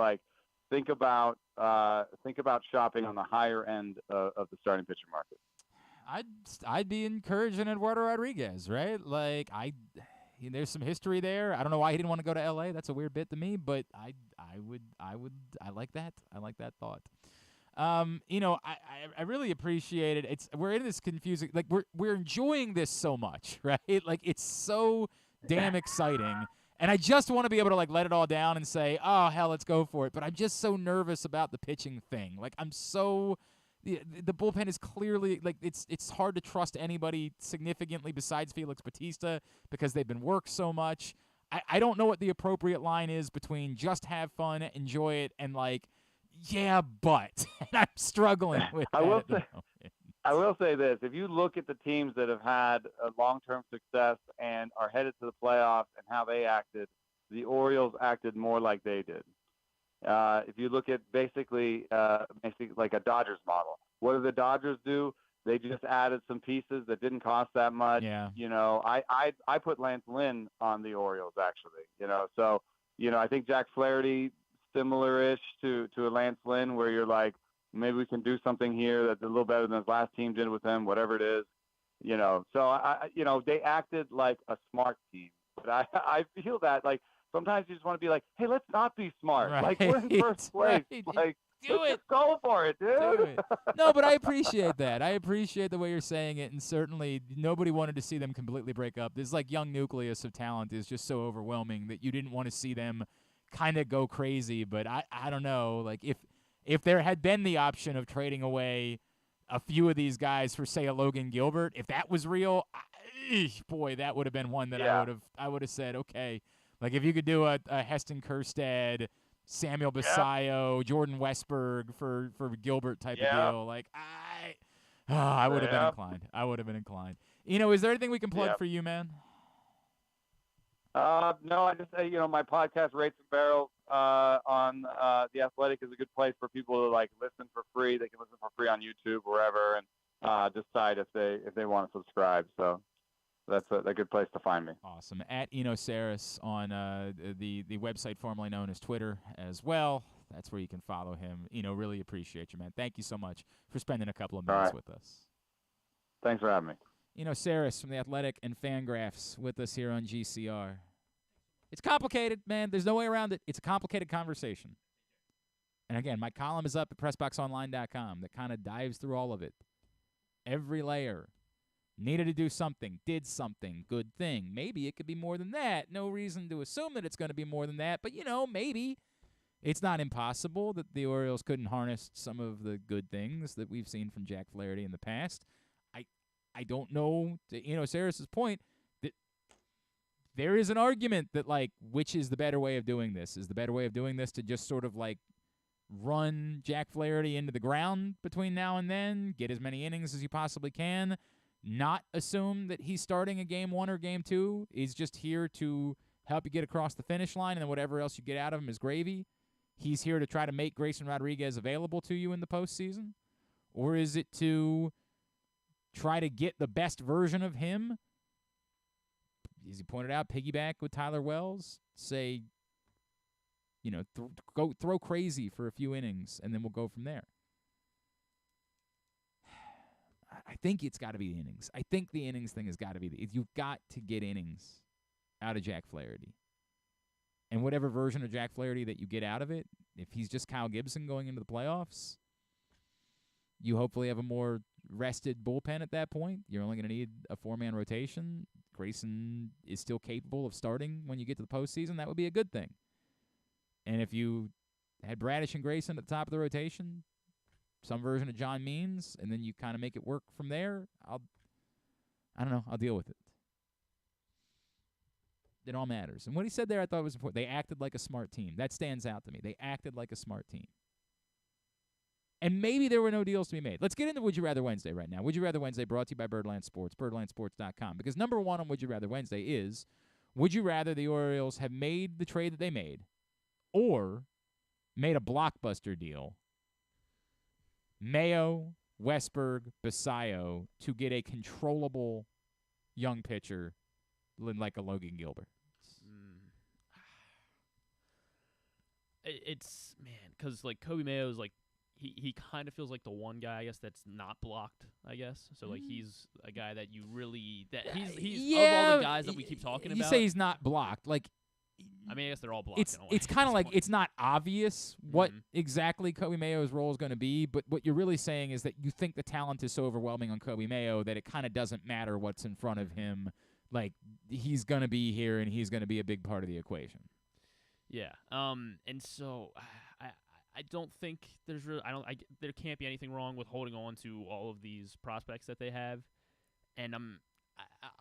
think about shopping on the higher end of the starting pitcher market. I'd be encouraging Eduardo Rodriguez, right? There's some history there. I don't know why he didn't want to go to LA. That's a weird bit to me, but I like that. I like that thought. I really appreciate it. We're in this confusing, we're enjoying this so much, right? It's so damn exciting. And I just want to be able to let it all down and say, oh, hell, let's go for it. But I'm just so nervous about the pitching thing. The bullpen is clearly it's hard to trust anybody significantly besides Felix Bautista because they've been worked so much. I don't know what the appropriate line is between just have fun, enjoy it, and yeah, but and I'm struggling with that. I will say this. If you look at the teams that have had a long-term success and are headed to the playoffs and how they acted, the Orioles acted more like they did. If you look at basically like a Dodgers model, what do the Dodgers do? They just added some pieces that didn't cost that much. Yeah. I put Lance Lynn on the Orioles, actually. So I think Jack Flaherty, similar-ish to a Lance Lynn, where you're like, maybe we can do something here that's a little better than his last team did with him, whatever it is. So they acted like a smart team. But I feel that, like, sometimes you just want to be like, hey, let's not be smart. Right. Like, we're in first place. Right. Like, Do let's it. just go for it, dude. Do it. No, but I appreciate that. I appreciate the way you're saying it, and certainly nobody wanted to see them completely break up. This young nucleus of talent is just so overwhelming that you didn't want to see them kind of go crazy. But I don't know. Like, if there had been the option of trading away a few of these guys for, say, a Logan Gilbert, if that was real, boy, that would have been one that I would have said, okay. Like, if you could do a Heston Kjerstad, Samuel Basayo, Jordan Westberg for Gilbert type of deal, like, I would have been inclined. I would have been inclined. Is there anything we can plug for you, man? No, I just say, my podcast, Rates and Barrels, on The Athletic is a good place for people to, like, listen for free. They can listen for free on YouTube, wherever, and decide if they want to subscribe. So that's a good place to find me. Awesome. At Eno Sarris on the website formerly known as Twitter as well. That's where you can follow him. Really appreciate you, man. Thank you so much for spending a couple of minutes with us. Thanks for having me. Eno Sarris from The Athletic and Fangraphs with us here on GCR. It's complicated, man. There's no way around it. It's a complicated conversation. And again, my column is up at PressBoxOnline.com that kind of dives through all of it. Every layer. Needed to do something, did something, good thing. Maybe it could be more than that. No reason to assume that it's going to be more than that, but, maybe. It's not impossible that the Orioles couldn't harness some of the good things that we've seen from Jack Flaherty in the past. I don't know, to Eno Sarris' point, that there is an argument that, like, which is the better way of doing this? Is the better way of doing this to just sort of, like, run Jack Flaherty into the ground between now and then, get as many innings as you possibly can, not assume that he's starting a game 1 or game 2, is just here to help you get across the finish line, and then whatever else you get out of him is gravy? He's here to try to make Grayson Rodriguez available to you in the postseason? Or is it to try to get the best version of him, as you pointed out, piggyback with Tyler Wells, say, go throw crazy for a few innings, and then we'll go from there? I think it's got to be the innings. I think the innings thing has got to be you've got to get innings out of Jack Flaherty. And whatever version of Jack Flaherty that you get out of it, if he's just Kyle Gibson going into the playoffs, you hopefully have a more rested bullpen at that point. You're only going to need a 4-man rotation. Grayson is still capable of starting when you get to the postseason. That would be a good thing. And if you had Bradish and Grayson at the top of the rotation, some version of John Means, and then you kind of make it work from there, I don't know. I'll deal with it. It all matters. And what he said there I thought was important. They acted like a smart team. That stands out to me. They acted like a smart team. And maybe there were no deals to be made. Let's get into Would You Rather Wednesday right now. Would You Rather Wednesday brought to you by Birdland Sports, birdlandsports.com. Because number one on Would You Rather Wednesday is, would you rather the Orioles have made the trade that they made or made a blockbuster deal, Mayo, Westberg, Basayo, to get a controllable young pitcher like a Logan Gilbert? It's, man, because, like, Kobe Mayo is, like, he kind of feels like the one guy, I guess, that's not blocked, I guess. So, like, he's a guy that you really – that he's of all the guys that we keep talking about. You say he's not blocked. Like, I mean, I guess they're all blocked in a way. It's kind of like it's not obvious what exactly Kobe Mayo's role is going to be, but what you're really saying is that you think the talent is so overwhelming on Kobe Mayo that it kind of doesn't matter what's in front of him. Like, he's going to be here and he's going to be a big part of the equation. Yeah. And so I don't think there's really there can't be anything wrong with holding on to all of these prospects that they have, and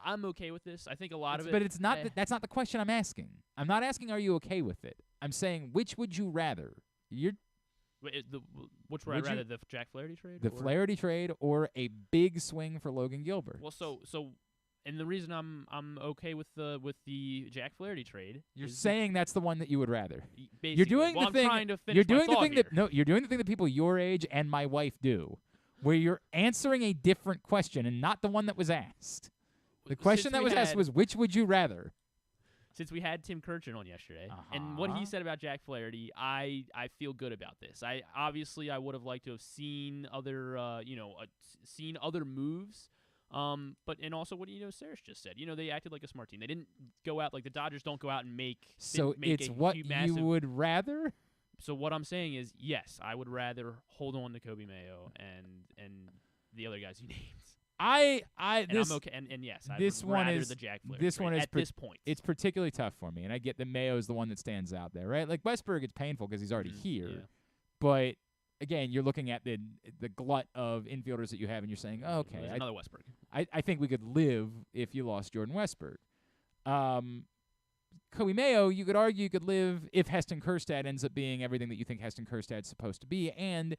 I'm okay with this. I think a lot of it, but it's not. That's not the question I'm asking. I'm not asking, are you okay with it? I'm saying, which would you rather? Which would I rather, the Jack Flaherty trade? The Flaherty trade or a big swing for Logan Gilbert? Well, and the reason I'm okay with the Jack Flaherty trade. You're saying that's the one that you would rather. Basically. You're doing the I'm thing. trying to finish You're doing my the thing thought that you're doing the thing that people your age and my wife do, where you're answering a different question and not the one that was asked. The question that was asked was, which would you rather? Since we had Tim Kirchin on yesterday, and what he said about Jack Flaherty, I feel good about this. I would have liked to have seen other seen other moves. But also what Eno Sarris just said. They acted like a smart team. They didn't go out like the Dodgers don't go out and make. So it's what you would rather. So what I'm saying is, yes, I would rather hold on to Kobe Mayo and the other guys you named. I'm okay. And yes, I this would one rather is the Jack Flaherty this one is at this point. It's particularly tough for me, and I get that Mayo is the one that stands out there, right? Like Westberg, it's painful because he's already here, but again, you're looking at the glut of infielders that you have, and you're saying, oh, okay, another Westberg. I think we could live if you lost Jordan Westberg. Kobe Mayo, you could argue you could live if Heston Kjerstad ends up being everything that you think Heston Kjerstad's supposed to be, and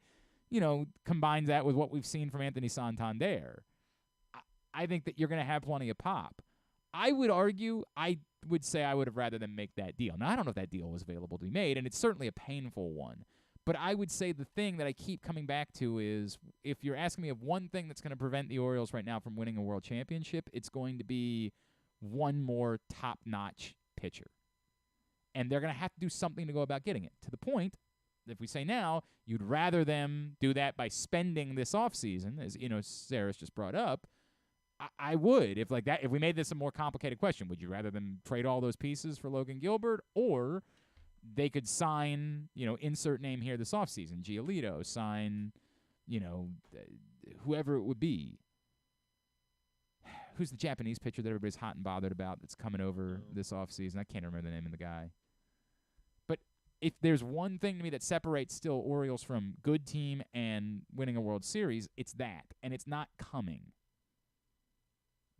combines that with what we've seen from Anthony Santander. I think that you're going to have plenty of pop. I would argue, I would say I would have rather than make that deal. Now, I don't know if that deal was available to be made, and it's certainly a painful one. But I would say the thing that I keep coming back to is if you're asking me of one thing that's going to prevent the Orioles right now from winning a world championship, it's going to be one more top-notch pitcher. And they're going to have to do something to go about getting it. To the point, if we say now, you'd rather them do that by spending this offseason, as Eno Sarris just brought up, I would. If we made this a more complicated question, would you rather them trade all those pieces for Logan Gilbert, or they could sign, insert name here this offseason, Giolito, sign, whoever it would be. Who's the Japanese pitcher that everybody's hot and bothered about that's coming over this offseason? I can't remember the name of the guy. But if there's one thing to me that separates still Orioles from good team and winning a World Series, it's that, and it's not coming.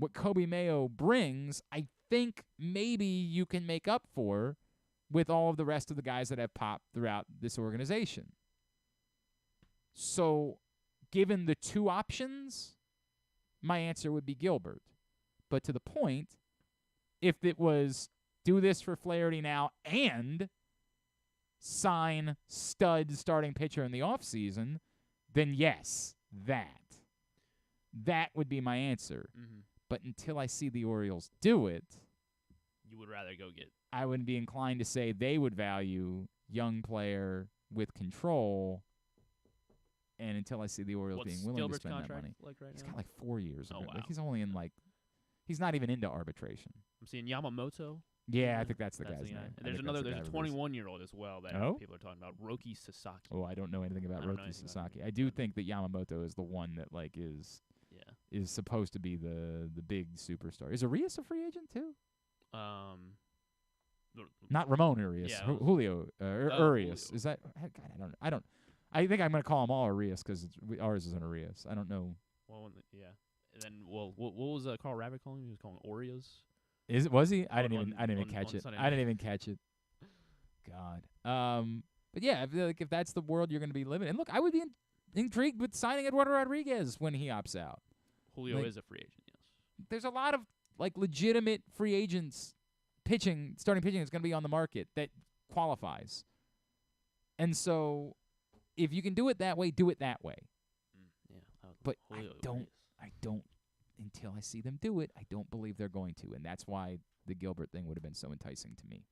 What Kobe Mayo brings, I think maybe you can make up for with all of the rest of the guys that have popped throughout this organization. So, given the two options, my answer would be Gilbert. But to the point, if it was do this for Flaherty now and sign stud starting pitcher in the offseason, then yes, that would be my answer. Mm-hmm. But until I see the Orioles do it, you would rather go get. I would be inclined to say they would value young player with control. And until I see the Orioles being willing Gilbert's to spend that contract money, like right he's now? got like 4 years. Oh, of it. wow. Like he's only in he's not even into arbitration. I'm seeing Yamamoto. Yeah, I think that's the guy's the guy. name. And there's a 21-year-old as well that people are talking about, Roki Sasaki. Oh, I don't know anything about Roki Sasaki. I do think that Yamamoto is the one that is supposed to be the big superstar. Is Arias a free agent too? Not Ramon Arias. Yeah, Julio Urias. Is that? God, I don't. I think I'm going to call them all Arias because ours is an Arias. I don't know. Well, yeah. And then, what was Carl Rabbit calling? He was calling Oreos. Was he? I didn't even catch it. I didn't even catch it. God. But yeah, if that's the world you're going to be living in, look, I would be intrigued with signing Eduardo Rodriguez when he opts out. Julio is a free agent. Yes. There's a lot of legitimate free agents starting pitching that's going to be on the market that qualifies. And so, if you can do it that way, do it that way. But I don't. Until I see them do it, I don't believe they're going to, and that's why the Gilbert thing would have been so enticing to me.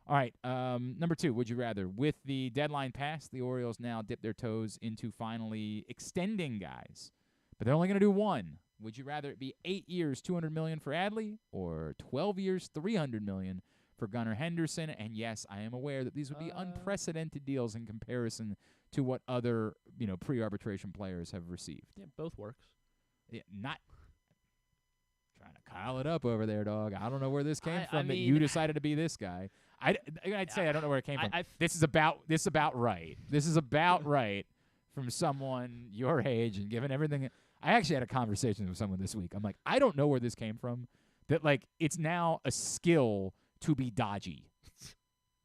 All right, number 2, would you rather? With the deadline passed, the Orioles now dip their toes into finally extending guys, but they're only going to do one. Would you rather it be 8 years, $200 million for Adley, or 12 years, $300 million for Gunnar Henderson? And yes, I am aware that these would be unprecedented deals in comparison to what other pre-arbitration players have received. Yeah, both works. Yeah, not trying to Kyle it up over there, dog. I don't know where this came from that mean, you decided to be this guy. I'd say I don't know where it came from. This is about right. This is about right from someone your age and given everything. I actually had a conversation with someone this week. I'm like, I don't know where this came from. That it's now a skill to be dodgy.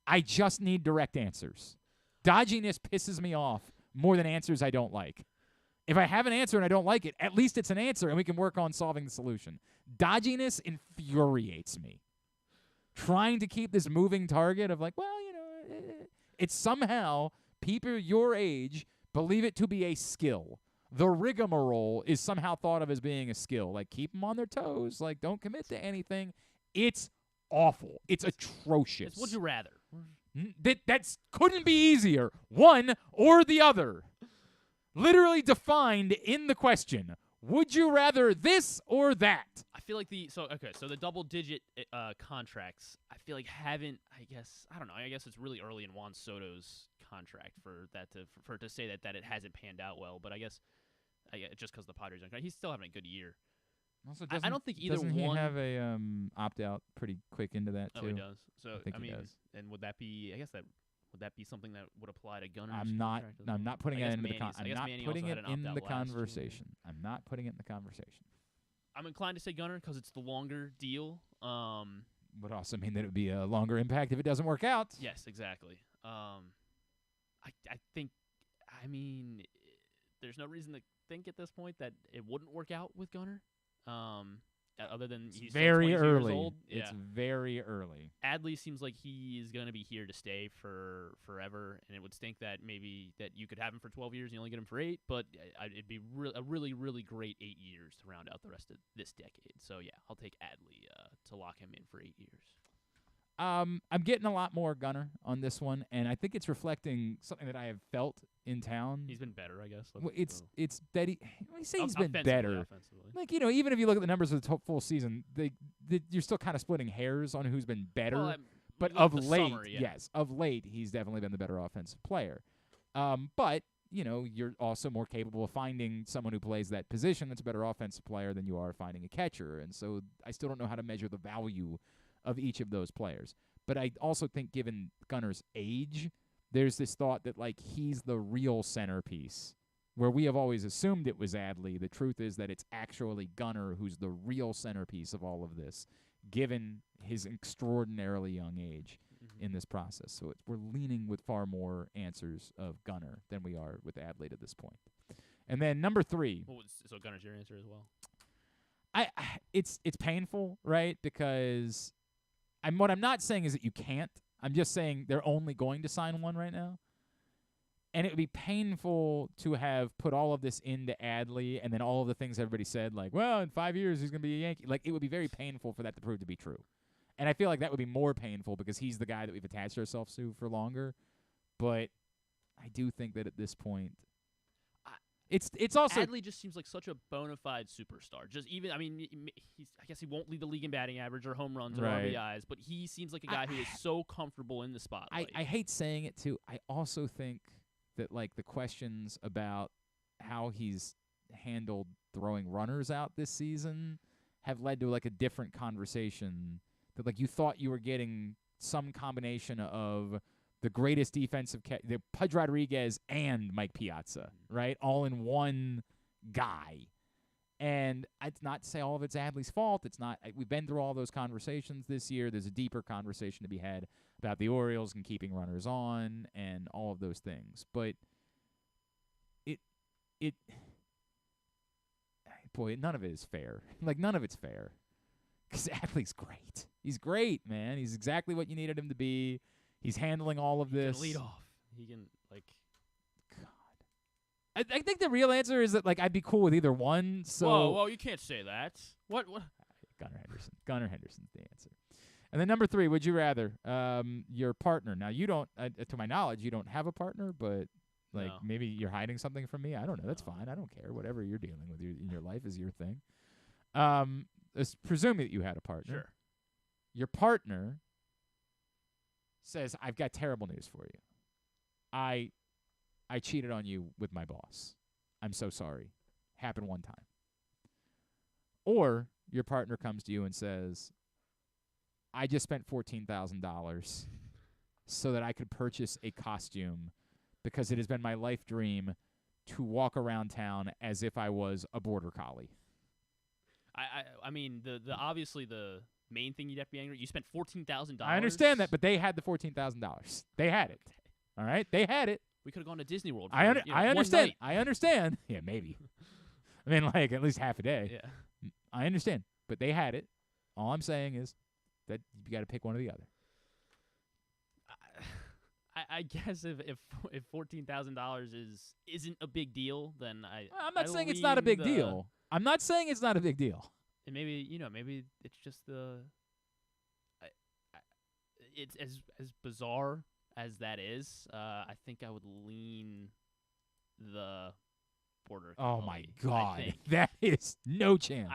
I just need direct answers. Dodginess pisses me off more than answers I don't like. If I have an answer and I don't like it, at least it's an answer and we can work on solving the solution. Dodginess infuriates me. Trying to keep this moving target of like, well, you know, it's somehow people your age believe it to be a skill. The rigmarole is somehow thought of as being a skill. Like, keep them on their toes. Like, don't commit to anything. It's awful. It's atrocious. It's would you rather? That couldn't be easier. One or the other. Literally defined in the question. Would you rather this or that? I feel like the double-digit contracts, I feel like haven't, I don't know, I guess it's really early in Juan Soto's contract for it to say that it hasn't panned out well, but I guess just because the Padres aren't, he's still having a good year. Also, I don't think either doesn't one. He have a opt-out pretty quick into that too? Oh, he does. So I mean, he does. And would that be? I guess would that be something that would apply to Gunner's? I'm not putting it in the conversation. I'm not putting it in the conversation. I'm inclined to say Gunner because it's the longer deal. Would also mean that it would be a longer impact if it doesn't work out. Yes, exactly. I think. I mean, there's no reason to think at this point that it wouldn't work out with Gunner. Other than he's very early. Years old. It's very early. Adley seems like he is going to be here to stay for forever, and it would stink that maybe that you could have him for 12 years and you only get him for 8, but it'd be a really, really great 8 years to round out the rest of this decade. So, yeah, I'll take Adley to lock him in for 8 years. I'm getting a lot more Gunner on this one, and I think it's reflecting something that I have felt in town. He's been better, I guess. Well, it's that when you say he's been Offensively. Like, you know, even if you look at the numbers of the full season, you're still kind of splitting hairs on who's been better. Well, but of late, yes, of late, he's definitely been the better offensive player. But you know, you're also more capable of finding someone who plays that position that's a better offensive player than you are finding a catcher. And so I still don't know how to measure the value of each of those players. But I also think given Gunner's age, there's this thought that, like, he's the real centerpiece, where we have always assumed it was Adley. The truth is that it's actually Gunner who's the real centerpiece of all of this, given his extraordinarily young age in this process. So we're leaning with far more answers of Gunner than we are with Adley at this point. And then number 3. So Gunner's your answer as well? It's painful, right? Because what I'm not saying is that you can't. I'm just saying they're only going to sign one right now. And it would be painful to have put all of this into Adley and then all of the things everybody said, like, well, in 5 years he's going to be a Yankee. Like, it would be very painful for that to prove to be true. And I feel like that would be more painful because he's the guy that we've attached ourselves to for longer. But I do think that at this point, it's also Adley just seems like such a bona fide superstar. Just even, I mean, I guess he won't lead the league in batting average or home runs or RBIs, but he seems like a guy who is so comfortable in the spotlight. I hate saying it too. I also think that, like, the questions about how he's handled throwing runners out this season have led to, like, a different conversation. That, like, you thought you were getting some combination of the greatest defensive the Pudge Rodriguez and Mike Piazza, right? All in one guy. And it's not to say all of it's Adley's fault. It's not. We've been through all those conversations this year. There's a deeper conversation to be had about the Orioles and keeping runners on and all of those things. But boy, none of it is fair. Like, none of it's fair. Because Adley's great. He's great, man. He's exactly what you needed him to be. He's handling all of this. He can lead off. He can, like... God. I think the real answer is that, like, I'd be cool with either one. So Whoa, you can't say that. What? Gunnar Henderson's the answer. And then number 3, would you rather your partner? Now, you don't, to my knowledge, you don't have a partner, but, like, maybe you're hiding something from me. I don't know. That's fine. I don't care. Whatever you're dealing with in your life is your thing. Let's presume that you had a partner. Sure. Your partner says, I've got terrible news for you. I cheated on you with my boss. I'm so sorry. Happened one time. Or your partner comes to you and says, I just spent $14,000 so that I could purchase a costume because it has been my life dream to walk around town as if I was a border collie. I mean, the obviously the main thing you'd have to be angry. You spent $14,000. I understand that, but they had the $14,000. They had it. All right, they had it. We could have gone to Disney World. For, I one understand. night. I understand. Yeah, maybe. I mean, like at least half a day. Yeah. I understand, but they had it. All I'm saying is that you got to pick one or the other. I guess if $14,000 isn't a big deal, then I'm not saying it's not a big deal. I'm not saying it's not a big deal. And maybe maybe it's just it's as bizarre as that is. I think I would lean the border collie. Oh my God, that is no chance.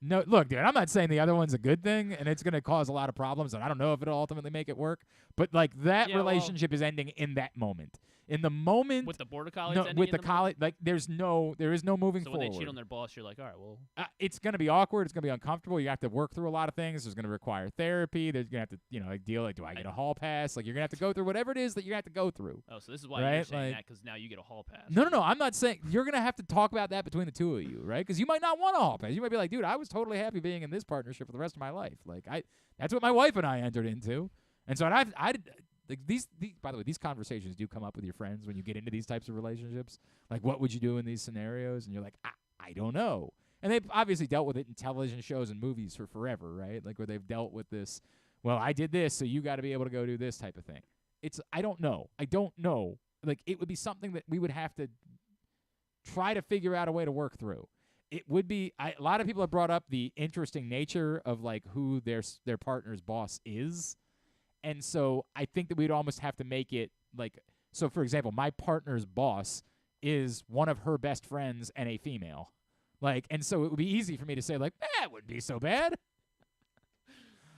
No, look, dude, I'm not saying the other one's a good thing, and it's going to cause a lot of problems, and I don't know if it'll ultimately make it work. But like that relationship is ending in that moment. In the moment with the border collies, no, with the collie, like there is no moving so forward. when they cheat on their boss, you're like, all right, well, it's going to be awkward. It's going to be uncomfortable. You have to work through a lot of things. There's going to require therapy. There's going to have to, like deal. Like, do I get a hall pass? Like, you're going to have to go through whatever it is that you have to go through. Oh, so this is why you're saying that because now you get a hall pass. No. I'm not saying you're going to have to talk about that between the two of you, right? Because you might not want a hall pass. You might be like, dude, I was totally happy being in this partnership for the rest of my life. Like, that's what my wife and I entered into, and so like these, by the way, these conversations do come up with your friends when you get into these types of relationships. Like, what would you do in these scenarios? And you're like, I don't know. And they've obviously dealt with it in television shows and movies for forever, right? Like, where they've dealt with this, well, I did this, so you got to be able to go do this type of thing. I don't know. Like, it would be something that we would have to try to figure out a way to work through. It would be, a lot of people have brought up the interesting nature of, like, who their partner's boss is. And so I think that we'd almost have to make it like, so for example, my partner's boss is one of her best friends and a female. Like, and so it would be easy for me to say, like, that wouldn't be so bad.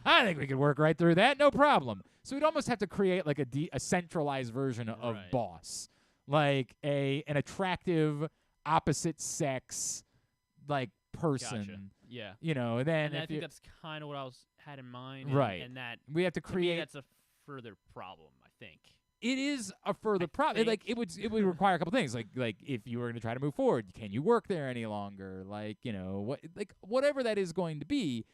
I think we could work right through that. No problem. So we'd almost have to create like a centralized version of boss, like an attractive opposite sex, like person. Gotcha. Yeah. And then I think that's kind of what I had in mind. Right. And that we have to create. That's a further problem, I think. It is a further problem. Like it would require a couple things. Like if you were going to try to move forward, can you work there any longer? Like, whatever that is going to be.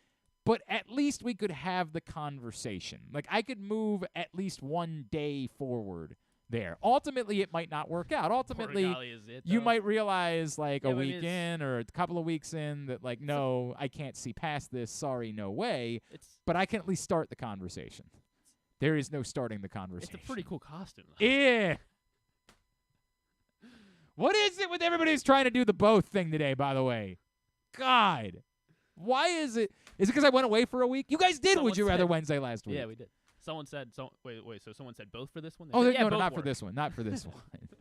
But at least we could have the conversation. Like, I could move at least one day forward there. Ultimately, it might not work out. Ultimately, you might realize, like, a week in or a couple of weeks in that, like, no, I can't see past this. Sorry, no way. But I can at least start the conversation. There is no starting the conversation. It's a pretty cool costume, though. Yeah. What is it with everybody who's trying to do the both thing today, by the way? God. Why is it? Is it because I went away for a week? You guys did Would You Rather Wednesday last week. Yeah, we did. Someone said, wait, so someone said both for this one? No, not for this one. Not for this one.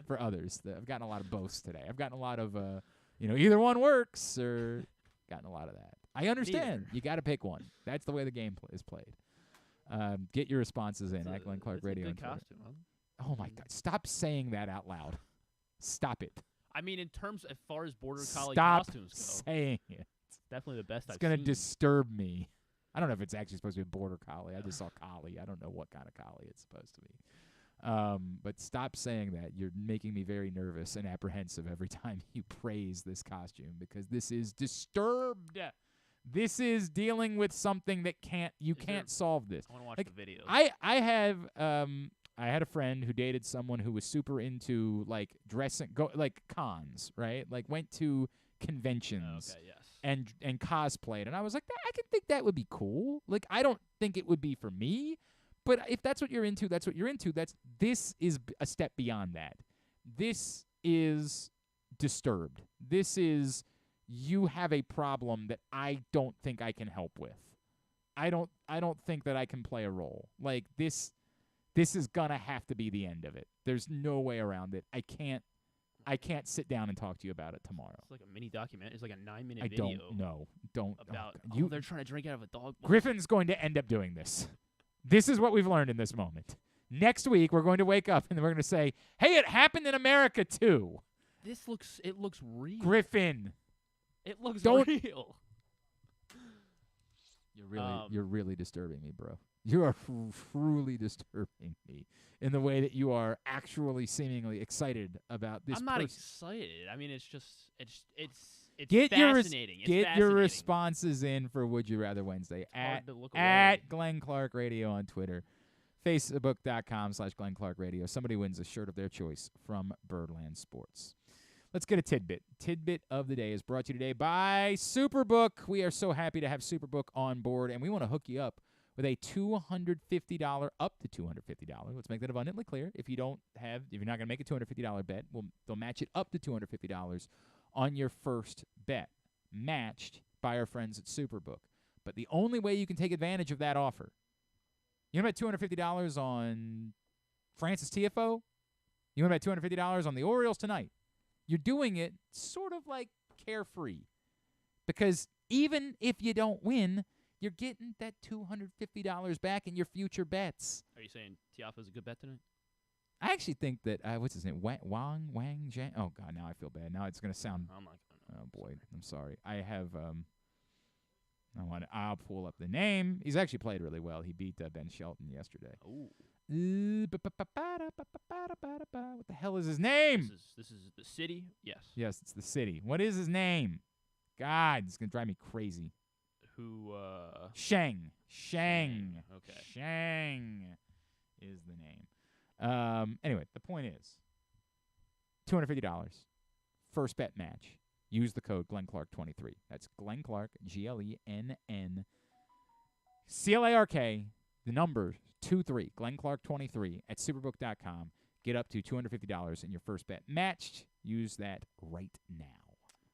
For others. I've gotten a lot of boths today. I've gotten a lot of, either one works or gotten a lot of that. I understand. Neither. You got to pick one. That's the way the game is played. Get your responses in at Glenn Clark Radio. It's a good costume, huh? Oh, my God. Stop saying that out loud. Stop it. I mean, in terms as far as border collie Stop costumes go. saying it. Definitely the best It's I've gonna seen. disturb me. I don't know if it's actually supposed to be a border collie. I just saw collie. I don't know what kind of collie it's supposed to be. But stop saying that. You're making me very nervous and apprehensive every time you praise this costume because this is disturbed. This is dealing with something that can't solve this. I want to watch the video. I had a friend who dated someone who was super into like dressing, like cons, right? Like went to conventions. Okay, yes. And cosplayed, and I was like, I can think that would be cool. Like, I don't think it would be for me, but if that's what you're into, that's what you're into. This is a step beyond that. This is disturbed. This is you have a problem that I don't think I can help with. I don't think that I can play a role. Like this is gonna have to be the end of it. There's no way around it. I can't sit down and talk to you about it tomorrow. It's like a mini document. It's like a 9-minute I video. don't know. Don't. About they're trying to drink out of a dog bowl. Griffin's going to end up doing this. This is what we've learned in this moment. Next week, we're going to wake up and we're going to say, hey, it happened in America too. It looks real. Griffin. It looks real. You're really disturbing me, bro. You are truly disturbing me in the way that you are actually seemingly excited about this. I'm not excited. I mean, it's just it's fascinating. Get your responses in for Would You Rather Wednesday at Glenn Clark Radio on Twitter, Facebook.com/Glenn Clark Radio. Somebody wins a shirt of their choice from Birdland Sports. Let's get a tidbit. Tidbit of the day is brought to you today by Superbook. We are so happy to have Superbook on board, and we want to hook you up with a $250, up to $250. Let's make that abundantly clear. If you're not going to make a $250 bet, they'll match it up to $250 on your first bet, matched by our friends at Superbook. But the only way you can take advantage of that offer, you want to bet $250 on Francis TFO? You want to bet $250 on the Orioles tonight? You're doing it sort of like carefree, because even if you don't win, you're getting that $250 back in your future bets. Are you saying Tiafoe's a good bet tonight? I actually think that what's his name? Wang Zhang. Oh God, now I feel bad. Now it's gonna sound. I'm not gonna. Oh boy, I'm sorry. I have. I'll pull up the name. He's actually played really well. He beat Ben Shelton yesterday. Ooh. What the hell is his name? This is the city. Yes. Yes, it's the city. What is his name? God, it's gonna drive me crazy. Who? Shang. Okay. Shang is the name. Anyway, the point is, $250 first bet match. Use the code GlennClark23. That's Glenn Clark, GLENN CLARK. The number 23, GlennClark23 at Superbook.com. Get up to $250 in your first bet matched. Use that right now.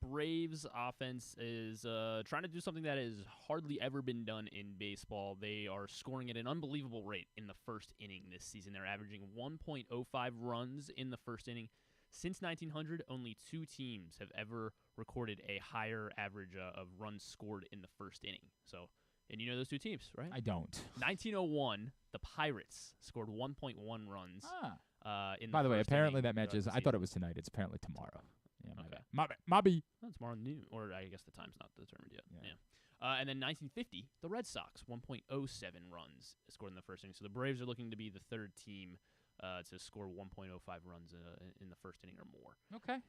Braves offense is trying to do something that has hardly ever been done in baseball. They are scoring at an unbelievable rate in the first inning this season. They're averaging 1.05 runs in the first inning. Since 1900, only 2 teams have ever recorded a higher average of runs scored in the first inning. So, and you know those 2 teams, right? I don't. 1901, the Pirates scored 1.1 runs. By the way, apparently inning that match is. I thought it was tonight. It's apparently tomorrow. Yeah, okay. Mobby. That's tomorrow noon, or I guess the time's not determined yet. Yeah. And then 1950, the Red Sox, 1.07 runs scored in the first inning. So the Braves are looking to be the 3rd team to score 1.05 runs in the first inning or more. Okay.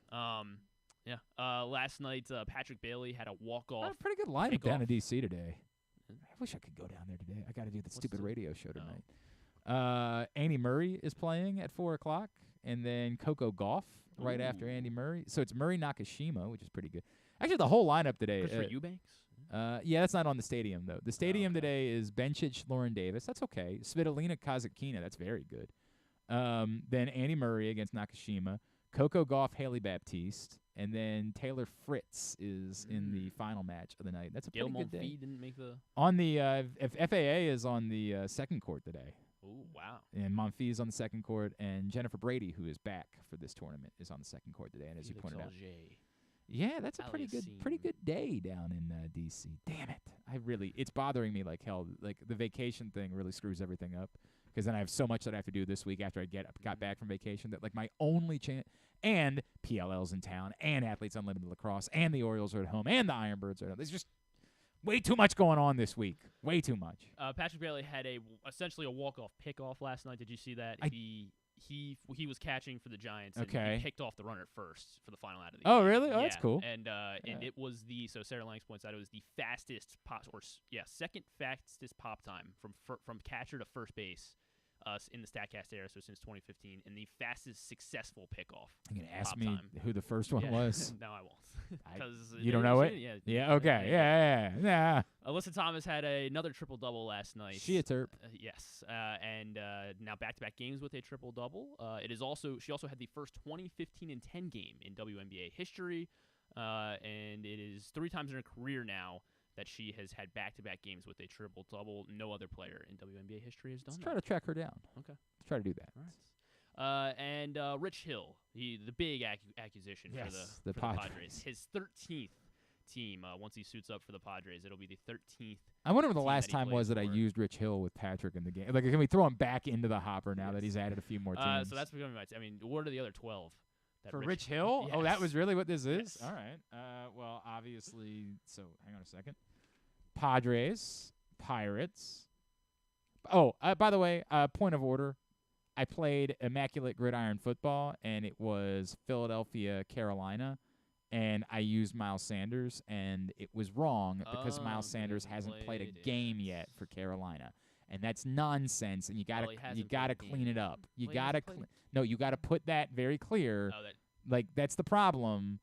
Last night, Patrick Bailey had a walk-off. Pretty good lineup down in D.C. today. I wish I could go down there today. I got to do the stupid radio show tonight. Andy Murray is playing at 4 o'clock, and then Coco Gauff right after Andy Murray. So it's Murray Nakashima, which is pretty good. Actually, the whole lineup today. Christopher Eubanks? Yeah, that's not on the stadium, though. The stadium today is Bencic, Lauren Davis. That's okay. Svitolina Kazakina. That's very good. Then Andy Murray against Nakashima. Coco Gauff, Haley Baptiste. And then Taylor Fritz is in the final match of the night. That's a pretty good day. Didn't make the... On the FAA is on the second court today. Oh, wow. And Monfils is on the second court, and Jennifer Brady, who is back for this tournament, is on the second court today. And as you pointed out, yeah, that's a pretty good day down in D.C. Damn it! It's bothering me like hell. Like the vacation thing really screws everything up, because then I have so much that I have to do this week after I got back from vacation that like my only chance. And PLL's in town, and Athletes Unlimited Lacrosse, and the Orioles are at home, and the Ironbirds are at home. There's just way too much going on this week. Way too much. Patrick Bailey had essentially a walk-off pickoff last night. Did you see that? He was catching for the Giants. And he picked off the runner at first for the final out of the game. Oh, really? Oh, that's cool. And it was so Sarah Langs points out it was the fastest second fastest pop time from catcher to first base. In the StatCast era, so since 2015, and the fastest successful pickoff. You're going to ask me who the first one was? No, I won't. Because you don't know it? Yeah, okay. Yeah. Alyssa Thomas had another triple-double last night. She a Terp. Yes. And now back-to-back games with a triple-double. She also had the first 20-15 and 10 game in WNBA history, and it is 3 times in her career now that she has had back-to-back games with a triple-double. No other player in WNBA history has done that. Let's try to track her down. Okay. Let's try to do that. All right. And Rich Hill, the big acquisition for the Padres. His 13th team. Once he suits up for the Padres, it'll be the 13th. I wonder when the last time was that I used Rich Hill with Patrick in the game. Like, can we throw him back into the hopper now that he's added a few more teams? So that's becoming my. I mean, what are the other 12? For Rich Hill? Yes. Oh, that was really what this is? Yes. All right. Well, obviously, so hang on a second. Padres, Pirates. Oh, by the way, point of order. I played Immaculate Gridiron Football, and it was Philadelphia, Carolina, and I used Miles Sanders, and it was wrong because Miles Sanders hasn't played a game yet for Carolina. and that's nonsense. And you gotta clean it up. You Well, gotta you gotta put that very clear. Like that's the problem.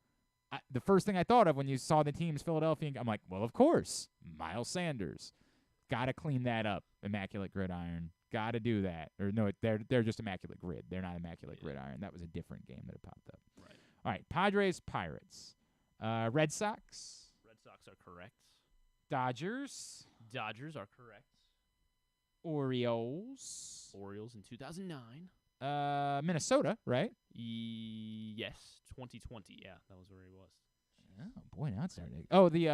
The first thing I thought of when you saw the teams Philadelphia, I'm like, well, of course, Miles Sanders. Gotta clean that up. Immaculate Gridiron. Gotta do that. Or no, they're just Immaculate Grid. They're not Immaculate Gridiron. That was a different game that had popped up. Right. All right, Padres, Pirates. Red Sox. Red Sox are correct. Dodgers. Dodgers are correct. Orioles. Orioles in 2009. Minnesota, right? Yes, 2020. Yeah, that was where he was. Oh boy, now it's starting. Oh, the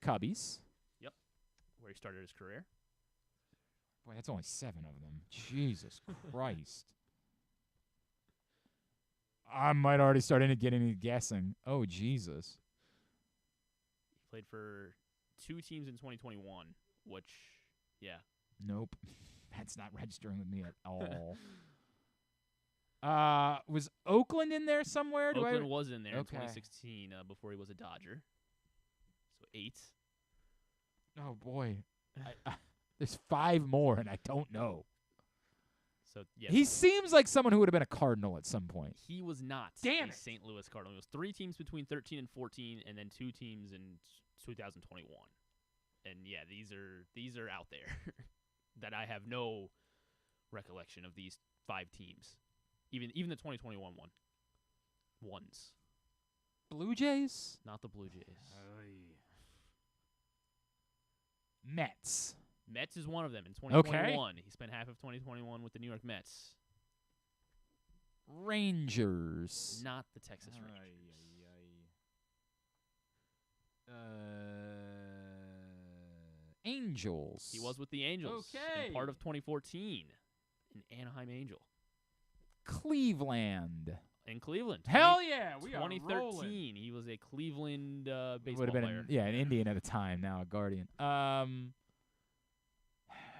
Cubbies. Yep, where he started his career. Boy, that's only 7 of them. Jesus Christ. I might already start getting guessing. Oh, Jesus. He played for 2 teams in 2021, which, yeah. Nope. That's not registering with me at all. Was Oakland in there somewhere? Oakland was in there in 2016 before he was a Dodger. So 8. Oh, boy. There's 5 more, and I don't know. So yeah, he seems like someone who would have been a Cardinal at some point. He was not Damn a St. Louis Cardinal. It was 3 teams between 13 and 14, and then 2 teams in 2021. And yeah, these are out there that I have no recollection of these 5 teams. Even the 2021 ones. Blue Jays? Not the Blue Jays. Mets. Mets is one of them in 2021. He spent half of 2021 with the New York Mets. Rangers. Not the Texas Rangers. Angels. He was with the Angels. Okay. In part of 2014. An Anaheim Angel. Cleveland. In Cleveland. Hell yeah, we are 2013. rolling. He was a Cleveland baseball Would have been player. an Indian at the time, now a Guardian.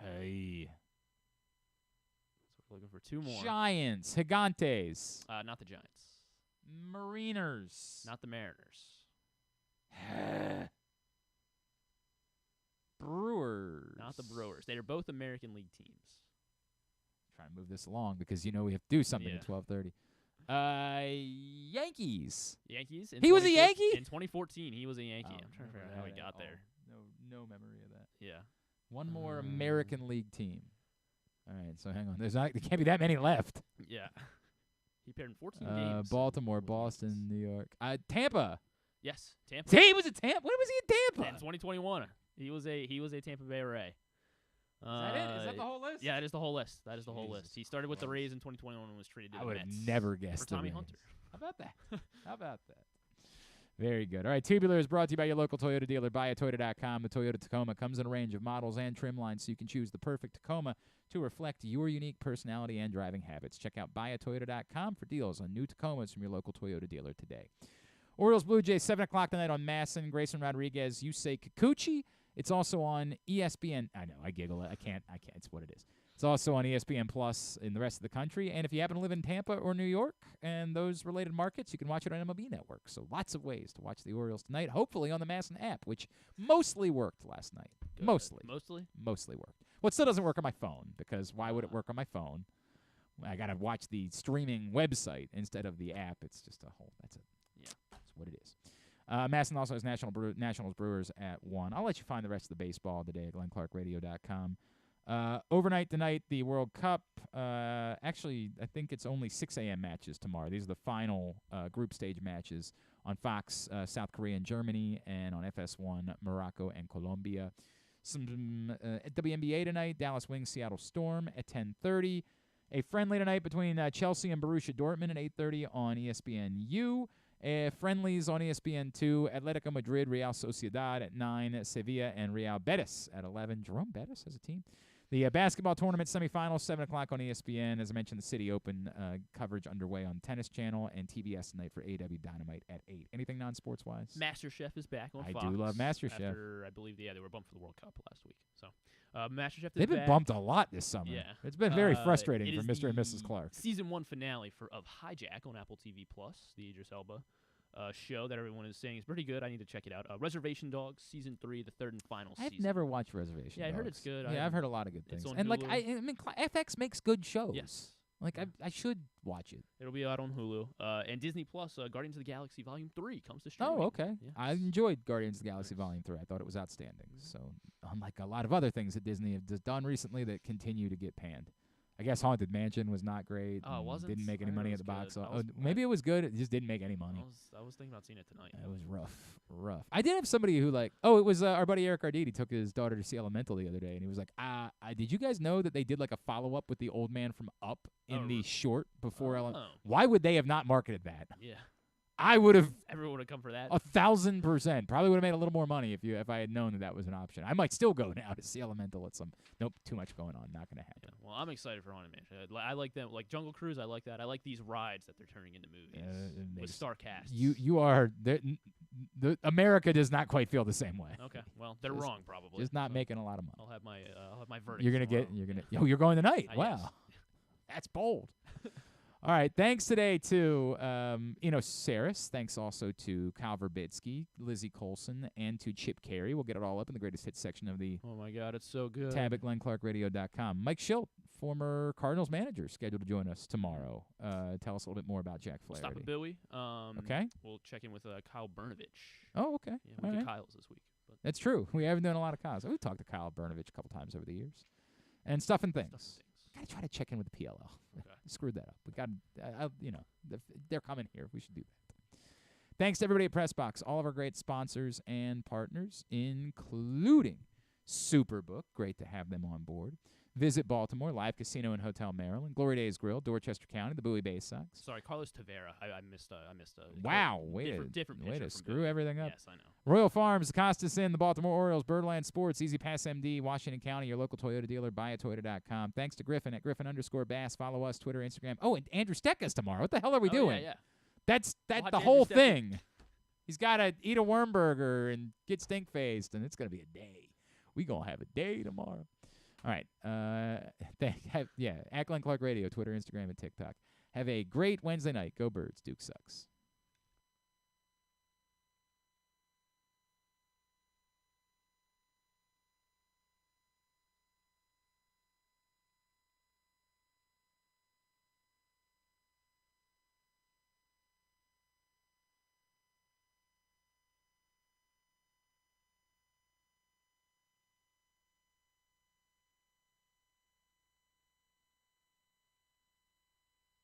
Hey. So we're looking for 2 more. Giants. Gigantes. Not the Giants. Mariners. Not the Mariners. Brewers. Not the Brewers. They are both American League teams. Trying to move this along because we have to do something Yeah. at 12:30. Yankees. Yankees. He was a Yankee? In 2014, he was a Yankee. I'm trying to figure out how he got there. No memory of that. Yeah. One more American League team. All right, so hang on. There can't be that many left. Yeah. He appeared in 14 games. Baltimore, Boston, New York. Tampa. Yes, Tampa. He was a Tampa. When was he in Tampa? In 2021. He was a Tampa Bay Ray. Is that it? Is that the whole list? Yeah, it is the whole list. That is the whole list. He started with the Rays in 2021 and was traded to the I would Mets. have never guessed for Tommy the Rays. Hunter. How about that? How about that? Very good. All right, Tubular is brought to you by your local Toyota dealer, buyatoyota.com. The Toyota Tacoma comes in a range of models and trim lines, so you can choose the perfect Tacoma to reflect your unique personality and driving habits. Check out buyatoyota.com for deals on new Tacomas from your local Toyota dealer today. Orioles Blue Jays, 7 o'clock tonight on Masson. Grayson Rodriguez, Yusei Kikuchi. It's also on ESPN. I know, I giggle. I can't. It's what it is. It's also on ESPN Plus in the rest of the country. And if you happen to live in Tampa or New York and those related markets, you can watch it on MLB Network. So lots of ways to watch the Orioles tonight, hopefully on the Masson app, which mostly worked last night. Good. Mostly worked. Well, it still doesn't work on my phone because why would it work on my phone? I got to watch the streaming website instead of the app. It's just that's it. Yeah. That's what it is. Masson also has Nationals Brewers at 1. I'll let you find the rest of the baseball today at glennclarkradio.com. Overnight tonight, the World Cup. Actually, I think it's only 6 a.m. matches tomorrow. These are the final group stage matches on Fox, South Korea and Germany, and on FS1, Morocco and Colombia. Some WNBA tonight, Dallas Wings, Seattle Storm at 10:30. A friendly tonight between Chelsea and Borussia Dortmund at 8:30 on ESPNU. Friendlies on ESPN2, Atletico Madrid, Real Sociedad at 9, Sevilla and Real Betis at 11. Jerome Bettis has a team. The basketball tournament semifinals, 7 o'clock on ESPN. As I mentioned, the City Open coverage underway on Tennis Channel and TBS tonight for AW Dynamite at 8. Anything non-sports-wise? MasterChef is back on Fox. I do love MasterChef. After, I believe, they were bumped for the World Cup last week. So, MasterChef is They've been back. bumped a lot this summer. Yeah. It's been very frustrating it for is Mr. and the Mrs. Clark. Season 1 finale of Hijack on Apple TV+, the Idris Elba show that everyone is saying is pretty good. I need to check it out. Reservation Dogs, Season 3, the third and final I've season. never watched Reservation Yeah, I heard Dogs. it's good. Yeah, I've heard a lot of good things. It's on And Hulu. I mean, FX makes good shows. Yes. Like I should watch it. It'll be out on Hulu. And Disney Plus, Guardians of the Galaxy Volume 3 comes to streaming. Oh, okay. Yes. I enjoyed Guardians of the Galaxy Volume 3. I thought it was outstanding. So, unlike a lot of other things that Disney have done recently that continue to get panned. I guess Haunted Mansion was not great. Oh, it wasn't? Didn't make any I heard money it at the was box good. office. Maybe it was good. It just didn't make any money. I was thinking about seeing it tonight. It was rough. I did have somebody who it was our buddy Eric Arditi took his daughter to see Elemental the other day, and he was like, did you guys know that they did like a follow-up with the old man from Up in the short before Elemental? Why would they have not marketed that? Yeah. I would have. Everyone would have come for that. 1,000%. Probably would have made a little more money if I had known that was an option. I might still go now to see Elemental at some. Nope, too much going on. Not going to happen. Yeah, well, I'm excited for Haunted Mansion. I like them, like Jungle Cruise. I like that. I like these rides that they're turning into movies with star casts. You are the America does not quite feel the same way. Okay, well they're wrong probably. Just not making a lot of money. I'll have my verdict. You're going tonight. Yes. Wow, that's bold. All right, thanks today to Eno Sarris. Thanks also to Kyle Virbitsky, Lizzie Colson, and to Chip Caray. We'll get it all up in the greatest hits section of the Oh my God, it's so good. tab at GlennClarkRadio.com. Mike Schilt, former Cardinals manager, scheduled to join us tomorrow. Tell us a little bit more about Jack We'll Flaherty. stop at Bowie. Okay. We'll check in with Kyle Brnovich. Oh, okay. Yeah, we All did right. Kyle's this week. But That's true. We haven't done a lot of Kyle's. We've talked to Kyle Brnovich a couple times over the years. And Stuff and Things. Gotta try to check in with the PLL. Okay. Screwed that up. We got, they're coming here. We should do that. Thanks to everybody at PressBox, all of our great sponsors and partners, including Superbook. Great to have them on board. Visit Baltimore, Live Casino and Hotel Maryland, Glory Days Grill, Dorchester County, the Bowie Bay Sox. sorry, Carlos Tavera. I missed. Wow, different way pitcher to from screw Bowie. everything up. Yes, I know. Royal Farms, Costas Inn, the Baltimore Orioles, Birdland Sports, Easy Pass MD, Washington County, your local Toyota dealer, buyatoyota.com. Thanks to Griffin at Griffin_Bass. Follow us, Twitter, Instagram. Oh, and Andrew Stecca's tomorrow. What the hell are we doing? Yeah. That's Watch the Andrew whole Stecca. thing. He's got to eat a worm burger and get stink-faced, and it's going to be a day. We going to have a day tomorrow. All right. At Glenn Clark Radio, Twitter, Instagram, and TikTok. Have a great Wednesday night. Go Birds. Duke sucks.